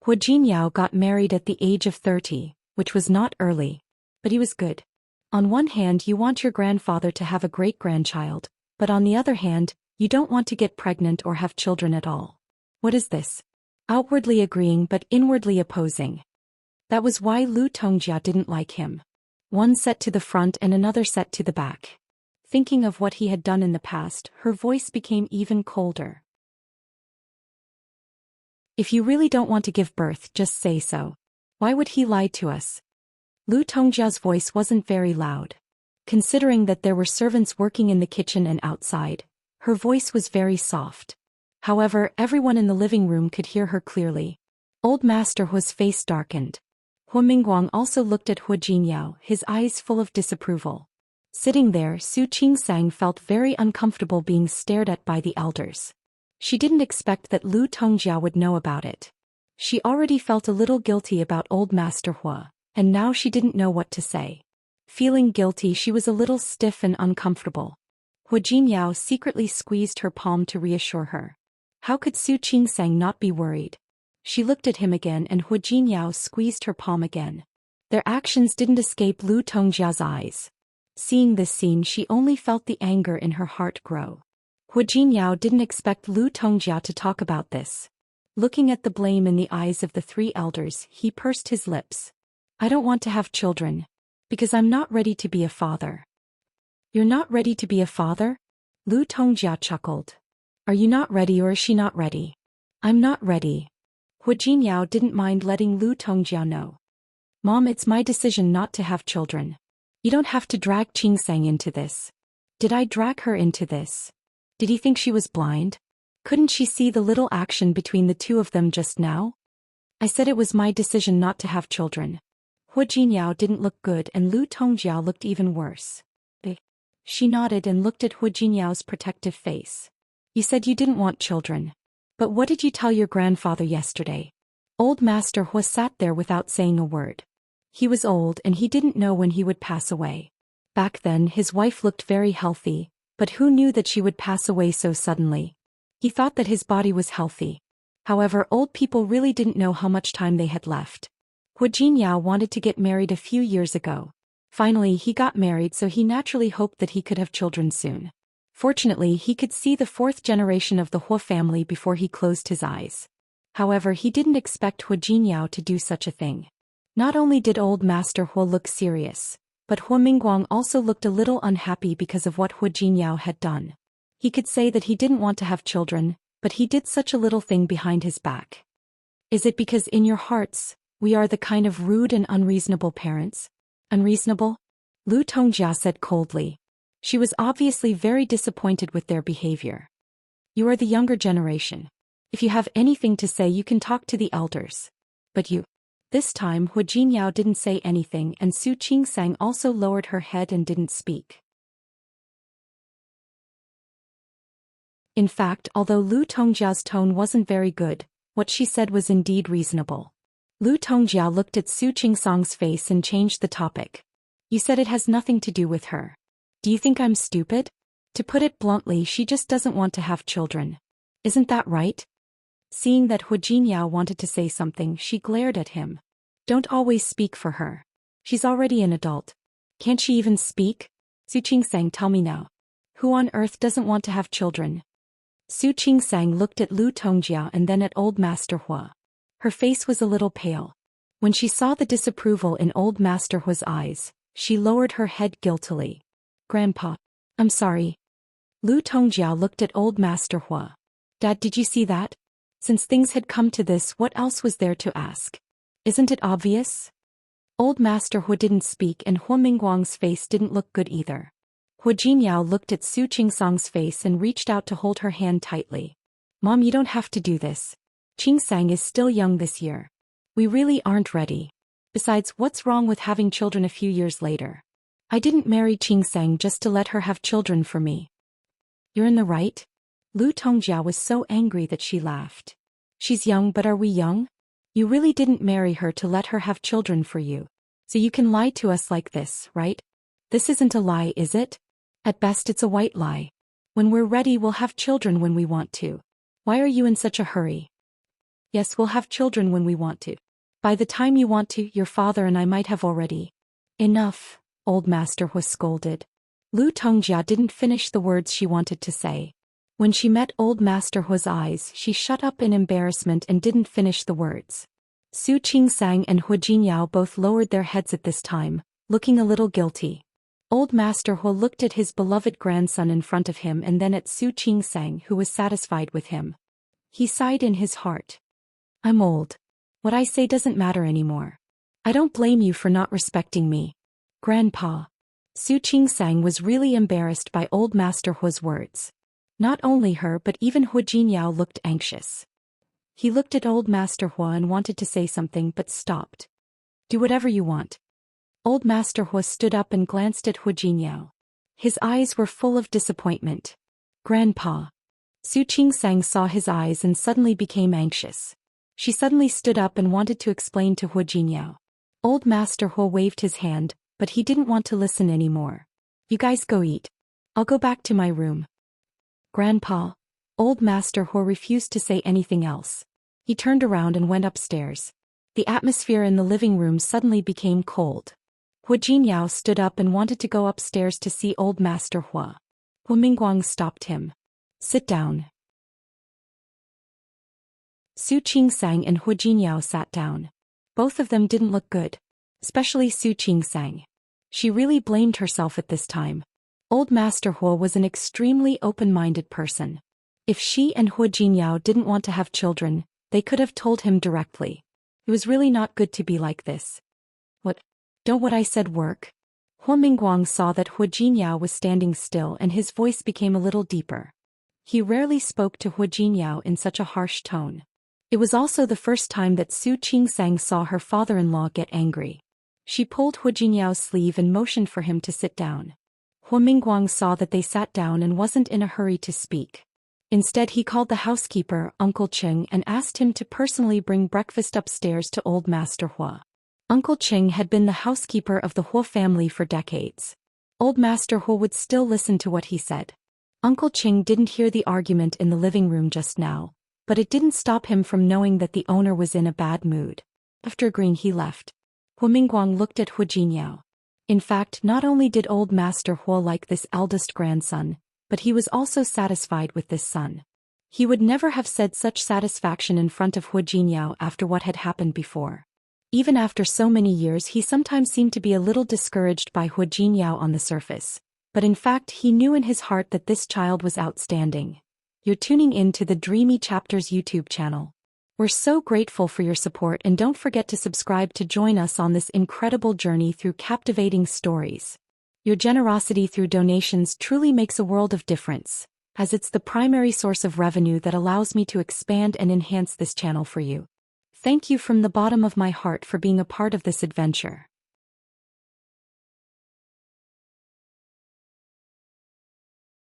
Hua Jinyao got married at the age of 30, which was not early. But he was good. On one hand, you want your grandfather to have a great-grandchild, but on the other hand, you don't want to get pregnant or have children at all. What is this? Outwardly agreeing but inwardly opposing. That was why Lu Tongjia didn't like him. One set to the front and another set to the back. Thinking of what he had done in the past, her voice became even colder. If you really don't want to give birth, just say so. Why would he lie to us? Lu Tongjia's voice wasn't very loud. Considering that there were servants working in the kitchen and outside, her voice was very soft. However, everyone in the living room could hear her clearly. Old Master Hua's face darkened. Hua Mingguang also looked at Hua Jinyao, his eyes full of disapproval. Sitting there, Su Qingsang felt very uncomfortable being stared at by the elders. She didn't expect that Lu Tongjia would know about it. She already felt a little guilty about old Master Hua, and now she didn't know what to say. Feeling guilty, she was a little stiff and uncomfortable. Hua Jinyao secretly squeezed her palm to reassure her. How could Su Qingsang not be worried? She looked at him again and Hua Jinyao squeezed her palm again. Their actions didn't escape Lu Tongjia's eyes. Seeing this scene, she only felt the anger in her heart grow. Hua Jinyao didn't expect Lu Tongjia to talk about this. Looking at the blame in the eyes of the three elders, he pursed his lips. I don't want to have children. Because I'm not ready to be a father. You're not ready to be a father? Lu Tongjia chuckled. Are you not ready or is she not ready? I'm not ready. Hua Jinyao didn't mind letting Lu Tongjia know. Mom, it's my decision not to have children. You don't have to drag Qingsang into this. Did I drag her into this? Did he think she was blind? Couldn't she see the little action between the two of them just now? I said it was my decision not to have children. Hua Jinyao didn't look good and Lu Tongjia looked even worse. She nodded and looked at Hua Jinyao's protective face. You said you didn't want children. But what did you tell your grandfather yesterday? Old Master Hua sat there without saying a word. He was old and he didn't know when he would pass away. Back then his wife looked very healthy, but who knew that she would pass away so suddenly? He thought that his body was healthy. However, old people really didn't know how much time they had left. Hua Jinyao wanted to get married a few years ago. Finally he got married, so he naturally hoped that he could have children soon. Fortunately, he could see the fourth generation of the Hua family before he closed his eyes. However, he didn't expect Hua Jinyao to do such a thing. Not only did old Master Hua look serious, but Hua Mingguang also looked a little unhappy because of what Hua Jinyao had done. He could say that he didn't want to have children, but he did such a little thing behind his back. Is it because in your hearts, we are the kind of rude and unreasonable parents? Unreasonable? Lu Tongjia said coldly. She was obviously very disappointed with their behavior. You are the younger generation. If you have anything to say, you can talk to the elders. But you. This time Hua Jinyao didn't say anything and Su Qingsang also lowered her head and didn't speak. In fact, although Lu Tongjia's tone wasn't very good, what she said was indeed reasonable. Lu Tongjia looked at Su Qingsang's face and changed the topic. You said it has nothing to do with her. Do you think I'm stupid? To put it bluntly, she just doesn't want to have children. Isn't that right? Seeing that Hua Jinyao wanted to say something, she glared at him. Don't always speak for her. She's already an adult. Can't she even speak? Su Qingsang, tell me now. Who on earth doesn't want to have children? Su Qingsang looked at Lu Tongjia and then at old Master Hua. Her face was a little pale. When she saw the disapproval in old Master Hua's eyes, she lowered her head guiltily. Grandpa, I'm sorry. Lu Tongjia looked at old Master Hua. Dad, did you see that? Since things had come to this, what else was there to ask? Isn't it obvious? Old Master Hua didn't speak and Hua Mingguang's face didn't look good either. Hua Jinyao looked at Su Qingsang's face and reached out to hold her hand tightly. Mom, you don't have to do this. Qingsang is still young this year. We really aren't ready. Besides, what's wrong with having children a few years later? I didn't marry Qingsang just to let her have children for me. You're in the right? Lu Tongjia was so angry that she laughed. She's young, but are we young? You really didn't marry her to let her have children for you. So you can lie to us like this, right? This isn't a lie, is it? At best it's a white lie. When we're ready, we'll have children when we want to. Why are you in such a hurry? Yes, we'll have children when we want to. By the time you want to, your father and I might have already. Enough, old Master Hua scolded. Lu Tongjia didn't finish the words she wanted to say. When she met old Master Hua's eyes, she shut up in embarrassment and didn't finish the words. Su Qingsang and Hua Jinyao both lowered their heads at this time, looking a little guilty. Old Master Hua looked at his beloved grandson in front of him and then at Su Qingsang, who was satisfied with him. He sighed in his heart. I'm old. What I say doesn't matter anymore. I don't blame you for not respecting me. Grandpa. Su Qingsang was really embarrassed by old Master Hua's words. Not only her but even Hua Jinyao looked anxious. He looked at old Master Hua and wanted to say something but stopped. Do whatever you want. Old Master Hua stood up and glanced at Hua Jinyao. His eyes were full of disappointment. Grandpa. Su Qingsang saw his eyes and suddenly became anxious. She suddenly stood up and wanted to explain to Hu Jinyao. Old Master Hu waved his hand, but he didn't want to listen anymore. You guys go eat. I'll go back to my room. Grandpa. Old Master Hu refused to say anything else. He turned around and went upstairs. The atmosphere in the living room suddenly became cold. Hu Jinyao stood up and wanted to go upstairs to see Old Master Hu. Hu Mingguang stopped him. Sit down. Su Qingsang and Hu Jinyao sat down. Both of them didn't look good. Especially Su Qingsang. She really blamed herself at this time. Old Master Hu was an extremely open-minded person. If she and Hu Jinyao didn't want to have children, they could have told him directly. It was really not good to be like this. Don't what I said work? Hu Mingguang saw that Hu Jinyao was standing still and his voice became a little deeper. He rarely spoke to Hu Jinyao in such a harsh tone. It was also the first time that Su Qingsang saw her father-in-law get angry. She pulled Hu Jinyao's sleeve and motioned for him to sit down. Hu Mingguang saw that they sat down and wasn't in a hurry to speak. Instead he called the housekeeper, Uncle Cheng, and asked him to personally bring breakfast upstairs to Old Master Hu. Uncle Cheng had been the housekeeper of the Hu family for decades. Old Master Hu would still listen to what he said. Uncle Cheng didn't hear the argument in the living room just now, but it didn't stop him from knowing that the owner was in a bad mood. After agreeing he left. Hu Mingguang looked at Hu Jinyao. In fact, not only did Old Master Hu like this eldest grandson, but he was also satisfied with this son. He would never have said such satisfaction in front of Hu Jinyao after what had happened before. Even after so many years he sometimes seemed to be a little discouraged by Hu Jinyao on the surface, but in fact he knew in his heart that this child was outstanding. You're tuning in to the Dreamy Chapters YouTube channel. We're so grateful for your support and don't forget to subscribe to join us on this incredible journey through captivating stories. Your generosity through donations truly makes a world of difference, as it's the primary source of revenue that allows me to expand and enhance this channel for you. Thank you from the bottom of my heart for being a part of this adventure.